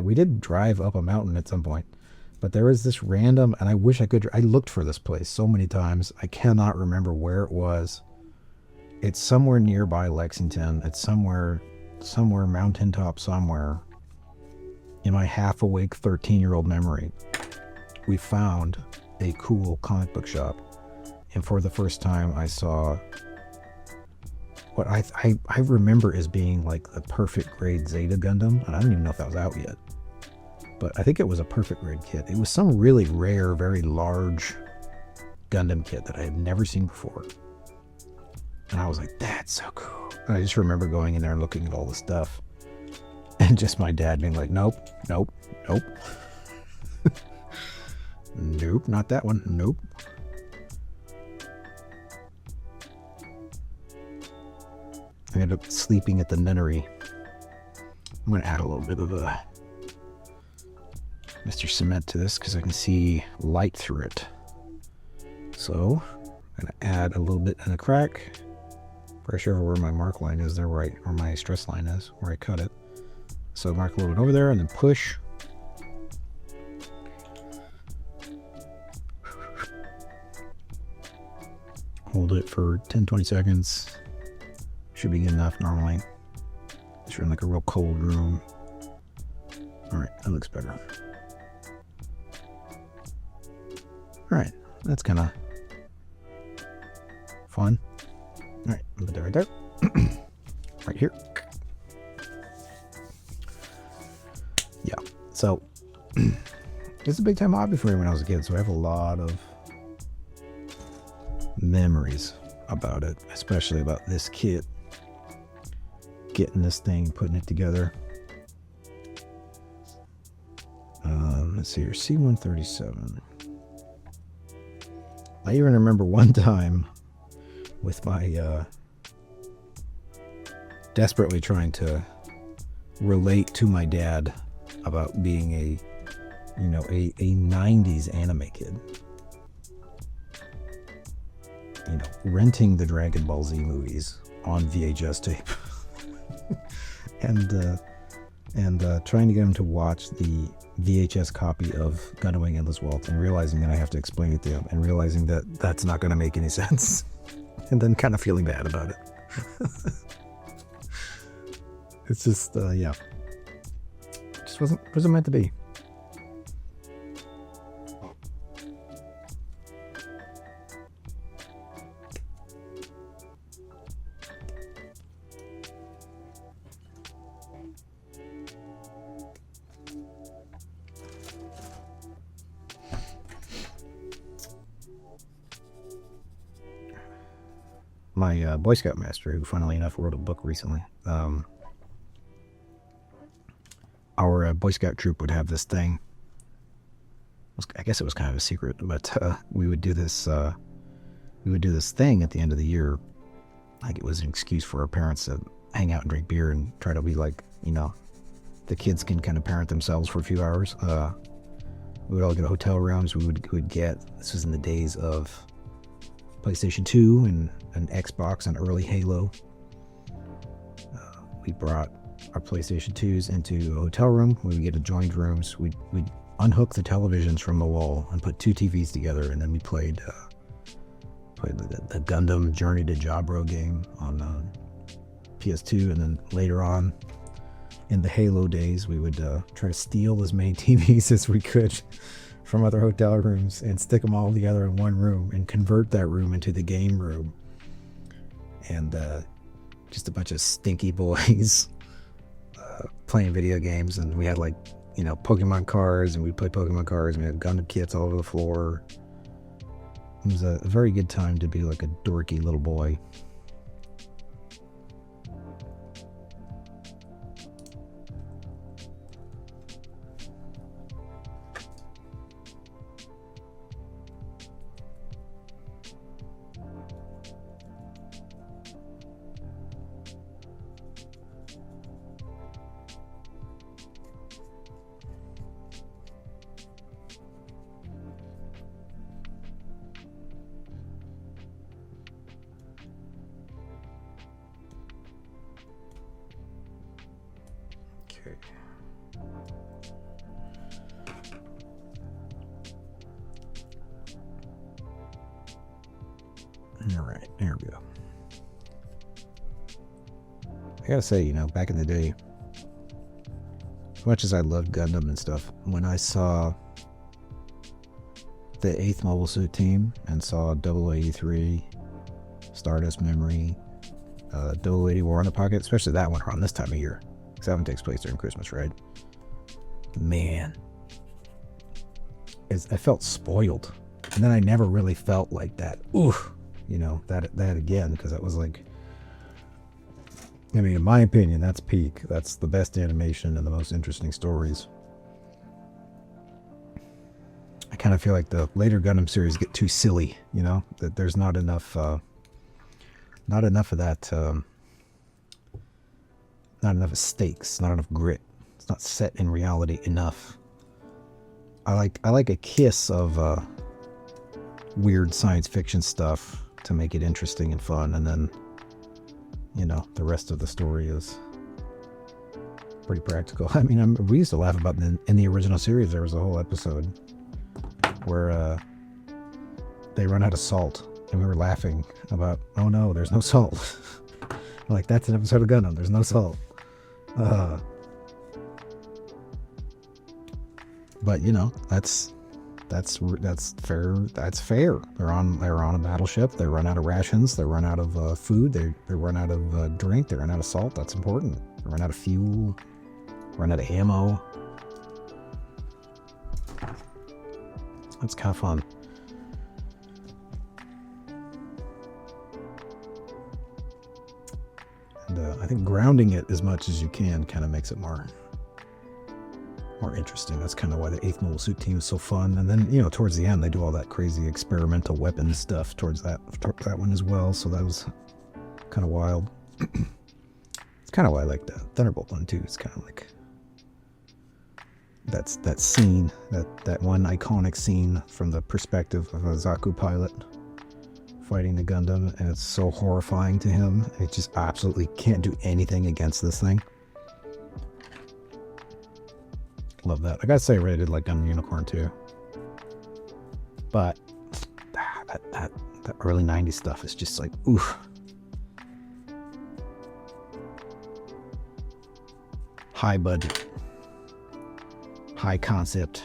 we did drive up a mountain at some point. But there is this random, and I wish I could, I looked for this place so many times. I cannot remember where it was. It's somewhere nearby Lexington. It's somewhere mountaintop somewhere. In my half-awake 13-year-old memory, we found a cool comic book shop, and for the first time I saw what I remember as being like the perfect grade Zeta Gundam, and I don't even know if that was out yet, but I think it was a perfect grade kit. It was some really rare, very large Gundam kit that I had never seen before, and I was like, that's so cool. And I just remember going in there and looking at all the stuff, and just my dad being like, nope, nope, nope. Nope, not that one. Nope. I ended up sleeping at the nunnery. I'm going to add a little bit of Mr. Cement to this because I can see light through it. So I'm going to add a little bit in a crack. Brush over where my mark line is there, where my stress line is, where I cut it. So mark a little bit over there and then push. Hold it for 10-20 seconds. Should be good enough normally. Just in like a real cold room. Alright, that looks better. Alright, that's kind of fun. Alright, put that right there. Right here. Yeah, so it's a big time hobby for me when I was a kid, so I have a lot of memories about it, especially about this kit, getting this thing, putting it together. Let's see here, C-137. I even remember one time with my desperately trying to relate to my dad about being a 90s anime kid. You know, renting the Dragon Ball Z movies on VHS tape and trying to get him to watch the VHS copy of Gundam Wing Endless Waltz, and realizing that I have to explain it to him, and realizing that that's not going to make any sense, and then kind of feeling bad about it. It's just yeah, it just wasn't meant to be. My Boy Scout master, who funnily enough wrote a book recently, our Boy Scout troop would have this thing. I guess it was kind of a secret, but we would do this. We would do this thing at the end of the year, like it was an excuse for our parents to hang out and drink beer and try to be like, the kids can kind of parent themselves for a few hours. We would all get hotel rooms. We would get, this was in the days of PlayStation 2 and an Xbox and early Halo. We brought our PlayStation 2s into a hotel room. We would get adjoined rooms. We'd unhook the televisions from the wall and put 2 TVs together, and then we played the Gundam Journey to Jabro game on PS2, and then later on in the Halo days, we would try to steal as many TVs as we could from other hotel rooms and stick them all together in one room and convert that room into the game room. And just a bunch of stinky boys playing video games. And we had like, you know, Pokemon cards, and we'd play Pokemon cards, and we had Gundam kits all over the floor. It was a very good time to be like a dorky little boy. All right, there we go. I gotta say, you know, back in the day, as much as I loved Gundam and stuff, when I saw the 8th Mobile Suit Team and saw 0083, Stardust Memory, 0080 War on the Pocket, especially that one around this time of year, because that one takes place during Christmas, right? Man, I felt spoiled. And then I never really felt like that. Oof. You know, that again, because that was like, I mean, in my opinion, that's peak. That's the best animation and the most interesting stories. I kind of feel like the later Gundam series get too silly, you know, that there's not enough of that, not enough stakes, not enough grit. It's not set in reality enough. I like a kiss of weird science fiction stuff to make it interesting and fun, and then, you know, the rest of the story is pretty practical. I mean, we used to laugh about in the original series. There was a whole episode where they run out of salt, and we were laughing about, oh no, there's no salt. Like, that's an episode of Gundam. There's no salt. But you know, that's fair. That's fair. They're on a battleship. They run out of rations. They run out of food. They run out of drink. They run out of salt. That's important. They run out of fuel. Run out of ammo. That's kind of fun. And I think grounding it as much as you can kind of makes it more interesting. That's kind of why the 8th Mobile Suit Team is so fun. And then, you know, towards the end, they do all that crazy experimental weapons stuff towards that one as well. So that was kind of wild. It's kind of why I like the Thunderbolt one too. It's kind of like that scene, that one iconic scene from the perspective of a Zaku pilot fighting the Gundam, and it's so horrifying to him. It just absolutely can't do anything against this thing. Love that. I gotta say, I really did like Gundam Unicorn too. But that early 90s stuff is just like, oof. High budget. High concept.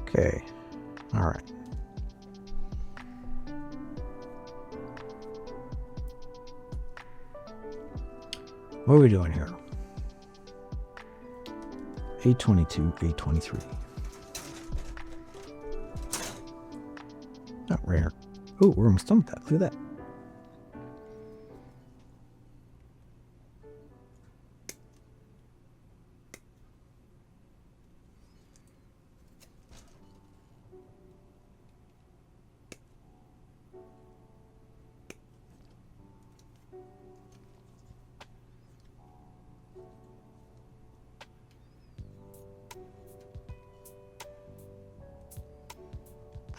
Okay. All right. What are we doing here? 822, 823. Oh, rare. Oh, we're almost done with that. Look at that.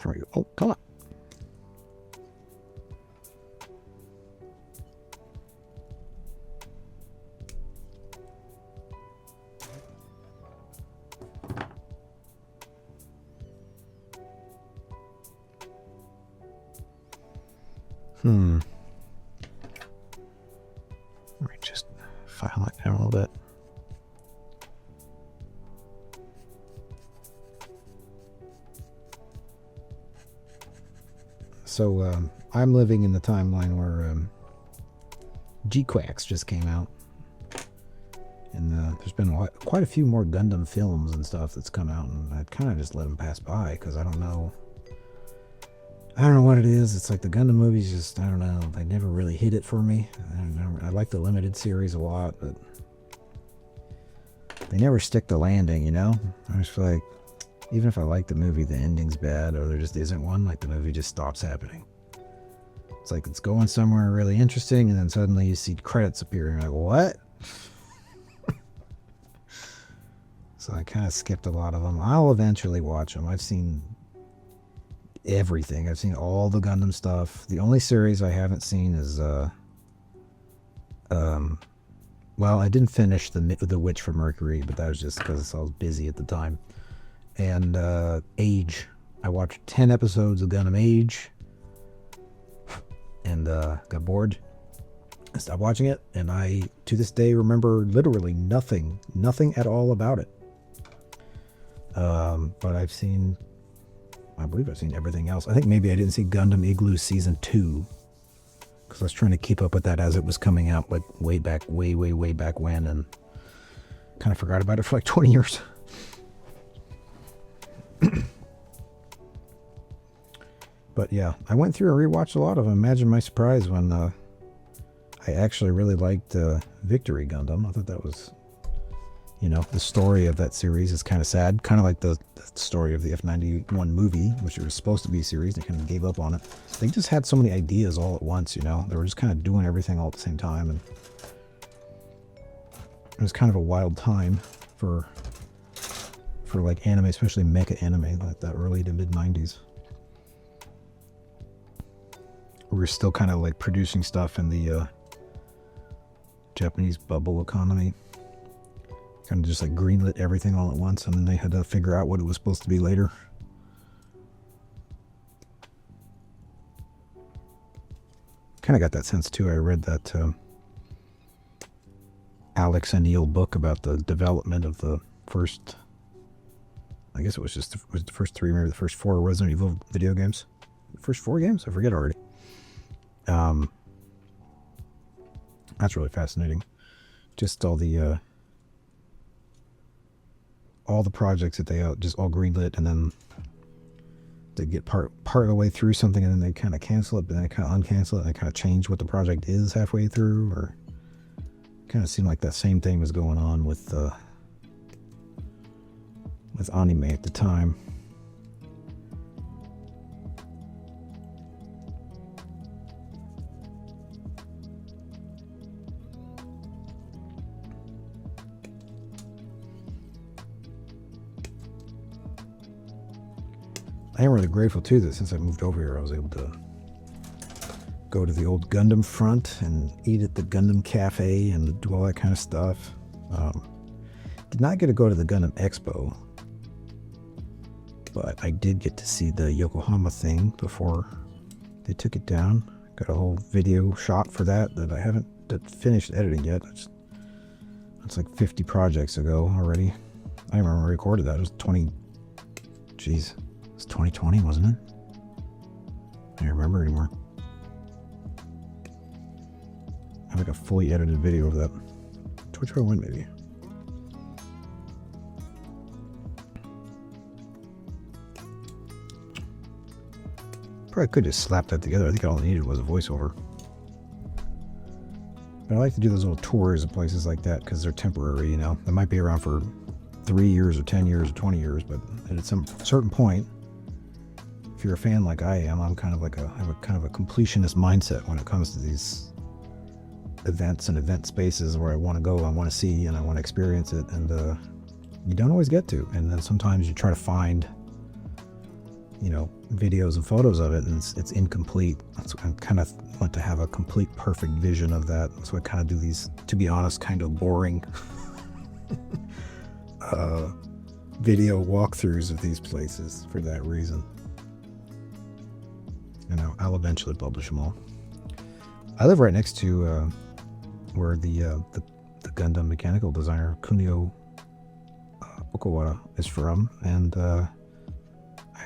from you. Oh, come on. Let me just file it down a little bit. So I'm living in the timeline where G-Quacks just came out, and there's been quite a few more Gundam films and stuff that's come out, and I kind of just let them pass by because I don't know what it is. It's like the Gundam movies just, I don't know, they never really hit it for me. I like the limited series a lot, but they never stick the landing, you know? I just feel like even if I like the movie, the ending's bad, or there just isn't one, like the movie just stops happening. It's like it's going somewhere really interesting, and then suddenly you see credits appear, and you're like, what? So I kind of skipped a lot of them. I'll eventually watch them. I've seen everything. I've seen all the Gundam stuff. The only series I haven't seen is well, I didn't finish the Witch from Mercury, but that was just because I was busy at the time. And Age. I watched 10 episodes of Gundam Age and got bored. I stopped watching it, and I to this day remember literally nothing at all about it. But I believe I've seen everything else. I think maybe I didn't see Gundam Igloo Season 2 because I was trying to keep up with that as it was coming out, like way back when, and kind of forgot about it for like 20 years. But yeah, I went through and rewatched a lot of them. Imagine my surprise when I actually really liked Victory Gundam. I thought that was, you know, the story of that series is kind of sad. Kind of like the story of the F-91 movie, which was supposed to be a series. They kind of gave up on it. They just had so many ideas all at once, you know. They were just kind of doing everything all at the same time. And it was kind of a wild time for like anime, especially mecha anime, like that early to mid 90s. We were still kind of like producing stuff in the Japanese bubble economy. Kind of just like greenlit everything all at once, and then they had to figure out what it was supposed to be later. Kind of got that sense too. I read that Alex and Neil book about the development of the first, I guess it was just the first three, maybe the first four Resident Evil video games. The first four games? I forget already. That's really fascinating. Just all the projects that they just all greenlit, and then they get part of the way through something, and then they kind of cancel it, but then they kind of uncancel it, and they kind of change what the project is halfway through, or kind of seemed like that same thing was going on with anime at the time. I am really grateful too that since I moved over here, I was able to go to the old Gundam front and eat at the Gundam cafe and do all that kind of stuff. Did not get to go to the Gundam Expo, but I did get to see the Yokohama thing before they took it down. Got a whole video shot for that I haven't finished editing yet. It's like 50 projects ago already. I remember I recorded that. It was 2020, wasn't it? I don't remember anymore. I have like a fully edited video of that. Which one went maybe? Probably could just slap that together. I think all I needed was a voiceover. But I like to do those little tours of places like that because they're temporary, you know. They might be around for 3 years or 10 years or 20 years, but at some certain point, if you're a fan like I am, I have a kind of a completionist mindset when it comes to these events and event spaces where I want to go, I want to see, and I want to experience it, and you don't always get to. And then sometimes you try to find you know, videos and photos of it, and it's incomplete. So I kind of want to have a complete, perfect vision of that. So I kind of do these, to be honest, kind of boring video walkthroughs of these places for that reason. And I'll eventually publish them all. I live right next to where the Gundam mechanical designer Kunio Okawara is from, and I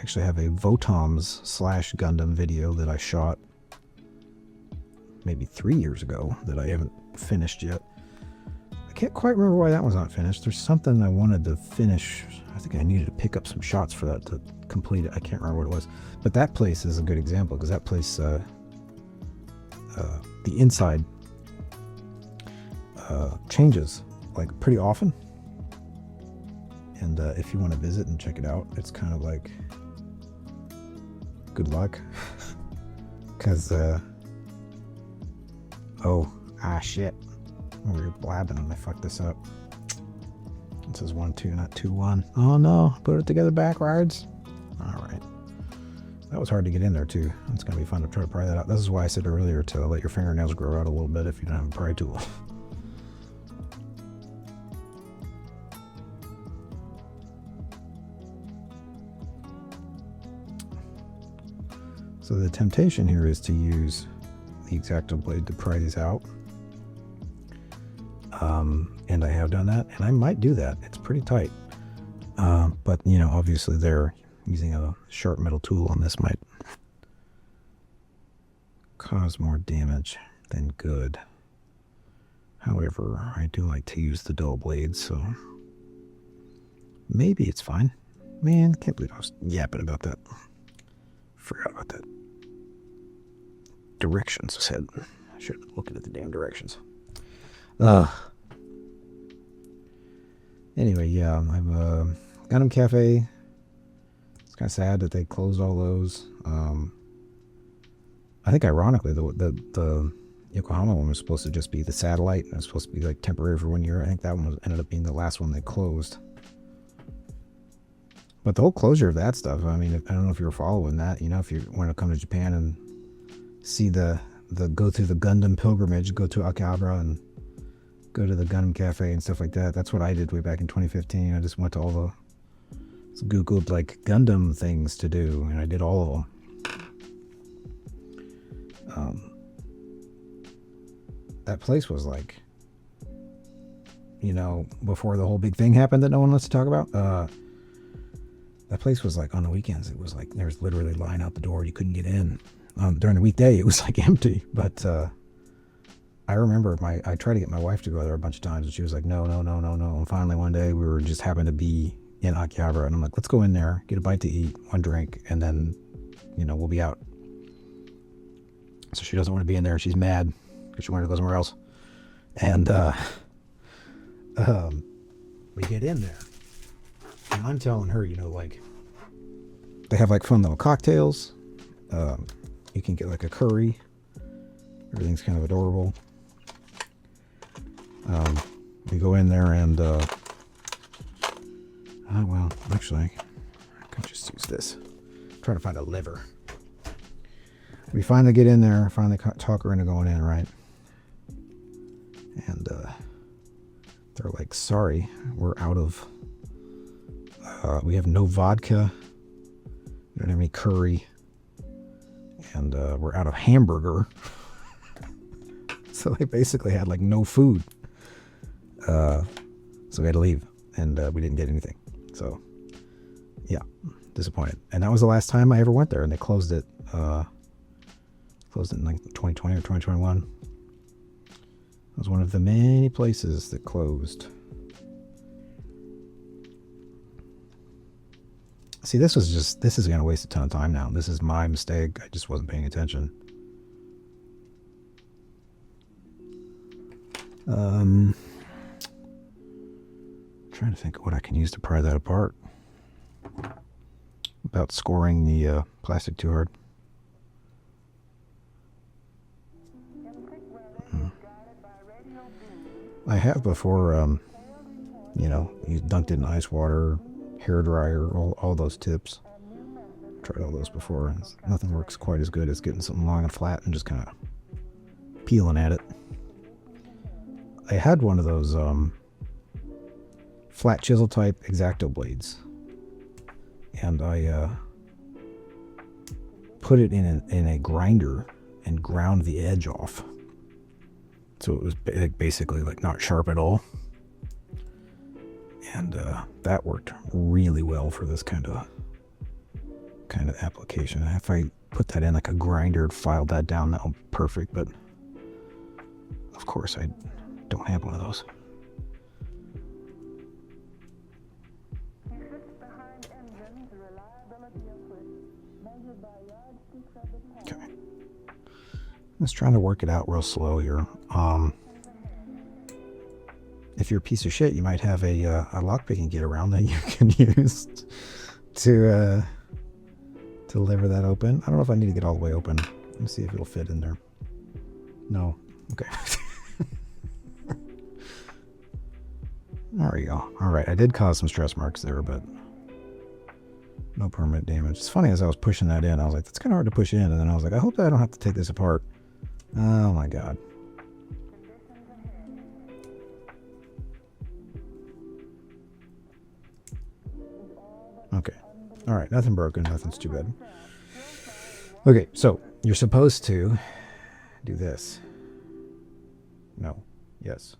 actually have a Votoms / Gundam video that I shot maybe 3 years ago that I haven't finished yet. I can't quite remember why that one's not finished. There's something I wanted to finish. I think I needed to pick up some shots for that to complete it. I can't remember what it was. But that place is a good example, because that place, the inside changes like pretty often. And if you want to visit and check it out, it's kind of like good luck. Because, shit. We were blabbing and I fucked this up. It says 1-2, not 2-1. Oh no, put it together backwards. Alright. That was hard to get in there too. It's going to be fun to try to pry that out. This is why I said earlier to let your fingernails grow out a little bit if you don't have a pry tool. So the temptation here is to use the X-Acto blade to pry these out. And I have done that, and I might do that. It's pretty tight. But, you know, obviously they're using a sharp metal tool on this might cause more damage than good. However, I do like to use the dull blades, so maybe it's fine. Man, can't believe I was yapping about that. Forgot about that. Directions said. I should have looked at the damn directions. Anyway, yeah, I'm Gundam Cafe. It's kind of sad that they closed all those. I think ironically, the Yokohama one was supposed to just be the satellite, and it was supposed to be like temporary for 1 year. I think that one ended up being the last one they closed. But the whole closure of that stuff, I mean, I don't know if you were following that. You know, if you want to come to Japan and see go through the Gundam pilgrimage, go to Akihabara and go to the Gundam Cafe and stuff like that. That's what I did way back in 2015. I just went to all the Googled like Gundam things to do, and I did all of them. That place was like, you know, before the whole big thing happened that no one wants to talk about. That place was like on the weekends. It was like there's literally a line out the door. You couldn't get in. During the weekday, it was like empty. But I remember I tried to get my wife to go there a bunch of times, and she was like, no. And finally one day we were just happened to be in Akihabara, and I'm like, let's go in there, get a bite to eat, one drink, and then, you know, we'll be out. So she doesn't want to be in there. She's mad because she wanted to go somewhere else. And we get in there, and I'm telling her, you know, like, they have like fun little cocktails. You can get like a curry. Everything's kind of adorable. We go in there and well, actually I could just use this. I'm trying to find a lever. We finally get in there, finally talk her into going in, right? And they're like, sorry, we're out of we have no vodka, we don't have any curry, and we're out of hamburger. So they basically had like no food. So we had to leave, and we didn't get anything. So yeah, disappointed. And that was the last time I ever went there, and they closed it. Closed it in like 2020 or 2021. It was one of the many places that closed. See, this is going to waste a ton of time now. This is my mistake. I just wasn't paying attention. Trying to think of what I can use to pry that apart without scoring the plastic too hard. I have before, you know, you dunked it in ice water, hair dryer, all those tips. Tried all those before, and nothing works quite as good as getting something long and flat and just kind of peeling at it. I had one of those flat chisel type X-Acto blades, and I put it in a grinder and ground the edge off, so it was basically like not sharp at all. And that worked really well for this kind of application. If I put that in like a grinder and filed that down, that would be perfect, but of course I don't have one of those. Okay. I'm just trying to work it out real slow here. If you're a piece of shit, you might have a lockpicking kit around that you can use to lever that open. I don't know if I need to get all the way open. Let me see if it'll fit in there. No. Okay. There we go. Alright, I did cause some stress marks there, but no permanent damage. It's funny, as I was pushing that in, I was like, that's kind of hard to push in, and then I was like, I hope that I don't have to take this apart. Oh my god. Okay. Alright, nothing broken, nothing's too bad. Okay, so you're supposed to do this. No. Yes.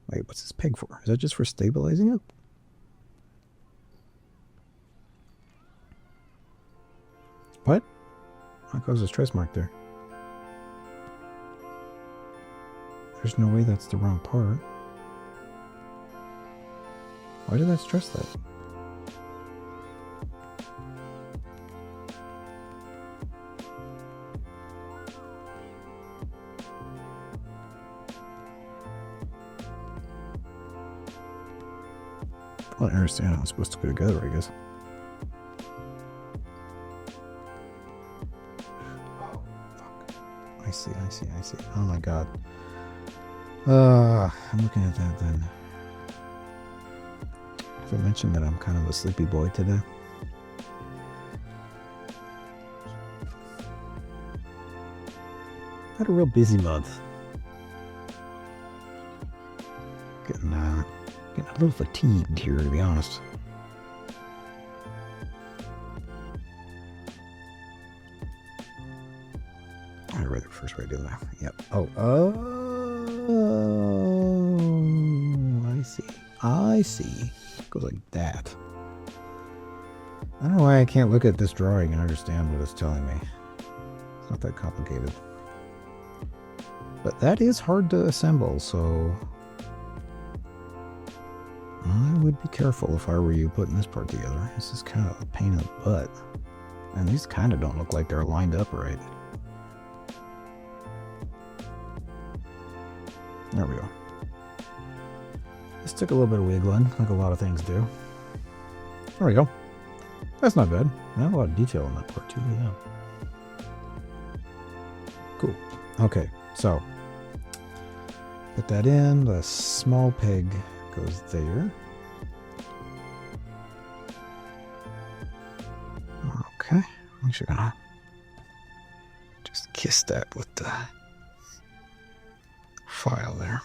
Wait, what's this peg for? Is that just for stabilizing it? What? How caused a stress mark there? There's no way that's the wrong part. Why did that stress that? I don't understand how it's supposed to go together, I guess. Oh, fuck. I see. Oh my god. I'm looking at that then. Have I mentioned that I'm kind of a sleepy boy today? Had a real busy month. Getting a little fatigued here, to be honest. I read it first right, didn't I? Yep. Oh, I see. It goes like that. I don't know why I can't look at this drawing and understand what it's telling me. It's not that complicated. But that is hard to assemble, so I would be careful if I were you putting this part together. This is kind of a pain in the butt. And these kind of don't look like they're lined up right. There we go. This took a little bit of wiggling, like a lot of things do. There we go. That's not bad. Not a lot of detail on that part too. Yeah. Cool. Okay, so put that in. The small peg goes there. Okay, I'm actually gonna just kiss that with the file there.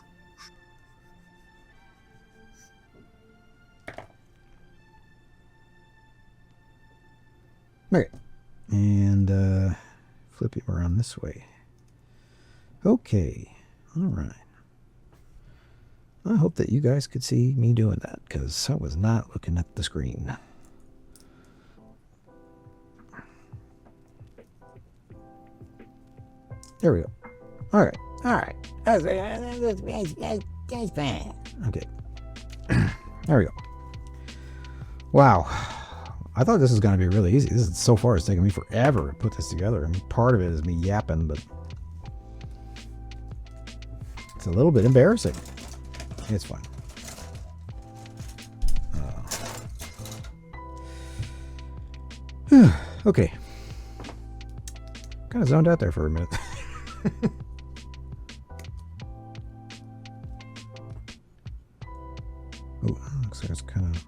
Okay, and flip it around this way. Okay, all right. I hope that you guys could see me doing that, because I was not looking at the screen. There we go. All right. That's fine. Okay. There we go. Wow. I thought this was going to be really easy. This is, so far, it's taken me forever to put this together. I mean, part of it is me yapping, but it's a little bit embarrassing. It's fine. Okay. Kind of zoned out there for a minute. Oh, looks like it's kind of...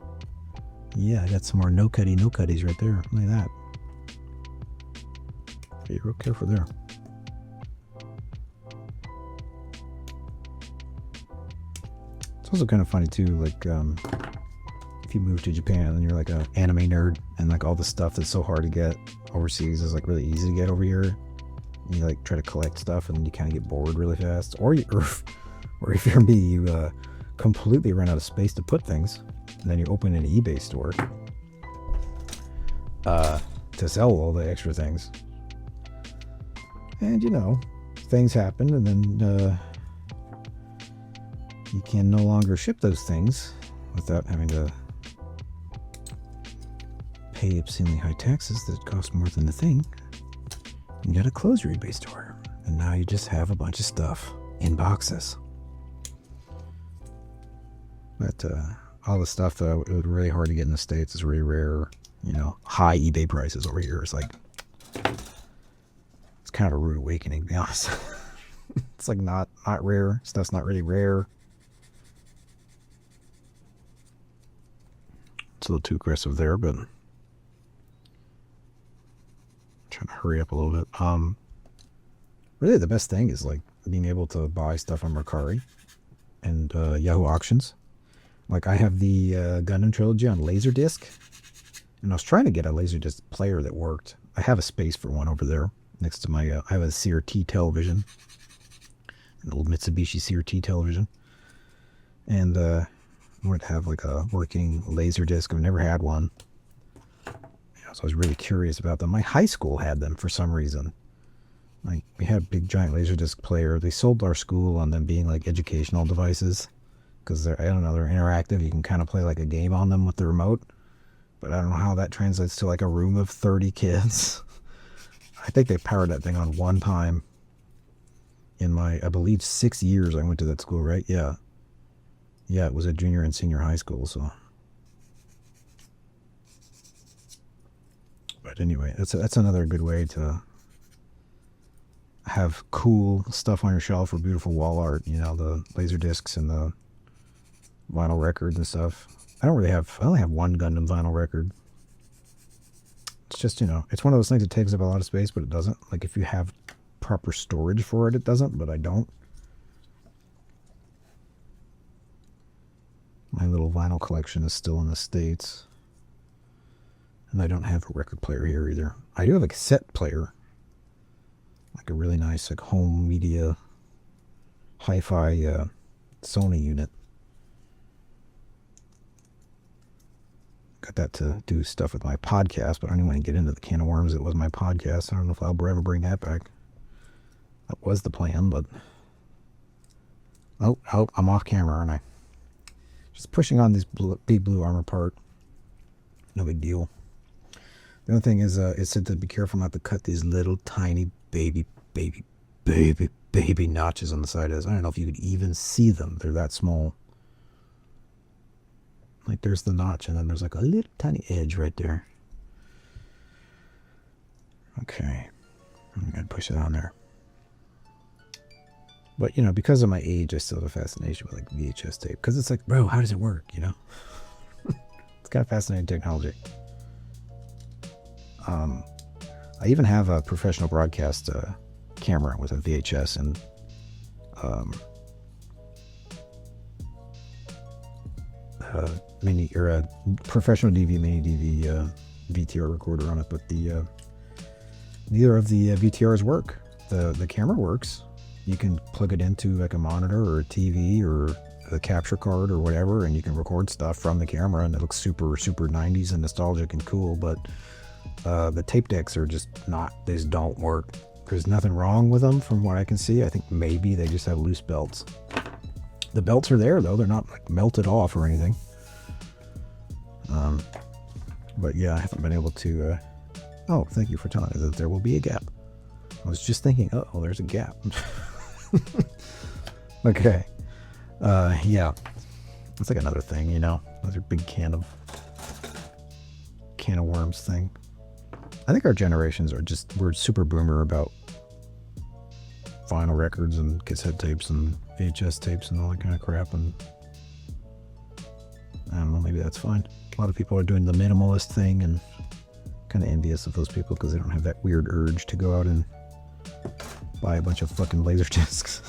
Yeah, I got some more no cutties right there. Look at that. Be real careful there. It's also kind of funny too, like if you move to Japan and you're like an anime nerd, and like all the stuff that's so hard to get overseas is like really easy to get over here. And you like try to collect stuff and you kind of get bored really fast, or if you're me, you completely run out of space to put things, and then you open an eBay store to sell all the extra things. And you know, things happen, and then you can no longer ship those things without having to pay obscenely high taxes that cost more than the thing. You gotta close your eBay store, and now you just have a bunch of stuff in boxes. But all the stuff that it was really hard to get in the States is really rare. You know, high eBay prices over here. It's like, it's kind of a rude awakening, to be honest. It's like not rare. Stuff's not really rare. It's a little too aggressive there, but I'm trying to hurry up a little bit. Really the best thing is like being able to buy stuff on Mercari and Yahoo Auctions. Like I have the Gundam trilogy on Laserdisc, and I was trying to get a Laserdisc player that worked. I have a space for one over there next to my, I have a CRT television, an old Mitsubishi CRT television, and I wanted to have like a working Laserdisc. I've never had one, so I was really curious about them. My high school had them for some reason. Like we had a big giant Laserdisc player. They sold our school on them being like educational devices, because they're, I don't know, they're interactive. You can kind of play like a game on them with the remote, but I don't know how that translates to like a room of 30 kids. I think they powered that thing on one time in my, I believe, 6 years I went to that school, right? Yeah. Yeah, it was a junior and senior high school, so. But anyway, that's another good way to have cool stuff on your shelf or beautiful wall art, you know, the laser discs and the vinyl records and stuff. I only have one Gundam vinyl record. It's just, you know, it's one of those things that takes up a lot of space, but it doesn't. Like if you have proper storage for it, it doesn't, but I don't. My little vinyl collection is still in the States. And I don't have a record player here either. I do have a cassette player. Like a really nice like home media hi-fi Sony unit. Got that to do stuff with my podcast, but I don't even want to get into the can of worms that was my podcast. I don't know if I'll ever bring that back. That was the plan, but oh, I'm off camera, aren't I? Just pushing on this big blue armor part. No big deal. The only thing is, it said to be careful not to cut these little tiny baby notches on the side of this. I don't know if you could even see them. They're that small. Like there's the notch, and then there's like a little tiny edge right there. Okay. I'm going to push it on there. But, you know, because of my age, I still have a fascination with like VHS tape. Because it's like, bro, how does it work, you know? It's kind of fascinating technology. I even have a professional broadcast camera with a VHS and mini or a professional DV mini DV VTR recorder on it, but the neither of the VTRs work. The camera works. You can plug it into like a monitor or a TV or a capture card or whatever, and you can record stuff from the camera, and it looks super 90s and nostalgic and cool. But the tape decks are just not. They just don't work. There's nothing wrong with them from what I can see. I think maybe they just have loose belts. The belts are there though. They're not like melted off or anything. But yeah, I haven't been able to. Oh, thank you for telling me that there will be a gap. I was just thinking, oh, there's a gap. Okay. Yeah. It's like another thing, you know. Another big can of worms thing. I think our generations are just, we're super boomer about vinyl records and cassette tapes and VHS tapes and all that kind of crap, and I don't know, maybe that's fine. A lot of people are doing the minimalist thing and Kind of envious of those people because they don't have that weird urge to go out and buy a bunch of fucking laser discs.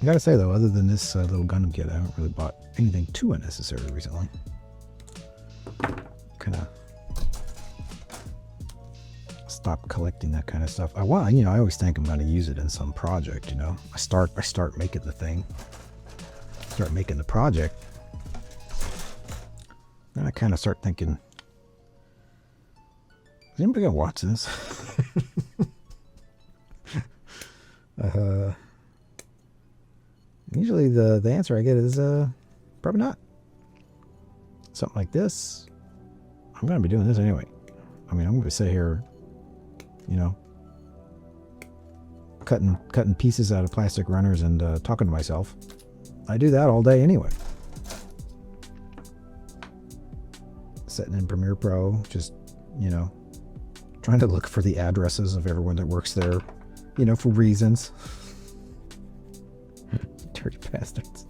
I gotta say though, other than this little Gundam kit, I haven't really bought anything too unnecessary recently. Kind of stopped collecting that kind of stuff. I always think I'm gonna use it in some project. I start making the thing, start making the project, then I kind of start thinking, is anybody gonna watch this? Usually the answer I get is probably not. Something like this, I'm gonna be doing this anyway. I mean, I'm gonna sit here, cutting pieces out of plastic runners and talking to myself. I do that all day anyway. Sitting in Premiere Pro, just trying to look for the addresses of everyone that works there, for reasons. Dirty bastards.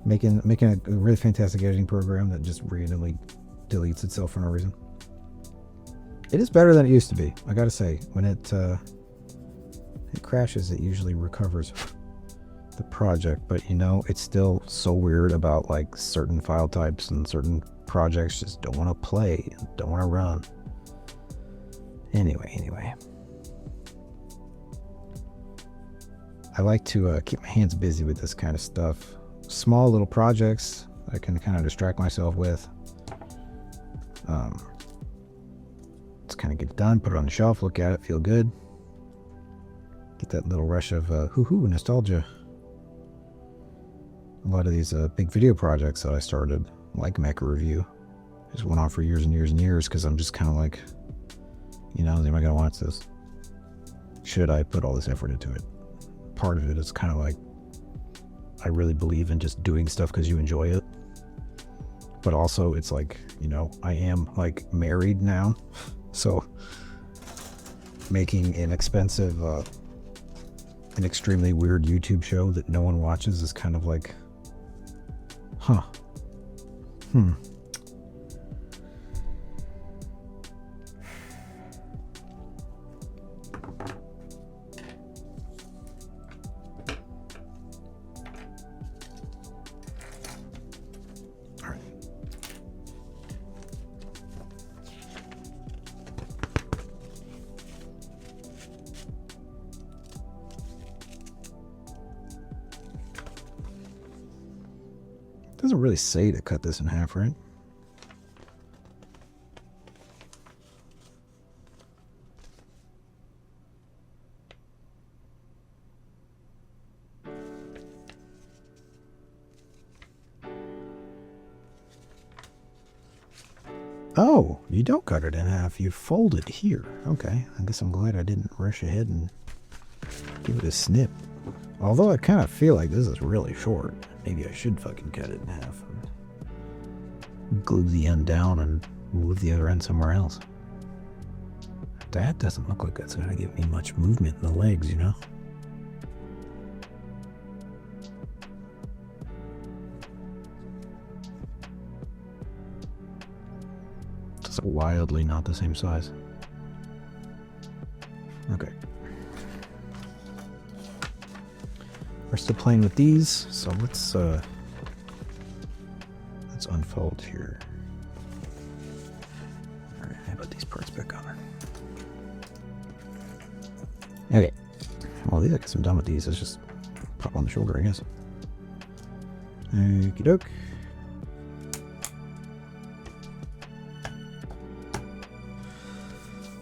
Making a really fantastic editing program that just randomly deletes itself for no reason. It is better than it used to be, I gotta say. When it crashes, it usually recovers the project, but it's still so weird about like certain file types, and certain projects just don't want to play and don't want to run. Anyway. I like to keep my hands busy with this kind of stuff. Small little projects I can kind of distract myself with. Just kind of get it done, put it on the shelf, look at it, feel good. Get that little rush of hoo-hoo nostalgia. A lot of these big video projects that I started, like Mecha Review, just went on for years and years and years because I'm just kind of like, am I going to watch this? Should I put all this effort into it? Part of it is kind of like, I really believe in just doing stuff because you enjoy it. But also it's like, I am like married now. So making an expensive, an extremely weird YouTube show that no one watches is kind of like, doesn't really say to cut this in half, right? Oh, you don't cut it in half. You fold it here. Okay, I guess I'm glad I didn't rush ahead and give it a snip. Although I kind of feel like this is really short. Maybe I should fucking cut it in half and glue the end down and move the other end somewhere else. That doesn't look like that's going to give me much movement in the legs, It's wildly not the same size. Okay. We're still playing with these, so let's unfold here. All right, how about these parts back on? Okay. Well, these I guess I'm done with these. Let's just pop on the shoulder, I guess. Okie doke.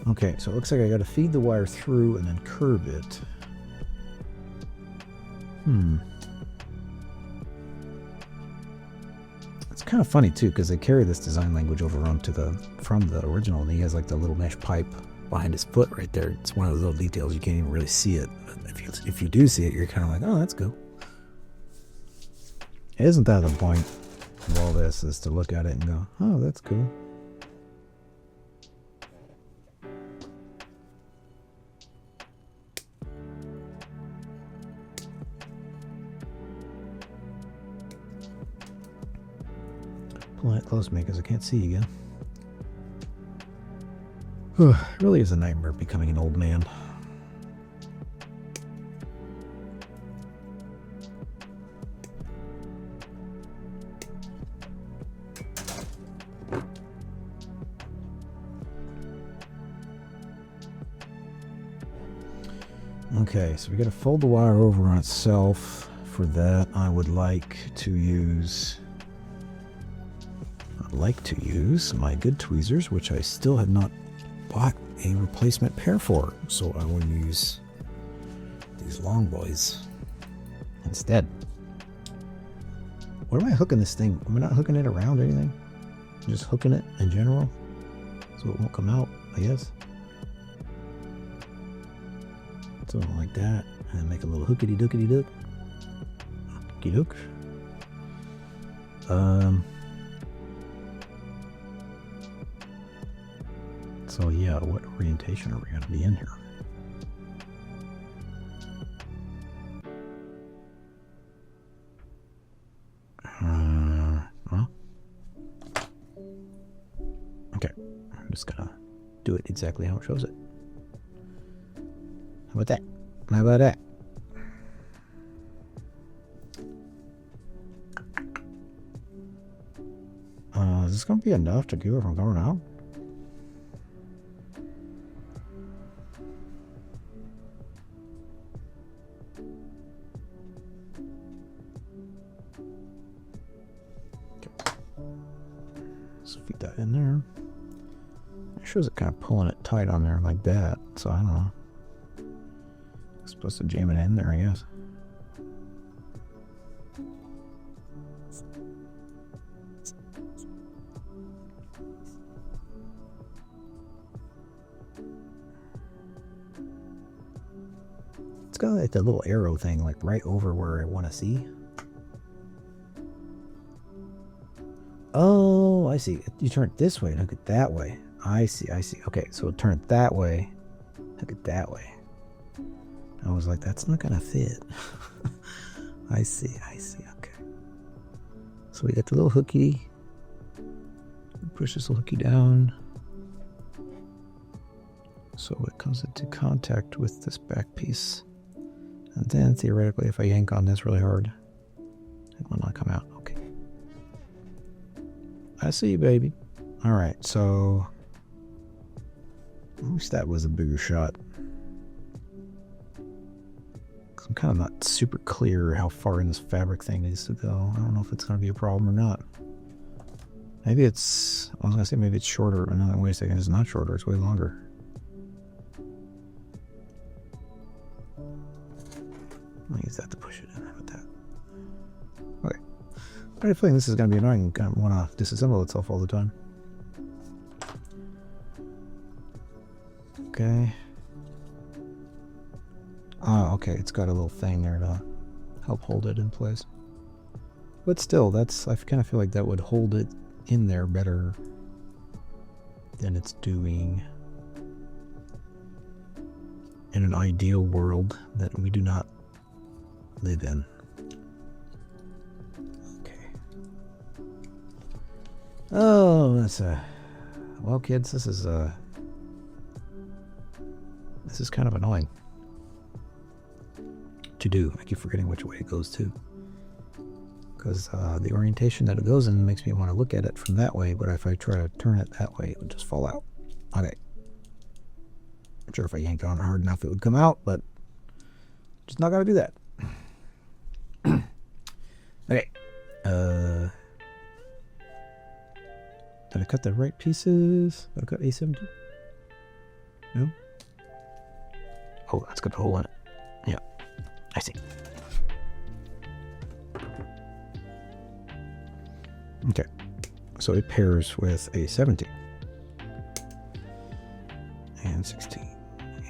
Okay, so it looks like I got to feed the wire through and then curve it. It's kind of funny too, because they carry this design language over onto from the original, and he has like the little mesh pipe behind his foot right there. It's one of those little details you can't even really see it, but if you do see it, you're kind of like, oh, that's cool. Isn't that the point of all this, is to look at it and go, oh, that's cool. pull that close to me because I can't see again. It really is a nightmare becoming an old man. Okay, so we got to fold the wire over on itself. For that, I would like to use... I'd like to use my good tweezers, which I still have not bought a replacement pair for. So I will use these long boys instead. What am I hooking this thing? Am I not hooking it around anything? I'm just hooking it in general so it won't come out, I guess. Something like that, and make a little hookity dookity dook. Hooky dook. So yeah, what orientation are we going to be in here? Well, okay, I'm just gonna do it exactly how it shows it. How about that? How about that? Is this going to be enough to keep it from going out? Okay. Let's feed that in there. It shows it kind of pulling it tight on there like that, so I don't know. Supposed to jam it in there, I guess. It's got like the little arrow thing, like right over where I want to see. Oh, I see. You turn it this way and hook it that way. I see, I see. Okay, so turn it that way, hook it that way. I was like, that's not gonna fit. I see, okay. So we got the little hooky. Push this little hooky down. So it comes into contact with this back piece. And then theoretically, if I yank on this really hard, it will not come out. Okay. I see you, baby. Alright, so at least that was a bigger shot. I'm kind of not super clear how far in this fabric thing needs to go. I don't know if it's going to be a problem or not. Maybe it's... I was going to say maybe it's shorter. No, wait a second. It's not shorter. It's way longer. I'll use that to push it in. How about that? Okay. I have a feeling this is going to be annoying and kind of want to disassemble itself all the time. Okay. Oh, okay, it's got a little thing there to help hold it in place. But still, I kind of feel like that would hold it in there better than it's doing in an ideal world that we do not live in. Okay. Oh, that's well, kids, this is kind of annoying to do. I keep forgetting which way it goes to, because the orientation that it goes in makes me want to look at it from that way, but if I try to turn it that way, it would just fall out. Okay. I'm sure if I yanked on it hard enough it would come out, but just not gonna do that. Okay. Did I cut the right pieces? Did I cut A17? No? Oh, that's got the hole in it. Yeah. I see. Okay, so it pairs with a 17 and 16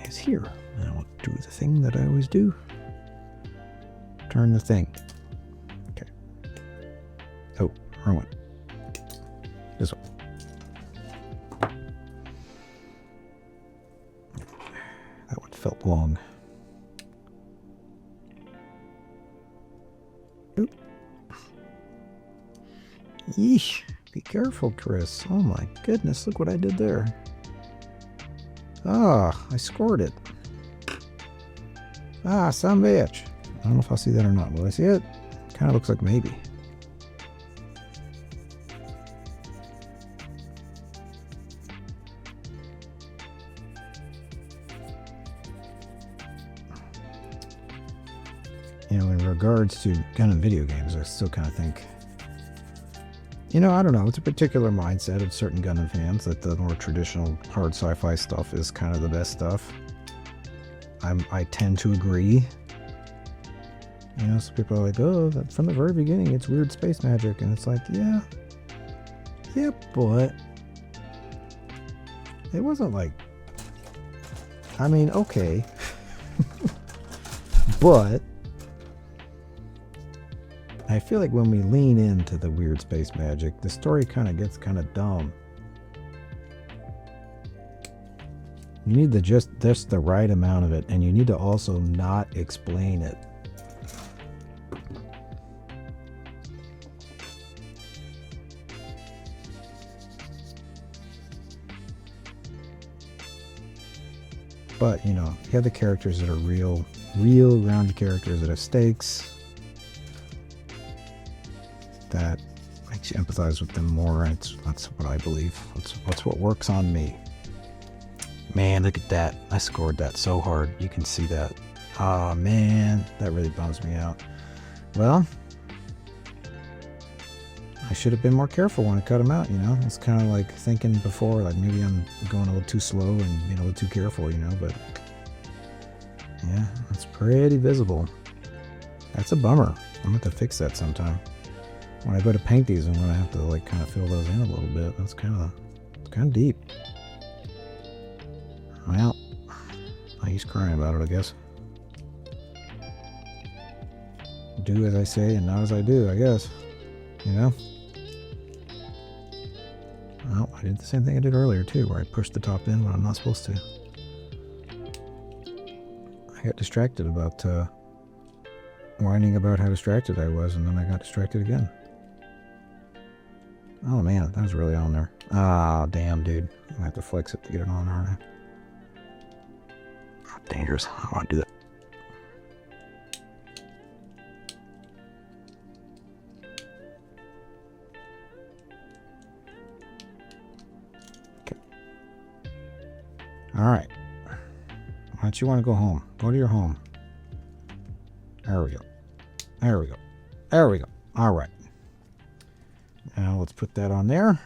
is here. And I'll do the thing that I always do. Turn the thing. Okay. Oh, wrong one. This one. That one felt long. Yeesh. Be careful, Chris. Oh my goodness, look what I did there. Ah, I scored it. Ah, some bitch. I don't know if I'll see that or not. Will I see it? Kind of looks like maybe. You know, in regards to Gundam video games, I still kind of think, you know, I don't know, it's a particular mindset of certain Gundam fans that the more traditional hard sci-fi stuff is kind of the best stuff. I tend to agree. You know, some people are like, oh, from the very beginning, it's weird space magic. And it's like, yeah, but it wasn't like, I mean, okay. But I feel like when we lean into the weird space magic, the story kind of gets kind of dumb. You need just the right amount of it, and you need to also not explain it. But, you know, you have the characters that are real grounded characters that have stakes. That makes you empathize with them more. That's what I believe. That's what works on me. Man, look at that. I scored that so hard. You can see that. Oh, man. That really bums me out. Well, I should have been more careful when I cut them out, you know? It's kind of like thinking before, like maybe I'm going a little too slow and being a little too careful, you know? But, yeah, it's pretty visible. That's a bummer. I'm going to have to fix that sometime. When I go to paint these, I'm going to have to, like, kind of fill those in a little bit. That's kind of deep. Well, he's crying about it, I guess. Do as I say and not as I do, I guess. You know? Well, I did the same thing I did earlier, too, where I pushed the top in when I'm not supposed to. I got distracted about, whining about how distracted I was, and then I got distracted again. Oh, man, that was really on there. Ah, damn, dude. I'm gonna have to flex it to get it on, aren't I? Dangerous. I don't want to do that. Okay. All right. Why don't you want to go home? Go to your home. There we go. There we go. There we go. All right. Now let's put that on there.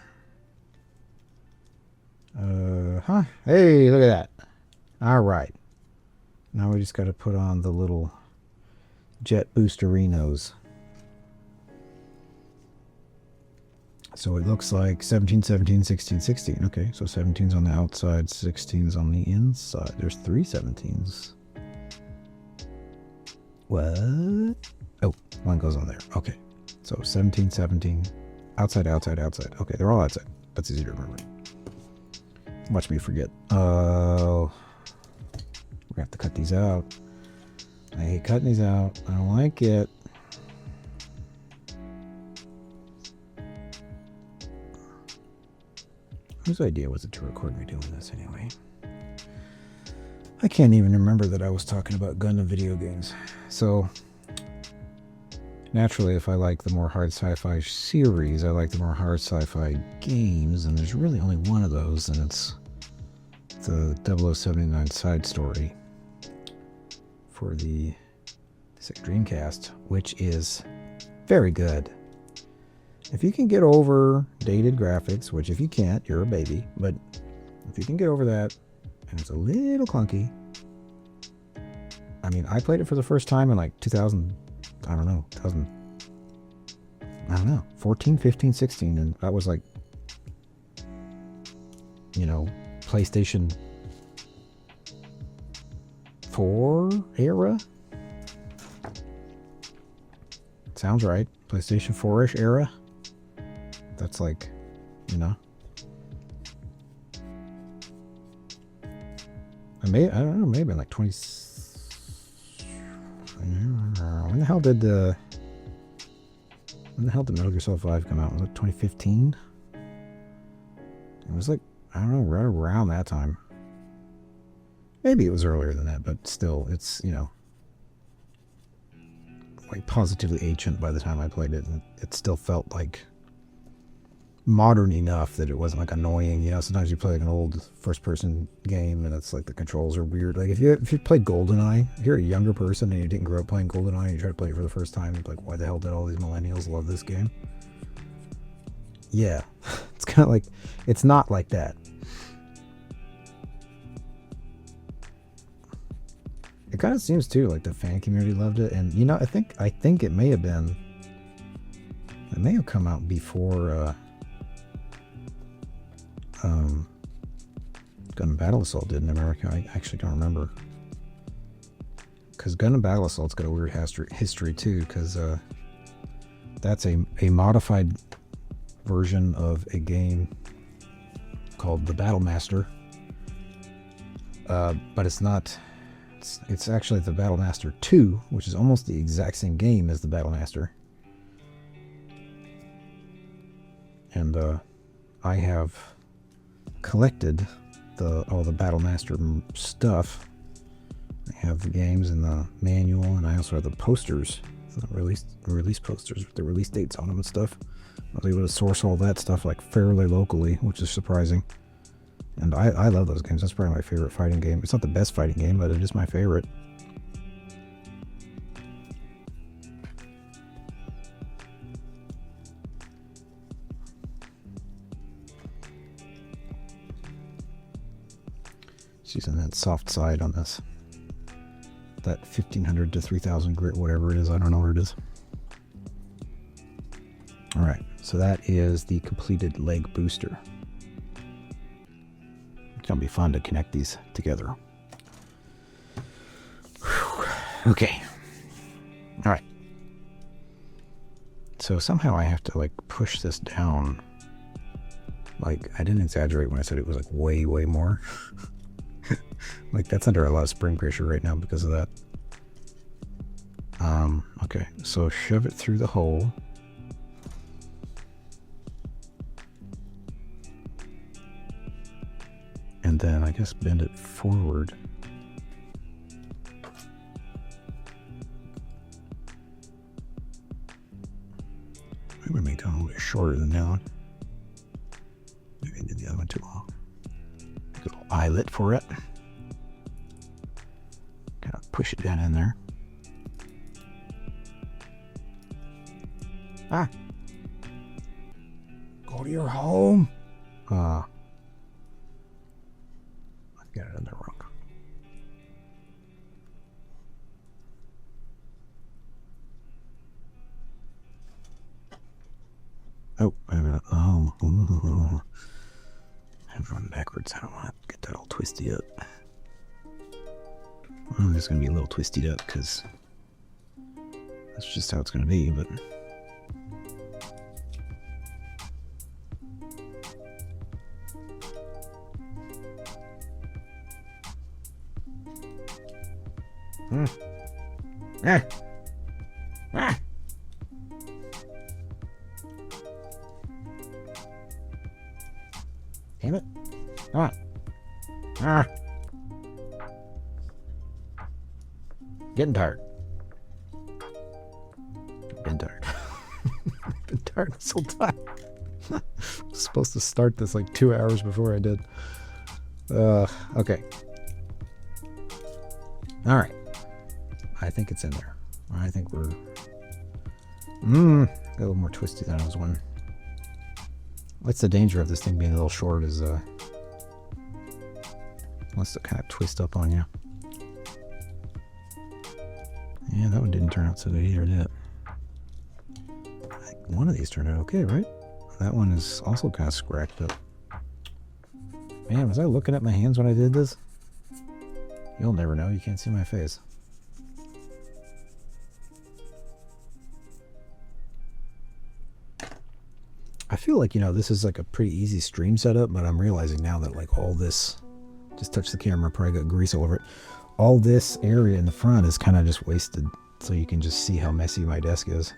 Hey, look at that. All right. Now we just got to put on the little jet boosterinos. So it looks like 17, 17, 16, 16. Okay, so 17's on the outside, 16's on the inside. There's 3 17s. What? Oh, one goes on there. Okay. So 17, 17. Outside, outside, outside. Okay, they're all outside. That's easy to remember. Watch me forget. Oh. We're gonna have to cut these out. I hate cutting these out. I don't like it. Whose idea was it to record me doing this anyway? I can't even remember that I was talking about Gundam video games. So, naturally, if I like the more hard sci-fi series, I like the more hard sci-fi games, and there's really only one of those, and it's the 0079 side story for the Sega Dreamcast, which is very good. If you can get over dated graphics, which if you can't, you're a baby, but if you can get over that, and it's a little clunky. I mean, I played it for the first time in like 2000, I don't know, 14, 15, 16, and that was like, you know, PlayStation 4 era? Sounds right. PlayStation 4-ish era. That's like, you know. I don't know, maybe like 20. When the hell did Metal Gear Solid 5 come out? Was it 2015? It was like, I don't know, right around that time. Maybe it was earlier than that, but still, it's, you know, like positively ancient by the time I played it. And it still felt like modern enough that it wasn't like annoying. You know, sometimes you play like an old first-person game and it's like the controls are weird. Like if you played GoldenEye, if you're a younger person and you didn't grow up playing GoldenEye and you try to play it for the first time, you're like, why the hell did all these millennials love this game? Yeah, it's kind of like, it's not like that. It kind of seems too like the fan community loved it, and you know, I think it may have come out before Gundam Battle Assault did in America. I actually don't remember, because Gundam Battle Assault's got a weird history too, because that's a modified version of a game called the Battle Master, but it's not. It's actually the Battle Master 2, which is almost the exact same game as the Battle Master. And I have collected all the Battle Master stuff. I have the games and the manual, and I also have the posters, the release posters with the release dates on them and stuff. I was able to source all that stuff like fairly locally, which is surprising. And I love those games. That's probably my favorite fighting game. It's not the best fighting game, but it is my favorite. Just using that soft side on this. That 1500 to 3000 grit, whatever it is. I don't know where it is. Alright, so that is the completed leg booster. It's gonna be fun to connect these together. Whew. Okay. All right. So somehow I have to like push this down. Like I didn't exaggerate when I said it was like way more. Like that's under a lot of spring pressure right now because of that. Okay, so shove it through the hole. And then I guess bend it forward. Maybe make that a little bit shorter than that one. Maybe I did the other one too long. Make a little eyelet for it. Kind of push it down in there. Ah! Go to your home! I got it in there wrong. Oh, wait a minute. Oh, I'm running backwards. I don't want to get that all twisty up. Well, it's going to be a little twisted up because that's just how it's going to be, but. Ah. Ah. Damn it. Come on. Ah. Getting tired. Been tired. Been tired this whole time. I was supposed to start this like 2 hours before I did. Okay. All right. I think it's in there. I think we're a little more twisty than I was wondering. What's the danger of this thing being a little short is wants to kind of twist up on you. Yeah, that one didn't turn out so good either, did it? I think one of these turned out okay, right? That one is also kind of scratched up. Man, was I looking at my hands when I did this? You'll never know. You can't see my face. I feel like, you know, this is like a pretty easy stream setup, but I'm realizing now that like all this, just touch the camera, probably got grease all over it. All this area in the front is kind of just wasted, so you can just see how messy my desk is.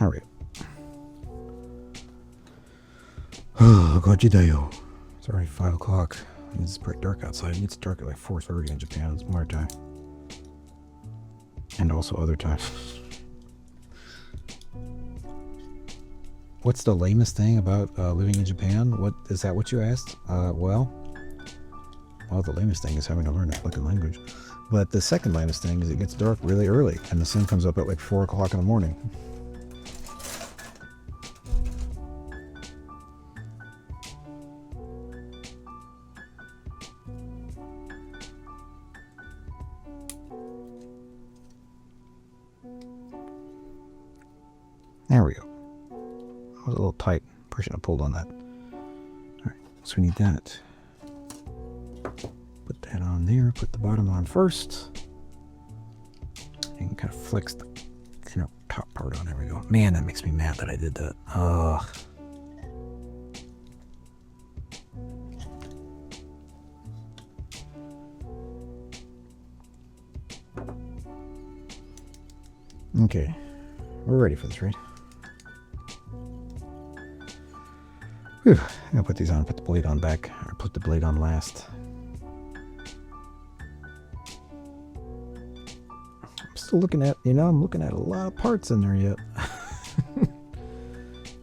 All right. Oh, gojidayo. It's already 5 o'clock. It's pretty dark outside. It's dark at like 4:30 in Japan. It's more time. And also other times. What's the lamest thing about living in Japan? What is that? What you asked? Well, the lamest thing is having to learn a fucking language. But the second lamest thing is it gets dark really early, and the sun comes up at like 4 o'clock in the morning. There we go. That was a little tight. Probably should have pulled on that. Alright, so we need that. Put that on there. Put the bottom on first. And kind of flex the top part on. There we go. Man, that makes me mad that I did that. Ugh. Okay. We're ready for this, right? Whew. I'm gonna put these on, put the blade on back, or put the blade on last. I'm still looking at, I'm looking at a lot of parts in there yet.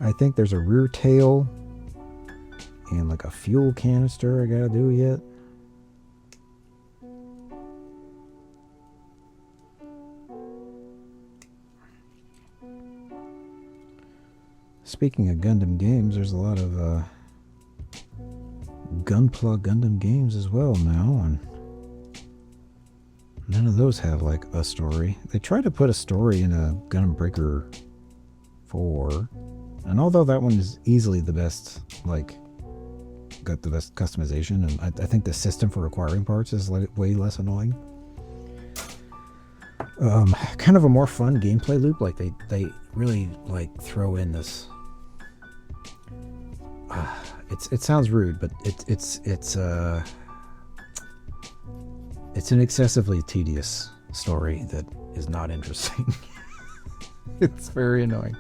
I think there's a rear tail and like a fuel canister I gotta do yet. Speaking of Gundam games, there's a lot of Gunpla Gundam games as well now, and none of those have like a story. They tried to put a story in a Gundam Breaker 4, and although that one is easily the best, like, got the best customization, and I think the system for acquiring parts is like way less annoying. Kind of a more fun gameplay loop. Like they really like throw in this. It sounds rude, but it's an excessively tedious story that is not interesting. It's very annoying.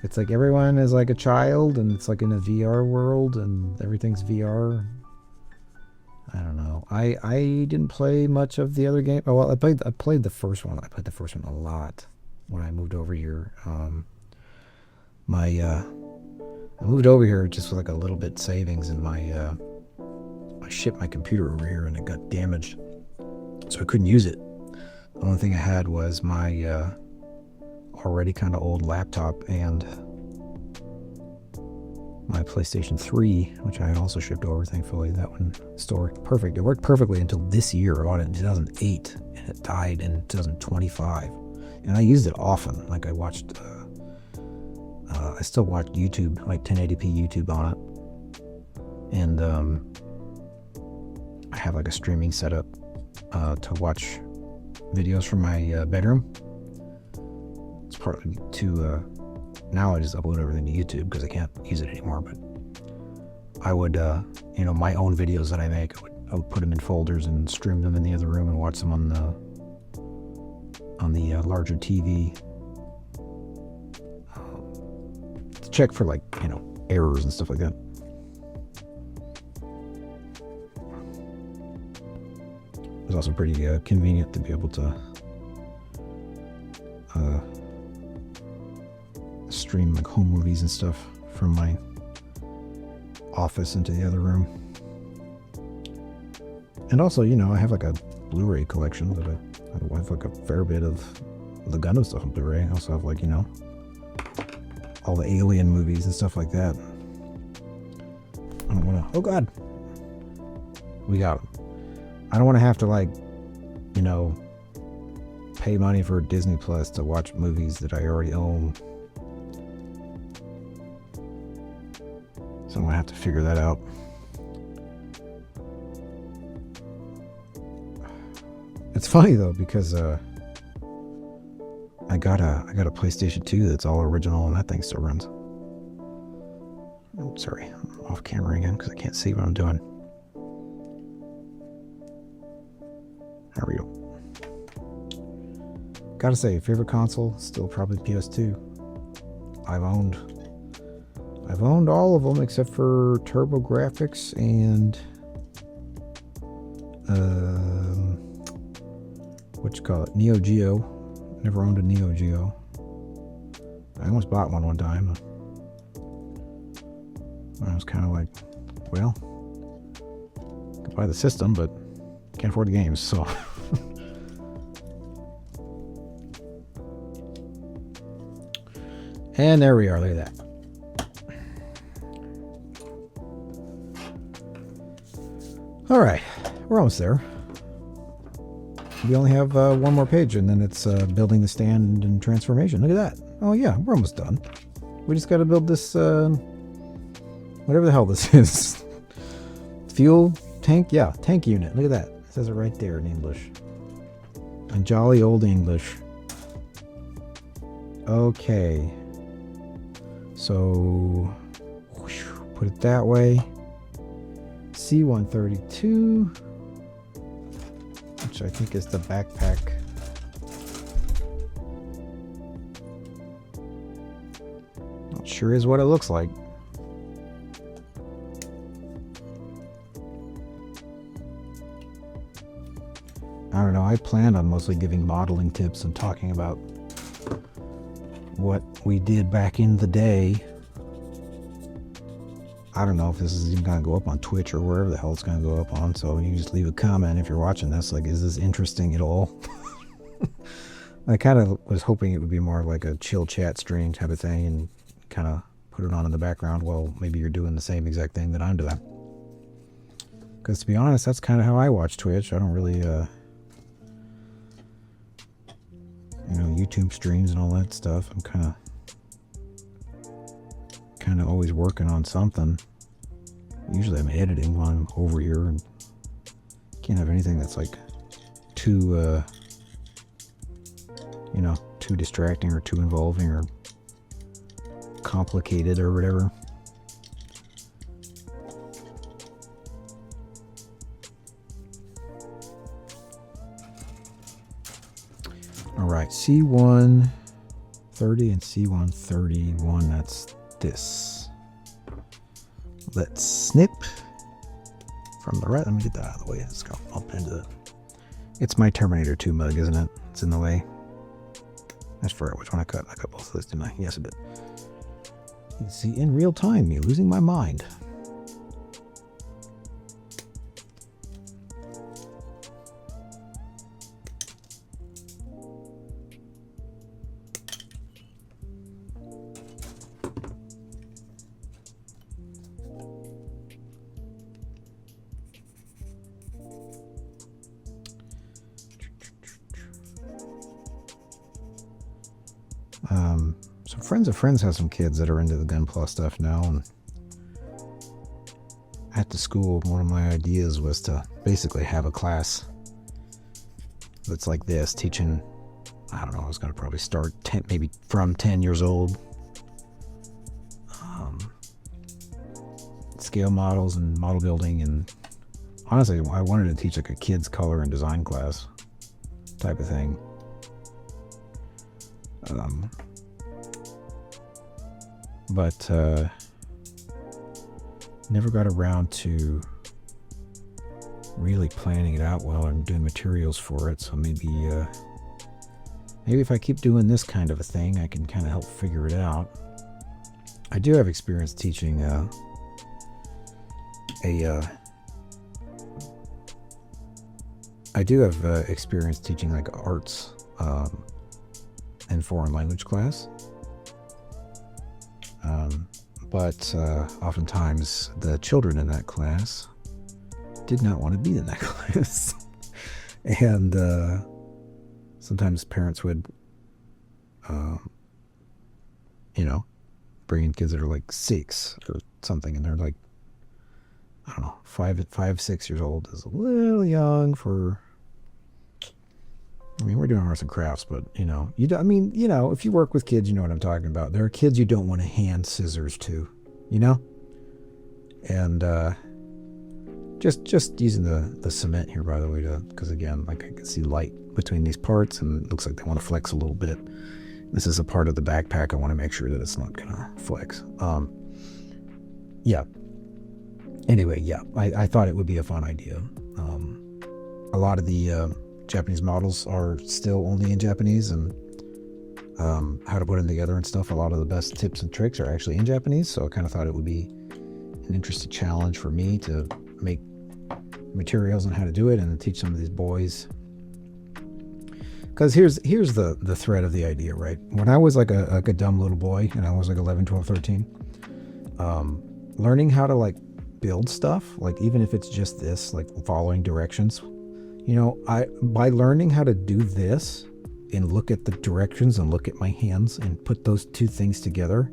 It's like everyone is like a child, and it's like in a VR world, and everything's VR. I don't know. I didn't play much of the other game. Oh well, I played the first one. I played the first one a lot when I moved over here. I moved over here just with like a little bit savings, and I shipped my computer over here, and it got damaged, so I couldn't use it. The only thing I had was my already kind of old laptop and my PlayStation 3, which I also shipped over, thankfully. That one stored perfect. It worked perfectly until this year. I bought it in 2008, and it died in 2025. And I used it often. Like I watched, I still watch YouTube, like 1080p YouTube on it. And I have like a streaming setup to watch videos from my bedroom. It's partly to now I just upload everything to YouTube because I can't use it anymore. But I would, my own videos that I make, I would put them in folders and stream them in the other room and watch them on the larger TV to check for like errors and stuff like that. It's also pretty convenient to be able to stream like home movies and stuff from my office into the other room. And also, I have like a Blu-ray collection that I have like a fair bit of the Gundam stuff on Blu-ray. I also have like, all the Alien movies and stuff like that. I don't want to, oh God, we got them. I don't want to have to like, pay money for Disney Plus to watch movies that I already own. So I'm gonna have to figure that out. It's funny though because I got a PlayStation 2 that's all original, and that thing still runs. Oh, sorry, I'm off camera again because I can't see what I'm doing. There we go. Gotta say, favorite console still probably PS2. I've owned all of them except for TurboGrafx and what you call it, Neo Geo. Never owned a Neo Geo. I almost bought one time. I was kind of like, well, I could buy the system, but can't afford the games, so. And there we are, look at that. All right, we're almost there. We only have one more page, and then it's building the stand and transformation. Look at that. Oh yeah, we're almost done. We just got to build this, whatever the hell this is. Fuel tank? Yeah, tank unit. Look at that. It says it right there in English. In jolly old English. Okay. So, put it that way. C-132, which I think is the backpack. Not sure is what it looks like. I don't know, I planned on mostly giving modeling tips and talking about what we did back in the day. I don't know if this is even going to go up on Twitch or wherever the hell it's going to go up on, so you just leave a comment if you're watching this, like, is this interesting at all? I kind of was hoping it would be more like a chill chat stream type of thing and kind of put it on in the background while maybe you're doing the same exact thing that I'm doing. Because to be honest, that's kind of how I watch Twitch. I don't really, YouTube streams and all that stuff. I'm kind of always working on something. Usually I'm editing while I'm over here, and can't have anything that's like too too distracting or too involving or complicated or whatever. All right, C130 and C131, that's this. Let's snip from the right. Let me get that out of the way. Let's go up into the. It's my Terminator 2 mug, isn't it? It's in the way. I just forgot which one I cut. I cut both of those, didn't I? Yes, I did. You can see in real time me losing my mind. Some friends of friends have some kids that are into the Gunpla stuff now, and at the school, one of my ideas was to basically have a class that's like this, teaching, I don't know, I was going to probably start maybe from 10 years old, scale models and model building, and honestly, I wanted to teach like a kids color and design class type of thing. But never got around to really planning it out well and doing materials for it. So maybe if I keep doing this kind of a thing, I can kind of help figure it out. I do have experience teaching experience teaching like arts and foreign language class. But oftentimes the children in that class did not want to be in that class. And sometimes parents would, bring in kids that are like 6 or something, and they're like, I don't know, 5, 6 years old is a little young for. I mean, we're doing arts and crafts, but if you work with kids, you know what I'm talking about. There are kids you don't want to hand scissors to, and just using the cement here, by the way, because again, like I can see light between these parts, and it looks like they want to flex a little bit, This is a part of the backpack. I want to make sure that it's not gonna flex. Yeah. Anyway, yeah, I thought it would be a fun idea. A lot of the Japanese models are still only in Japanese, and how to put them together and stuff. A lot of the best tips and tricks are actually in Japanese, so I kind of thought it would be an interesting challenge for me to make materials on how to do it and to teach some of these boys. Because here's the thread of the idea, right? When I was like a dumb little boy, and I was like 11, 12, 13, learning how to like build stuff, like even if it's just this, like following directions, you know, by learning how to do this and look at the directions and look at my hands and put those two things together,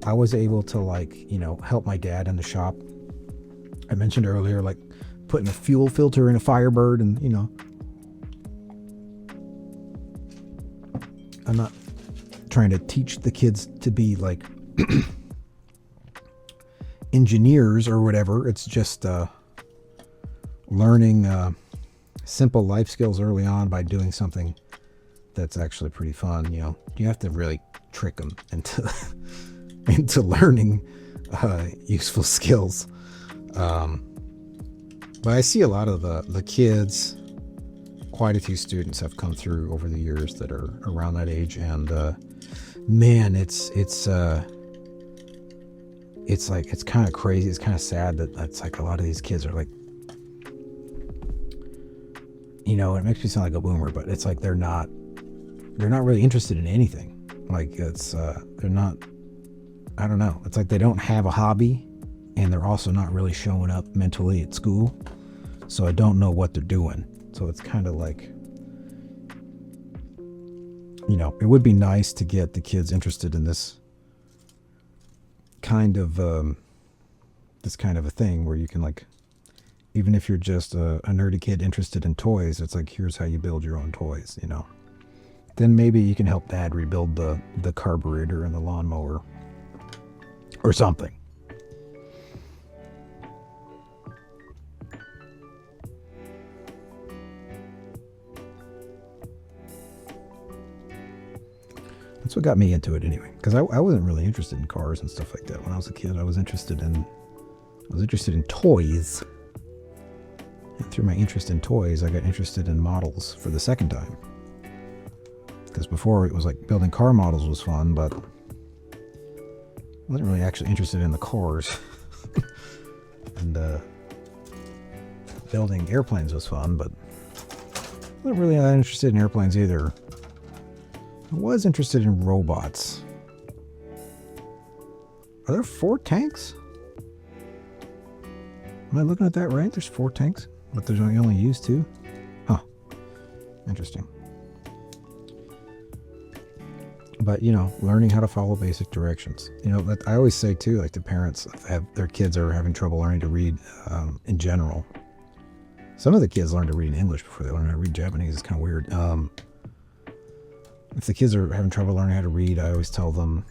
I was able to, like, you know, help my dad in the shop. I mentioned earlier, like putting a fuel filter in a Firebird, and, you know, I'm not trying to teach the kids to be like engineers or whatever. It's just learning simple life skills early on by doing something that's actually pretty fun. You know, you have to really trick them into learning useful skills. But I see a lot of the kids, quite a few students have come through over the years that are around that age, and man, it's like, it's kind of crazy. It's kind of sad that that's like a lot of these kids are like, you know, it makes me sound like a boomer, but it's like they're not really interested in anything. Like it's they're not, I don't know, it's like they don't have a hobby, and they're also not really showing up mentally at school, so I don't know what they're doing. So it's kind of like, you know, it would be nice to get the kids interested in this kind of a thing where you can, like, even if you're just a nerdy kid interested in toys, it's like, here's how you build your own toys, you know. Then maybe you can help dad rebuild the carburetor and the lawnmower or something. That's what got me into it anyway, because I wasn't really interested in cars and stuff like that when I was a kid. I was interested in toys. And through my interest in toys, I got interested in models for the second time. Because before, it was like building car models was fun, but I wasn't really actually interested in the cars. And building airplanes was fun, but I wasn't really that interested in airplanes either. I was interested in robots. Are there 4 tanks? Am I looking at that right? There's 4 tanks, but there's only used 2? Huh. Interesting. But, you know, learning how to follow basic directions. You know, I always say too, like, the parents have their kids are having trouble learning to read in general. Some of the kids learn to read in English before they learn how to read Japanese. It's kind of weird. If the kids are having trouble learning how to read, I always tell them,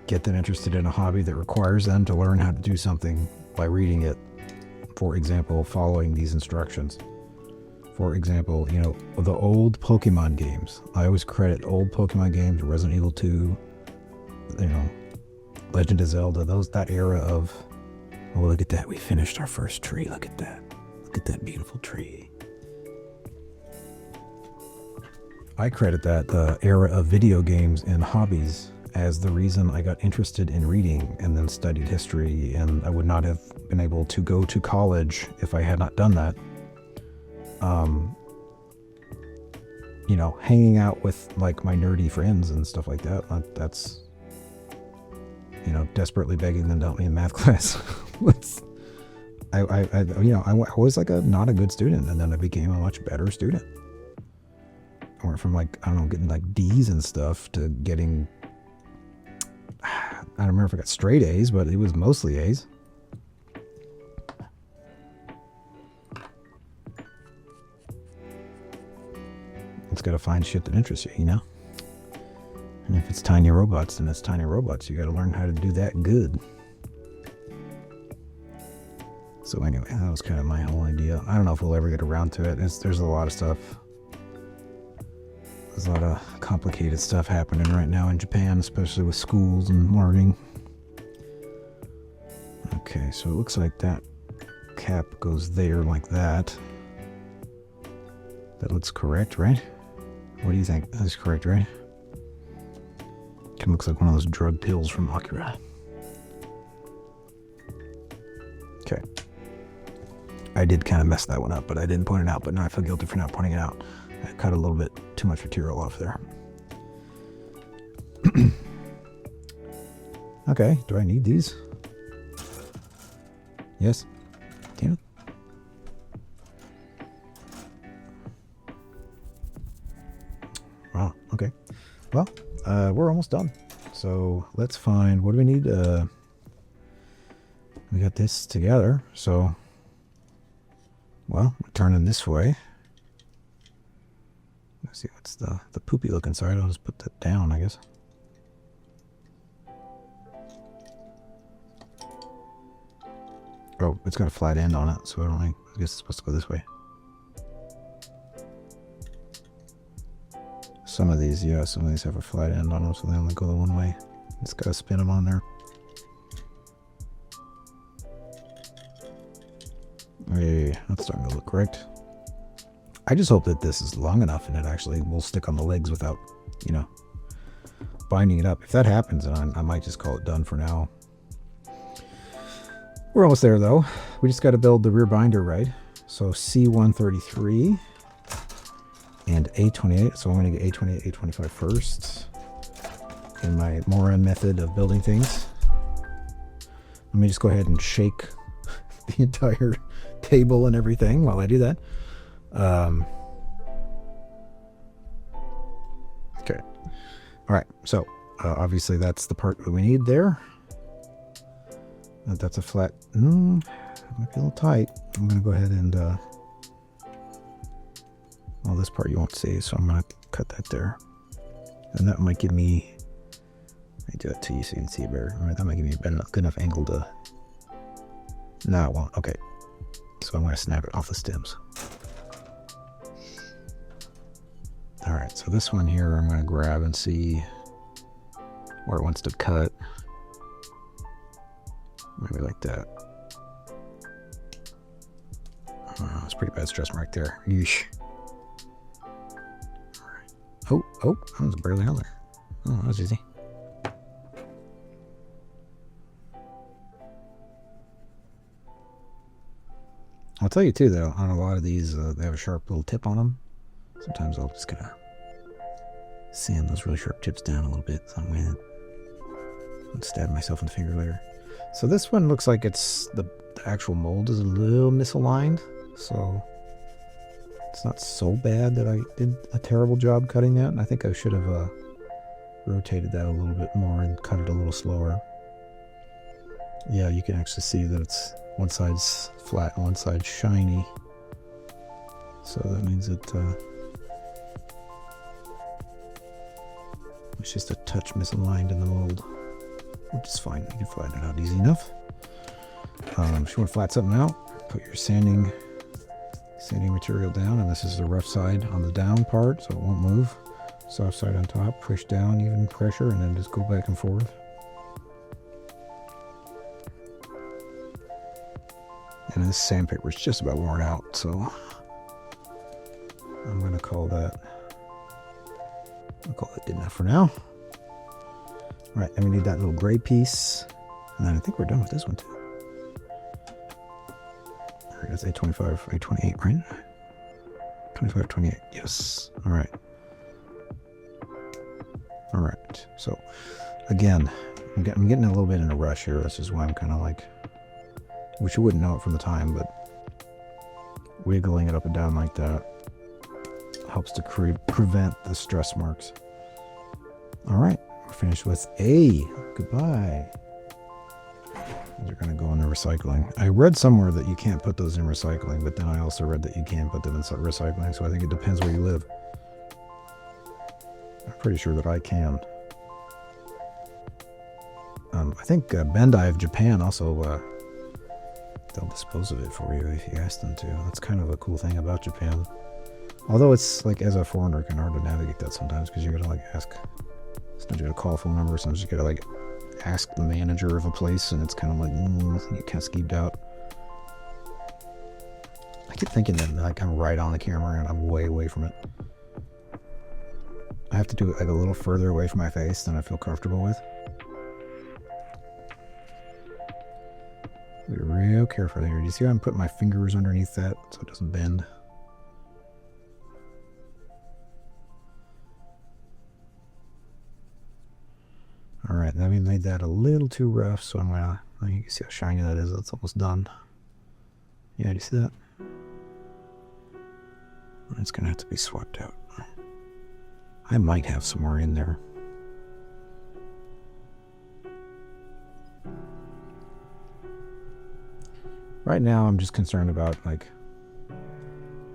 get them interested in a hobby that requires them to learn how to do something by reading it. For example, following these instructions. For example, you know, the old Pokemon games. I always credit old Pokemon games, Resident Evil 2, you know, Legend of Zelda, that era of, oh, look at that, we finished our first tree, look at that. Look at that beautiful tree. I credit that era of video games and hobbies as the reason I got interested in reading and then studied history, and I would not have been able to go to college if I had not done that. You know, hanging out with like my nerdy friends and stuff like that, that's, you know, desperately begging them to help me in math class. I was like not a good student, and then I became a much better student. I went from, like, I don't know, getting like D's and stuff to getting, I don't remember if I got straight A's, but it was mostly A's. It's got to find shit that interests you, you know? And if it's tiny robots, then it's tiny robots. You got to learn how to do that good. So anyway, that was kind of my whole idea. I don't know if we'll ever get around to it. There's a lot of stuff There's a lot of complicated stuff happening right now in Japan, especially with schools and learning. Okay, so it looks like that cap goes there like that. That looks correct, right? What do you think? That's correct, right? It looks like one of those drug pills from Akira. Okay. I did kind of mess that one up, but I didn't point it out, but now I feel guilty for not pointing it out. I cut a little bit too much material off there. Okay, do I need these? Yes. Damn it. Wow, okay. Well, we're almost done. So let's find, what do we need? We got this together, so, well, we're turning this way. Let's see, what's the poopy looking side? I'll just put that down, I guess. Oh, it's got a flat end on it, so I guess it's supposed to go this way. Some of these, yeah, some of these have a flat end on them, so they only go the one way. It's got to spin them on there. Hey, that's starting to look correct. I just hope that this is long enough and it actually will stick on the legs without, you know, binding it up. If that happens, then I might just call it done for now. We're almost there, though. We just got to build the rear binder right. So C133 and A28. So I'm going to get A28, A25 first in my Moran method of building things. Let me just go ahead and shake the entire table and everything while I do that. Okay. All right. So obviously that's the part that we need there. That's a flat. Might be a little tight. I'm going to go ahead and. Well, this part you won't see, so I'm going to cut that there. And that might give me. Let me do it to you so you can see it better. All right, that might give me a good enough angle to. No, it won't. Okay. So I'm going to snap it off the stems. All right, so this one here I'm going to grab and see where it wants to cut. Maybe like that. Oh, it's pretty bad stress mark there. Yeesh. All right. Oh, that was barely on there. Oh, that was easy. I'll tell you too, though, on a lot of these, they have a sharp little tip on them. Sometimes I'll just kind of sand those really sharp tips down a little bit. So I'm going to stab myself in the finger later. So this one looks like it's the actual mold is a little misaligned. So it's not so bad that I did a terrible job cutting that. And I think I should have rotated that a little bit more and cut it a little slower. Yeah, you can actually see that it's one side's flat and one side's shiny. So that means it it's just a touch misaligned in the mold, which is fine. You can flatten it out easy enough. If you want to flat something out, put your sanding material down, and this is the rough side on the down part, so it won't move. Soft side on top, push down, even pressure, and then just go back and forth. And this sandpaper is just about worn out, so I'm going to call that. I'll call it good enough for now. All right, and we need that little gray piece, and then I think we're done with this one too. All right, that's A25, A28, right? 25, 28, yes. All right. All right, so again, I'm getting a little bit in a rush here. This is why I'm kind of like, which you wouldn't know it from the time, but wiggling it up and down like that helps to prevent the stress marks. All right, we're finished with A. Goodbye. Those are going to go in the recycling. I read somewhere that you can't put those in recycling, but then I also read that you can put them in recycling, so I think it depends where you live. I'm pretty sure that I can. I think Bandai of Japan also, they'll dispose of it for you if you ask them to. That's kind of a cool thing about Japan. Although it's like, as a foreigner, kind of hard to navigate that sometimes because you gotta like ask. Sometimes you gotta call a phone number. Sometimes you gotta like ask the manager of a place, and it's kind of like you kind of skeeved out. I keep thinking that like I'm right on the camera and I'm way away from it. I have to do it like a little further away from my face than I feel comfortable with. Be real careful here. Do you see how I'm putting my fingers underneath that so it doesn't bend? Alright, now we made that a little too rough, so I'm gonna, you can see how shiny that is. That's almost done. Yeah, do you see that? It's gonna have to be swapped out. I might have some more in there. Right now, I'm just concerned about, like,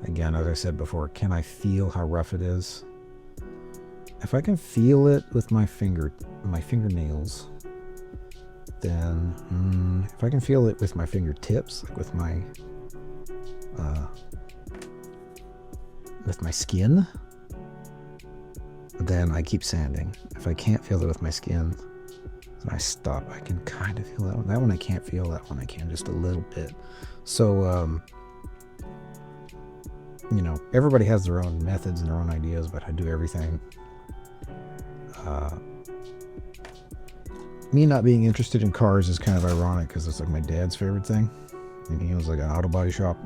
again, as I said before, can I feel how rough it is? If I can feel it with my fingernails, then if I can feel it with my fingertips, like with my skin, then I keep sanding. If I can't feel it with my skin, then I stop. I can kind of feel that one. That one I can't feel. That one I can, just a little bit. So, you know, everybody has their own methods and their own ideas, but I do everything. Me not being interested in cars is kind of ironic because it's like my dad's favorite thing, and he was like an auto body shop,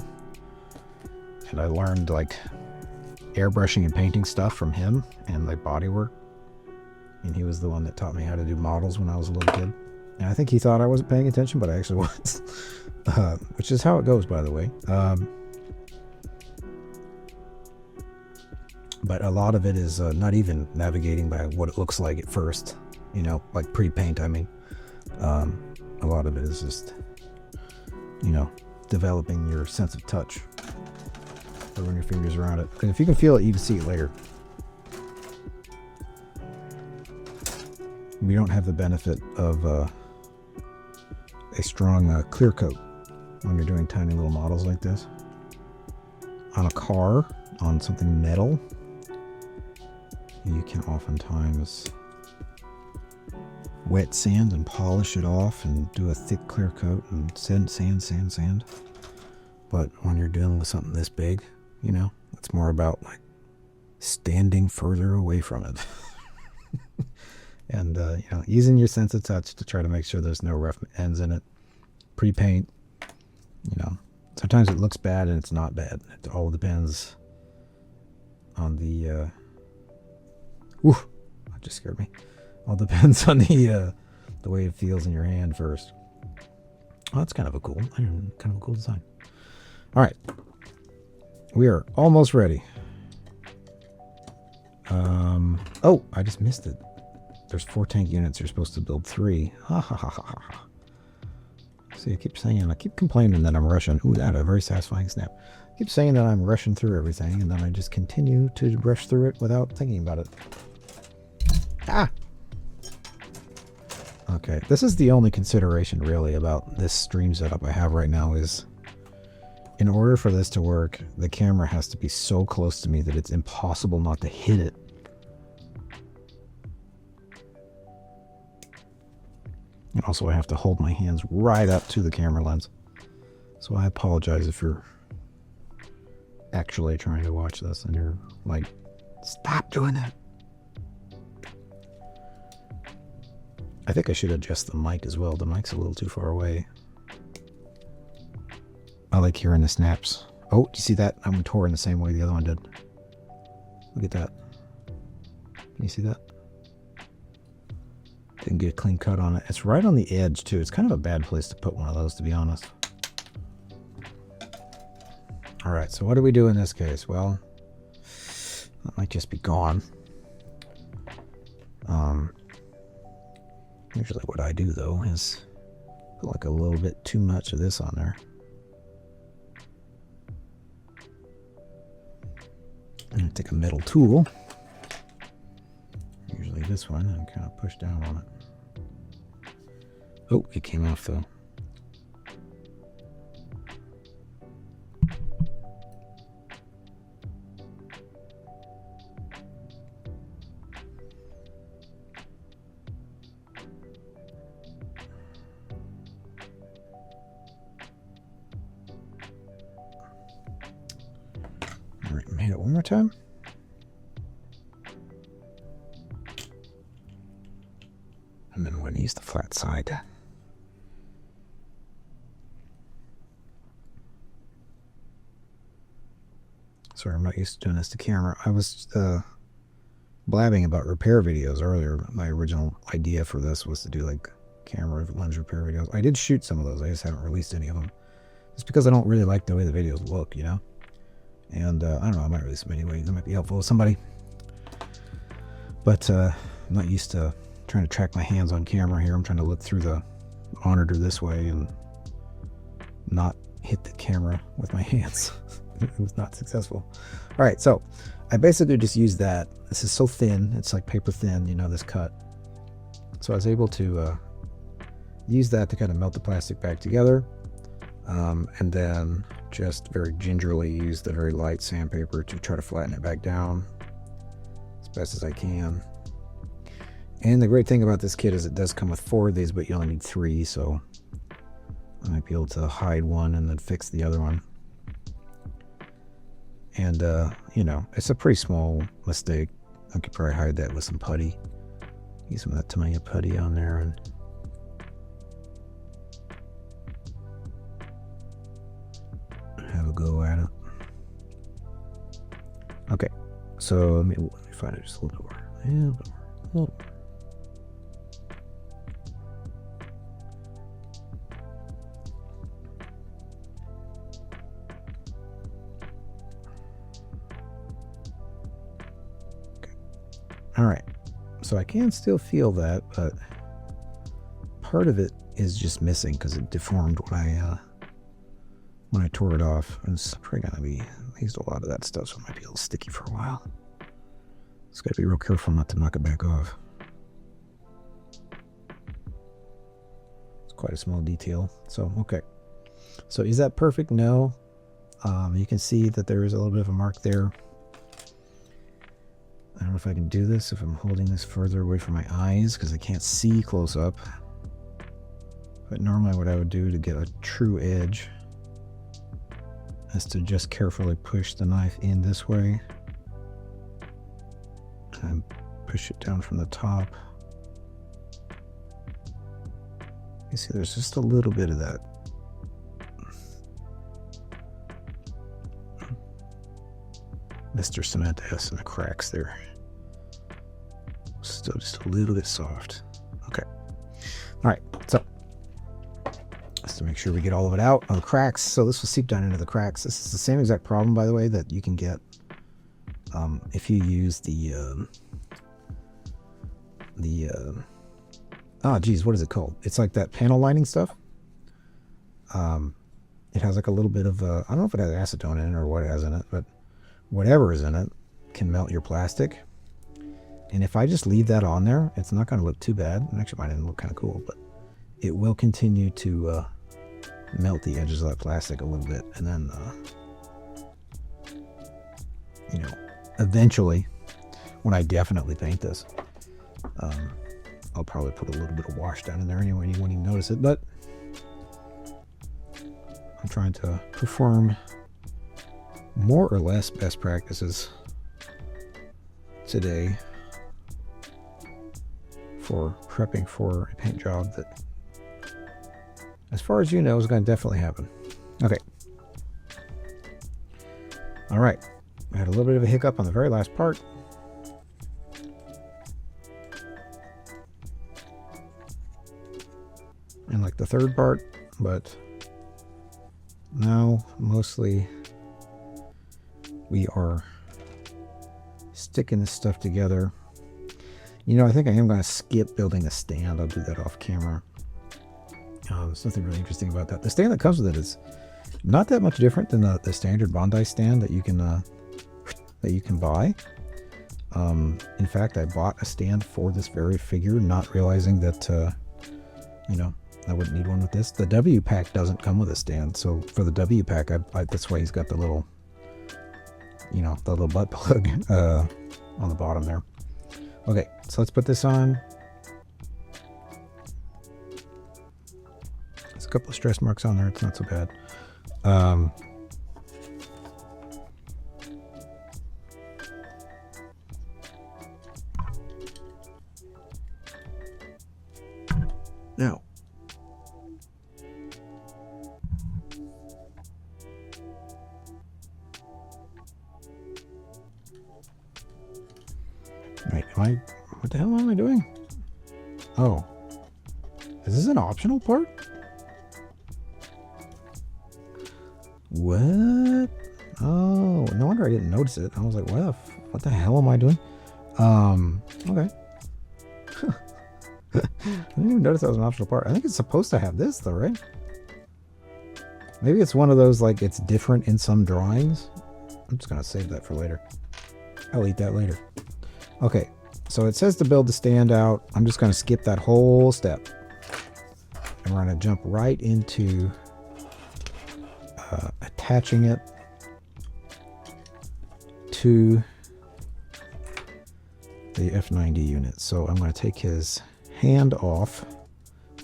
and I learned like airbrushing and painting stuff from him and like body work, and he was the one that taught me how to do models when I was a little kid. And I think he thought I wasn't paying attention, but I actually was. Which is how it goes, by the way. But a lot of it is not even navigating by what it looks like at first, you know, like pre-paint. I mean, a lot of it is just, you know, developing your sense of touch. Run your fingers around it. Because if you can feel it, you can see it later. We don't have the benefit of a strong clear coat when you're doing tiny little models like this. On a car, on something metal, you can oftentimes wet sand and polish it off and do a thick clear coat and sand. But when you're dealing with something this big, you know, it's more about like standing further away from it. And, you know, using your sense of touch to try to make sure there's no rough ends in it. Pre-paint, you know, sometimes it looks bad and it's not bad. It all depends on the, that just scared me. All depends on the way it feels in your hand first. Oh, that's kind of a cool design. All right. We are almost ready. Oh, I just missed it. There's 4 tank units. You're supposed to build 3. Ha ha ha ha ha. See, I keep complaining that I'm rushing. Ooh, that a very satisfying snap. I keep saying that I'm rushing through everything, and then I just continue to rush through it without thinking about it. Ah! Okay, this is the only consideration really about this stream setup I have right now is, in order for this to work, the camera has to be so close to me that it's impossible not to hit it. And also I have to hold my hands right up to the camera lens. So I apologize if you're actually trying to watch this and you're like, stop doing that. I think I should adjust the mic as well. The mic's a little too far away. I like hearing the snaps. Oh, do you see that? I'm touring the same way the other one did. Look at that. Can you see that? Didn't get a clean cut on it. It's right on the edge too. It's kind of a bad place to put one of those, to be honest. All right, so what do we do in this case? Well, that might just be gone. Usually what I do though is put like a little bit too much of this on there. And take a metal tool, usually this one, and kind of push down on it. Oh, it came off though. Hit it one more time. And then we're going to use the flat side. Sorry, I'm not used to doing this to camera. I was blabbing about repair videos earlier. My original idea for this was to do like camera lens repair videos. I did shoot some of those. I just haven't released any of them. It's because I don't really like the way the videos look, you know? And I don't know, I might release them anyway. That might be helpful to somebody. But I'm not used to trying to track my hands on camera here. I'm trying to look through the monitor this way and not hit the camera with my hands. It was not successful. All right, so I basically just used that. This is so thin. It's like paper thin, you know, this cut. So I was able to use that to kind of melt the plastic back together. And then just very gingerly use the very light sandpaper to try to flatten it back down as best as I can. And the great thing about this kit is it does come with 4 of these, but you only need 3, so I might be able to hide one and then fix the other one. And, you know, it's a pretty small mistake. I could probably hide that with some putty. Use some of that Tamiya putty on there and have a go at it. Okay, so let me find it just a little bit more. Yeah, a little bit more. A little bit more. All right, so I can still feel that, but part of it is just missing because it deformed when I tore it off. And it's probably gonna be, I used a lot of that stuff, so it might be a little sticky for a while. Just gotta be real careful not to knock it back off. It's quite a small detail. So, okay. So is that perfect? No. You can see that there is a little bit of a mark there. I don't know if I can do this if I'm holding this further away from my eyes because I can't see close up. But normally what I would do to get a true edge is to just carefully push the knife in this way and push it down from the top. You see there's just a little bit of that. Mr. Cement S in the cracks there. Still just a little bit soft. Okay. All right. So just to make sure we get all of it out of the cracks. So this will seep down into the cracks. This is the same exact problem, by the way, that you can get if you use the oh geez, what is it called? It's like that panel lining stuff. It has like a little bit of I don't know if it has acetone in it or what it has in it, but whatever is in it can melt your plastic. And if I just leave that on there, it's not going to look too bad. It actually might even look kind of cool, but it will continue to melt the edges of that plastic a little bit. And then, you know, eventually, when I definitely paint this, I'll probably put a little bit of wash down in there anyway. You won't even notice it, but I'm trying to perform more or less best practices today for prepping for a paint job that, as far as you know, is going to definitely happen. Okay. All right. I had a little bit of a hiccup on the very last part. And like the third part, but now mostly we are sticking this stuff together. You know, I think I am going to skip building a stand. I'll do that off camera. There's nothing really interesting about that. The stand that comes with it is not that much different than the standard Bondi stand that you can buy. In fact, I bought a stand for this very figure, not realizing that you know, I wouldn't need one with this. The W pack doesn't come with a stand, so for the W pack, that's why he's got the little, you know, the little butt plug on the bottom there. Okay, so let's put this on. There's a couple of stress marks on there. It's not so bad. What the hell am I doing? Oh. Is this an optional part? What? Oh, no wonder I didn't notice it. I was like, what the hell am I doing? Okay. I didn't even notice that was an optional part. I think it's supposed to have this though, right? Maybe it's one of those, like, it's different in some drawings. I'm just going to save that for later. I'll eat that later. Okay, so it says to build the standout. I'm just going to skip that whole step. And we're going to jump right into attaching it to the F-90 unit. So I'm going to take his hand off,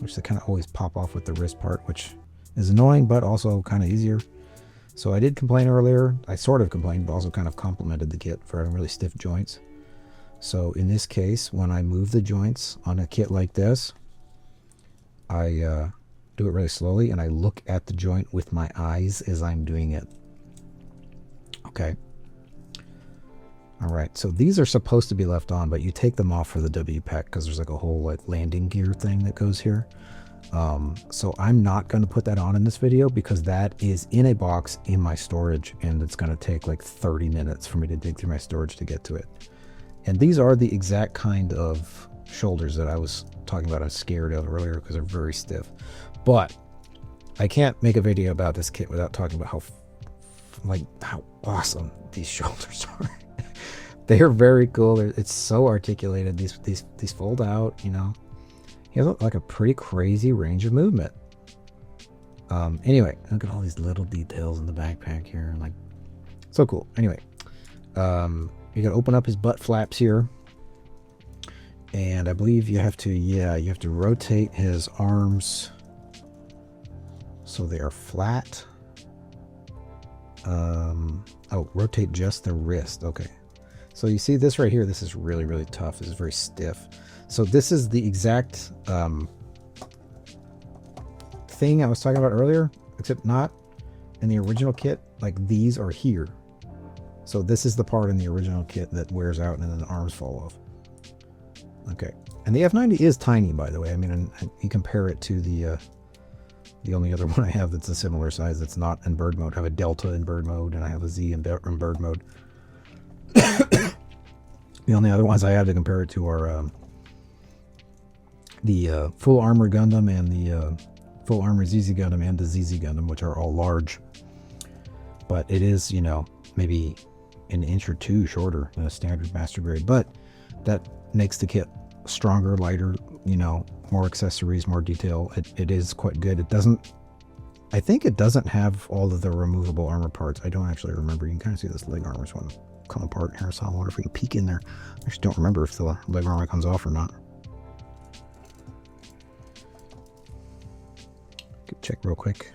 which they kind of always pop off with the wrist part, which is annoying, but also kind of easier. So I did complain earlier. I sort of complained, but also kind of complimented the kit for having really stiff joints. So in this case, when I move the joints on a kit like this, I do it really slowly, and I look at the joint with my eyes as I'm doing it. Okay. All right, so these are supposed to be left on, but you take them off for the W pack because there's like a whole like landing gear thing that goes here. So I'm not going to put that on in this video because that is in a box in my storage, and it's going to take like 30 minutes for me to dig through my storage to get to it. And these are the exact kind of shoulders that I was talking about I was scared of earlier because they're very stiff. But I can't make a video about this kit without talking about how awesome these shoulders are. They are very cool. It's so articulated. These fold out, you know. He has like a pretty crazy range of movement. Anyway, look at all these little details in the backpack here. Like, so cool. Anyway, you gotta open up his butt flaps here. And I believe you have to rotate his arms so they are flat. Rotate just the wrist. Okay. So you see this right here, this is really, really tough. This is very stiff. So this is the exact thing I was talking about earlier, except not in the original kit. Like, these are here. So this is the part in the original kit that wears out and then the arms fall off. Okay. And the F-90 is tiny, by the way. I mean, and you compare it to the only other one I have that's a similar size that's not in bird mode. I have a Delta in bird mode, and I have a Z in bird mode. The only other ones I have to compare it to are the full armor Gundam and the full armor ZZ Gundam and the ZZ Gundam, which are all large. But it is, you know, maybe an inch or two shorter than a standard master grade. But that makes the kit stronger, lighter, you know, more accessories, more detail. It is quite good. It doesn't, I think it doesn't have all of the removable armor parts. I don't actually remember. You can kind of see this leg armor's one come apart here, so I wonder if we can peek in there. I actually don't remember if the leg armor comes off or not. Check real quick.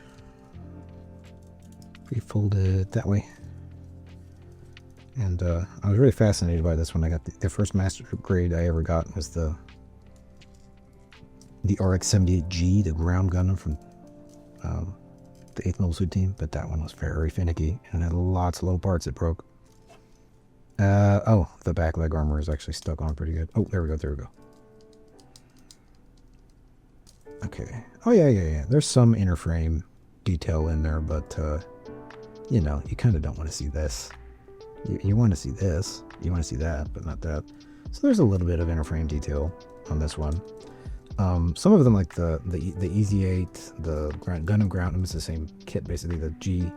Refold it that way. And I was really fascinated by this one. I got the first master grade I ever got was the RX-78G, the ground Gundam from the 8th Mobile Suit Team, but that one was very finicky and had lots of little parts that broke. Oh, the back leg armor is actually stuck on pretty good. Oh, there we go. Okay. Oh, yeah. There's some inner frame detail in there, but, you know, you kind of don't want to see this. You want to see this. You want to see that, but not that. So there's a little bit of inner frame detail on this one. Some of them, like the EZ-8, the Gundam Ground, it's the same kit, basically. The G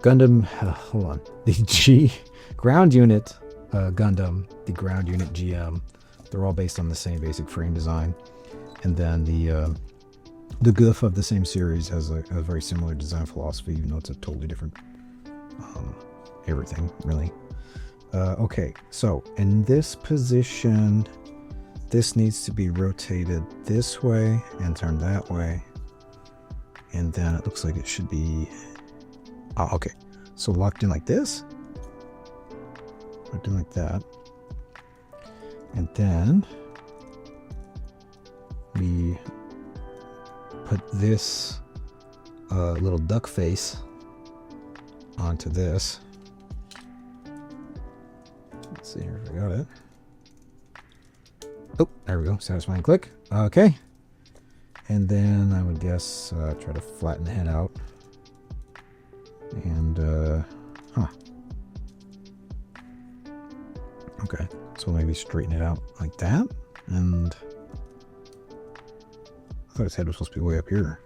Gundam, hold on. The G Ground Unit Gundam, the Ground Unit GM, they're all based on the same basic frame design. And then the Goof of the same series has a very similar design philosophy, even though it's a totally different everything, really. Okay, so in this position, this needs to be rotated this way and turned that way. And then it looks like it should be... Oh, okay. So locked in like this. Locked in like that. And then we put this little duck face onto this. Let's see here if I got it. Oh, there we go. Satisfying click. Okay. And then I would guess try to flatten the head out. And, okay. So maybe straighten it out like that. And I thought his head was supposed to be way up here.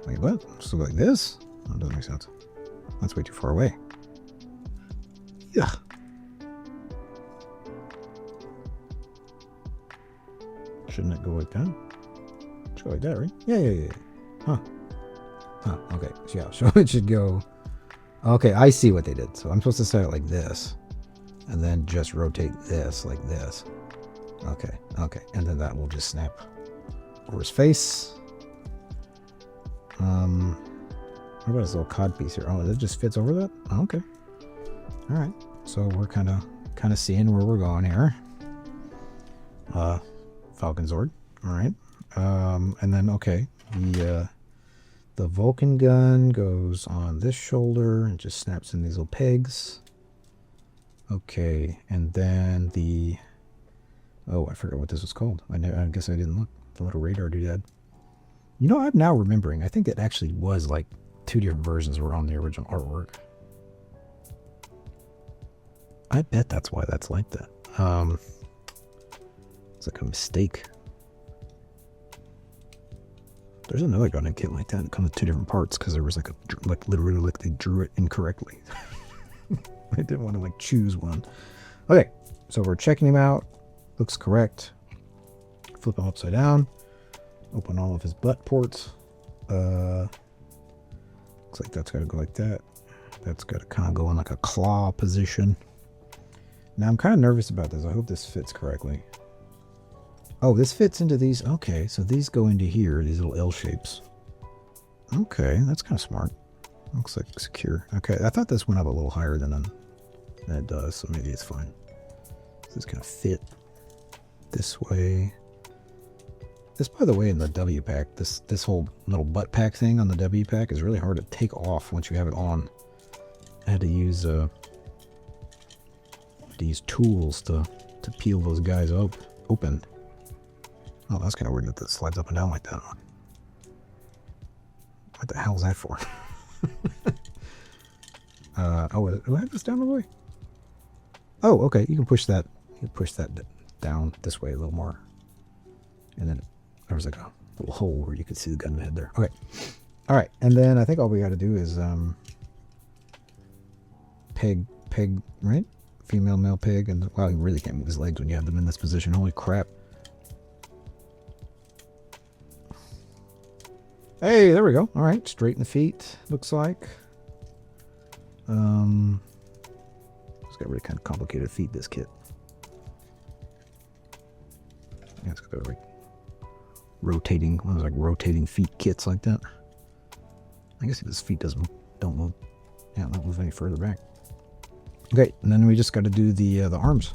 Wait, what? So like this? Oh, that doesn't make sense. That's way too far away. Yeah. Shouldn't it go like that? Should go like that, right? Yeah. Huh. Okay. Yeah, so it should go... Okay, I see what they did. So I'm supposed to set it like this. And then just rotate this like this. Okay. And then that will just snap over his face. What about this little cod piece here? Oh, it just fits over that? Oh, okay. Alright. So we're kind of seeing where we're going here. Falcon Zord. Alright. And then, okay. The Vulcan gun goes on this shoulder and just snaps in these little pegs. Okay. And then the... Oh, I forgot what this was called. I guess I didn't look. The little radar doodad. You know, I'm now remembering. I think it actually was like 2 different versions were on the original artwork. I bet that's why that's like that. It's like a mistake. There's another Gundam kit like that. It comes with 2 different parts because there was like literally like they drew it incorrectly. I didn't want to like choose one. Okay, so we're checking him out. Looks correct. Flip him upside down. Open all of his butt ports. Looks like that's got to go like that. That's got to kind of go in like a claw position. Now I'm kind of nervous about this. I hope this fits correctly. Oh, this fits into these. Okay, so these go into here, these little L shapes. Okay, that's kind of smart. Looks like secure. Okay, I thought this went up a little higher than it does, so maybe it's fine. So it's going to fit this way. This, by the way, in the W pack, this whole little butt pack thing on the W pack is really hard to take off once you have it on. I had to use these tools to peel those guys open. Oh, that's kind of weird that that slides up and down like that. What the hell is that for? Oh, do I have this down all the way? Oh, okay. You can push that. You can push that down this way a little more, and then there was like a little hole where you could see the gun head there. Okay. All right, and then I think all we got to do is peg, right? Female, male peg, and wow, you really can't move his legs when you have them in this position. Holy crap! Hey, there we go. All right, straighten the feet. Looks like. It's got really kind of complicated feet. This kit. Yeah, it's got like rotating. One of those like rotating feet kits like that. I guess his feet don't move. Yeah, don't move any further back. Okay, and then we just got to do the arms.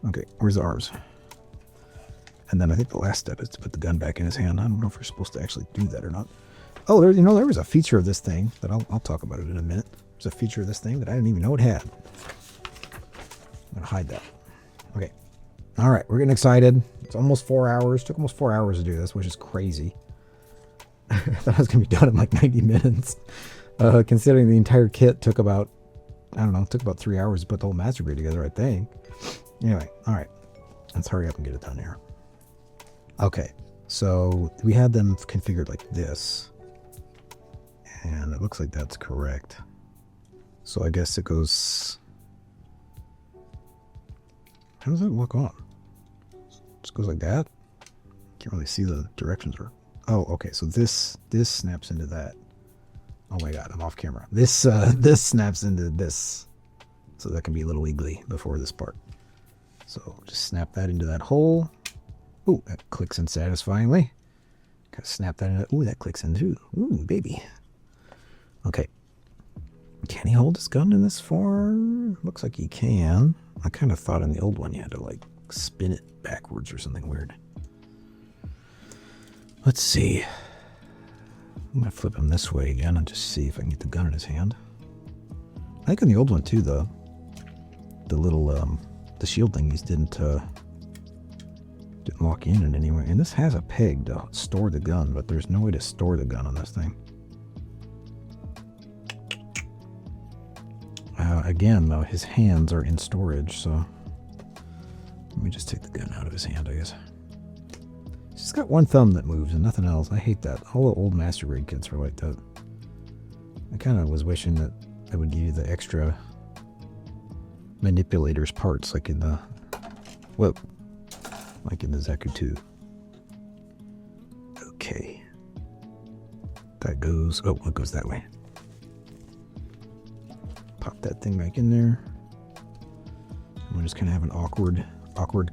Okay, where's the arms? And then I think the last step is to put the gun back in his hand. I don't know if we're supposed to actually do that or not. Oh, there was a feature of this thing that I'll talk about it in a minute. There's a feature of this thing that I didn't even know it had. I'm gonna hide that. Okay. All right, we're getting excited. It's almost 4 hours. Took almost 4 hours to do this, which is crazy. I thought I was gonna be done in like 90 minutes. Considering the entire kit took about, I don't know, took about 3 hours to put the whole master grade together, I think. Anyway, all right. Let's hurry up and get it done here. Okay, so we had them configured like this. And it looks like that's correct. So I guess it goes... How does that look on? Just goes like that? Can't really see the directions. Oh, okay, so this snaps into that. Oh my god, I'm off camera. This snaps into this. So that can be a little wiggly before this part. So just snap that into that hole. Ooh, that clicks in satisfyingly. Gotta snap that in. Ooh, that clicks in too. Ooh, baby. Okay. Can he hold his gun in this form? Looks like he can. I kind of thought in the old one you had to like spin it backwards or something weird. Let's see. I'm gonna flip him this way again and just see if I can get the gun in his hand. I think in the old one too, the little the shield thingies didn't lock in any way. And this has a peg to store the gun, but there's no way to store the gun on this thing. Again, though, his hands are in storage, so let me just take the gun out of his hand, I guess. He's just got one thumb that moves and nothing else. I hate that. All the old Master Grade kits were like that. I kind of was wishing that I would give you the extra manipulators parts, like in the, well, like in the Zaku 2. Okay. That goes, oh, it goes that way. Pop that thing back in there. And we'll just kind of have an awkward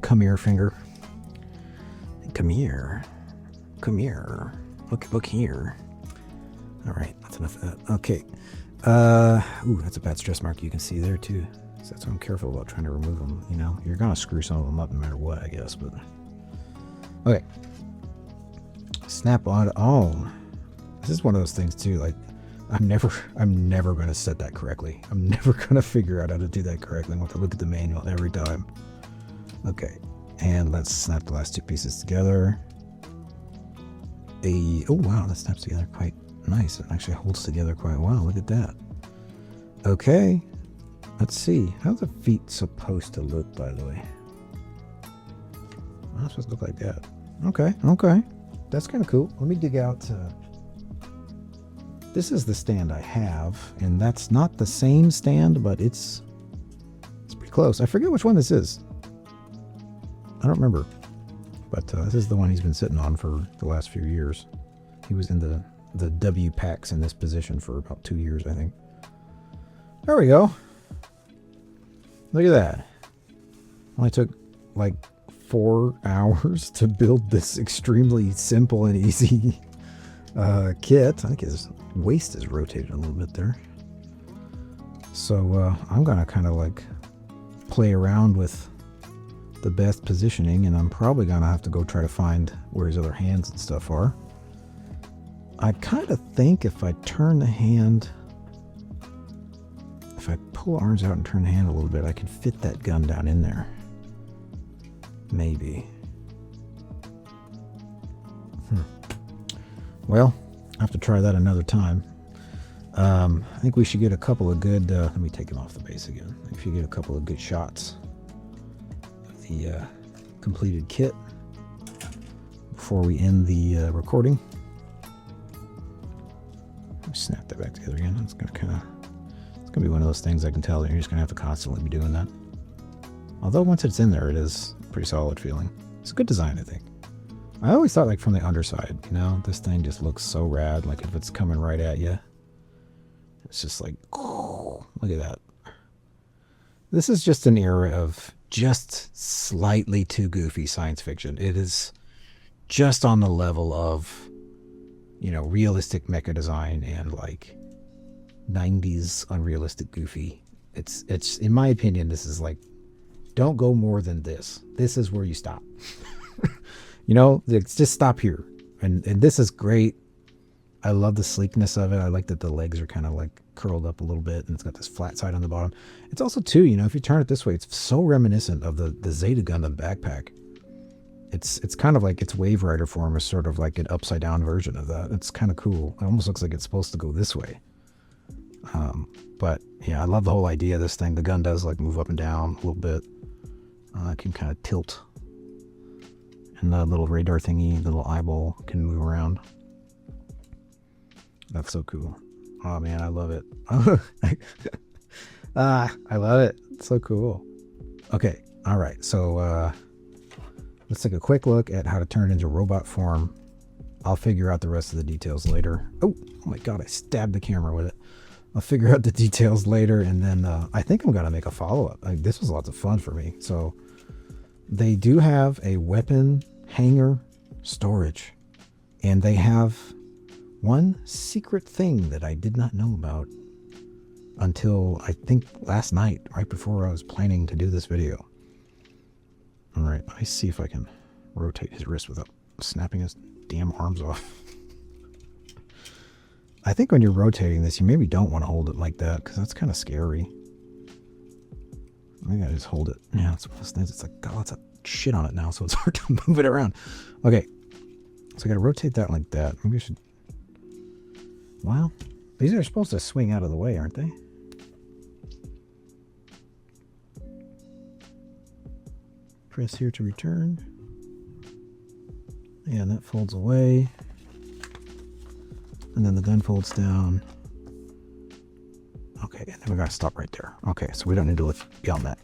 come here finger. Come here. Come here. Look here. All right, that's enough of that. Okay. Ooh, that's a bad stress mark you can see there too. So that's why I'm careful about trying to remove them. You know, you're gonna screw some of them up no matter what, I guess. But okay. Snap on. Oh, this is one of those things too. Like, I'm never gonna set that correctly. I'm never gonna figure out how to do that correctly. I'm going to look at the manual every time. Okay, and let's snap the last two pieces together. Oh wow, that snaps together quite nice. It actually holds together quite well. Look at that. Okay, let's see. How's the feet supposed to look, by the way? Not supposed to look like that. Okay. That's kind of cool. Let me dig out. This is the stand I have, and that's not the same stand, but it's pretty close. I forget which one this is. I don't remember, but this is the one he's been sitting on for the last few years. He was in the W packs in this position for about 2 years, I think. There we go. Look at that. Only took like 4 hours to build this extremely simple and easy kit. I think his waist is rotated a little bit there. So I'm gonna kind of like play around with the best positioning, and I'm probably gonna have to go try to find where his other hands and stuff are. I kind of think if I turn the hand, if I pull arms out and turn the hand a little bit, I can fit that gun down in there. Maybe. Well, I have to try that another time. I think we should get a couple of good, let me take him off the base again. If you get a couple of good shots of the completed kit before we end the recording. Snap that back together again. It's gonna be one of those things I can tell that you're just gonna have to constantly be doing that. Although once it's in there, it is a pretty solid feeling. It's a good design, I think. I always thought, like, from the underside, you know, this thing just looks so rad. Like, if it's coming right at you, it's just like, oh, look at that. This is just an era of just slightly too goofy science fiction. It is just on the level of, you know, realistic mecha design and like 90s unrealistic goofy. It's in my opinion, this is like, don't go more than this. This is where you stop. You know, just stop here. And this is great. I love the sleekness of it. I like that the legs are kind of like curled up a little bit, and it's got this flat side on the bottom. It's also too, you know, if you turn it this way, it's so reminiscent of the Zeta Gundam backpack. It's kind of like its Wave Rider form is sort of like an upside down version of that. It's kind of cool. It almost looks like it's supposed to go this way. But yeah, I love the whole idea of this thing. The gun does like move up and down a little bit. It can kind of tilt. And the little radar thingy, the little eyeball can move around. That's so cool. Oh man, I love it. I love it. It's so cool. Okay, all right. So let's take a quick look at how to turn it into robot form. I'll figure out the rest of the details later. Oh my god, I stabbed the camera with it. I'll figure out the details later, and then I think I'm gonna make a follow-up. This was lots of fun for me. So they do have a weapon hanger storage, and they have one secret thing that I did not know about until I think last night, right before I was planning to do this video. All right, let me see if I can rotate his wrist without snapping his damn arms off. I think when you're rotating this, you maybe don't want to hold it like that, because that's kind of scary. Maybe I just hold it. Yeah, it's one of those things. It's like got lots of shit on it now, so it's hard to move it around. Okay, so I got to rotate that like that. Maybe I should. Well, these are supposed to swing out of the way, aren't they? Press here to return. And that folds away. And then the gun folds down. Okay, and then we gotta stop right there. Okay, so we don't need to look beyond that.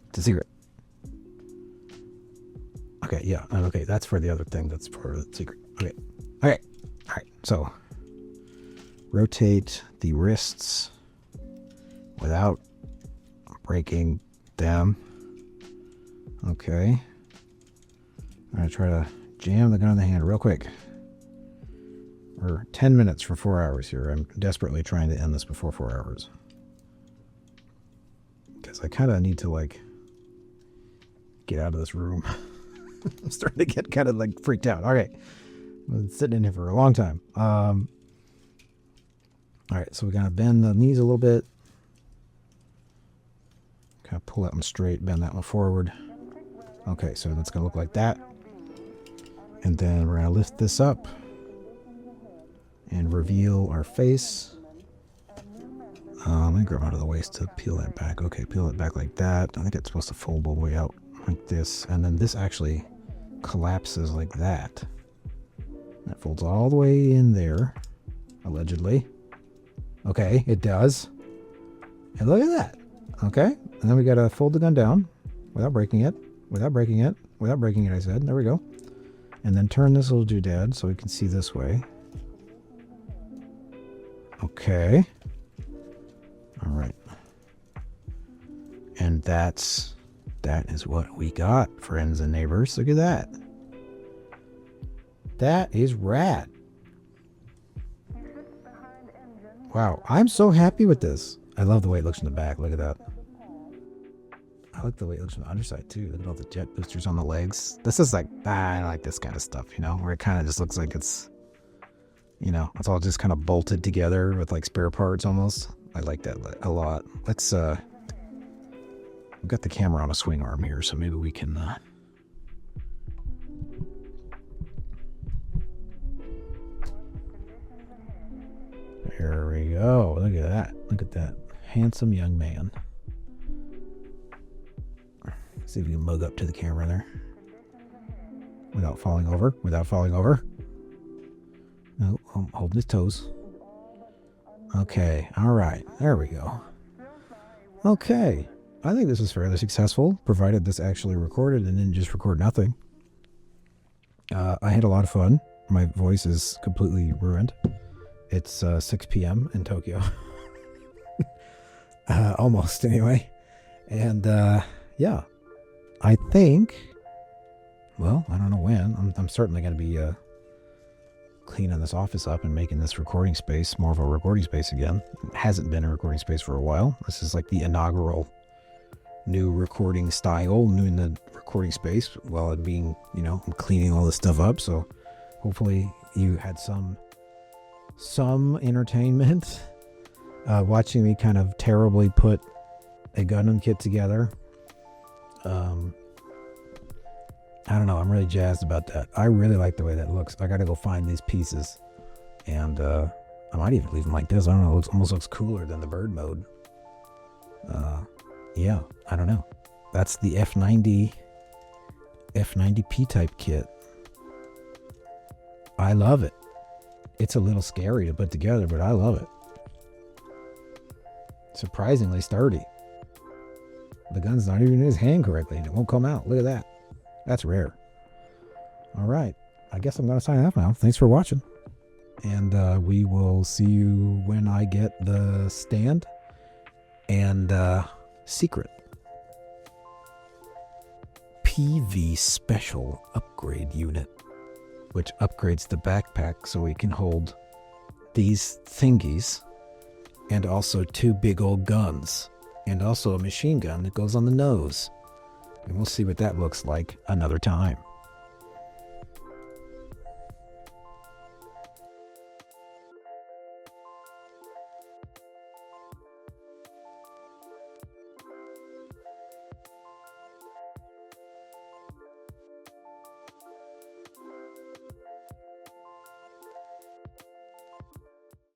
It's a secret. Okay, yeah, okay, that's for the other thing. That's for the secret. Okay, okay, all right. So rotate the wrists without breaking them. Okay, I'm gonna try to jam the gun in the hand real quick. We're 10 minutes for 4 hours here. I'm desperately trying to end this before 4 hours. Because I kind of need to, like, get out of this room. I'm starting to get kind of, like, freaked out. Okay. I've been sitting in here for a long time. All right, so we got to bend the knees a little bit. Kind of pull that one straight, bend that one forward. Okay, so that's going to look like that. And then we're going to lift this up and reveal our face. Let me grab out of the waist to peel that back. Okay, peel it back like that. I think it's supposed to fold all the way out like this. And then this actually collapses like that. That folds all the way in there, allegedly. Okay, it does. And look at that. Okay, and then we gotta fold the gun down without breaking it, without breaking it, without breaking it, I said. There we go. And then turn this little doodad so we can see this way. Okay. All right. And that is what we got, friends and neighbors. Look at that. That is rad. Wow, I'm so happy with this. I love the way it looks from the back. Look at that. I like the way it looks from the underside too. Look at all the jet boosters on the legs. This is like, I like this kind of stuff, you know, where it kind of just looks like it's, you know, it's all just kind of bolted together with like spare parts almost. I like that a lot. Let's, we've got the camera on a swing arm here, so maybe we can, there we go. Look at that. Look at that. Handsome young man. See if we can mug up to the camera there. Without falling over. Without falling over. No, I'm holding his toes. Okay. All right. There we go. Okay. I think this is fairly successful, provided this actually recorded and didn't just record nothing. I had a lot of fun. My voice is completely ruined. It's 6 p.m. in Tokyo. Almost, anyway. And, yeah. I think, well, I don't know when. I'm certainly going to be cleaning this office up and making this recording space more of a recording space again. It hasn't been a recording space for a while. This is like the inaugural new recording style, new in the recording space while it being, you know, I'm cleaning all this stuff up. So hopefully you had some entertainment watching me kind of terribly put a Gundam kit together. I don't know. I'm really jazzed about that. I really like the way that looks. I got to go find these pieces, and I might even leave them like this. I don't know. It almost looks cooler than the bird mode. Yeah, I don't know. That's the F-90 P-type kit. I love it. It's a little scary to put together, but I love it. Surprisingly sturdy. The gun's not even in his hand correctly, and it won't come out. Look at that. That's rare. All right. I guess I'm going to sign off now. Thanks for watching. And we will see you when I get the stand and secret PV special upgrade unit, which upgrades the backpack so we can hold these thingies and also 2 big old guns and also a machine gun that goes on the nose. And we'll see what that looks like another time.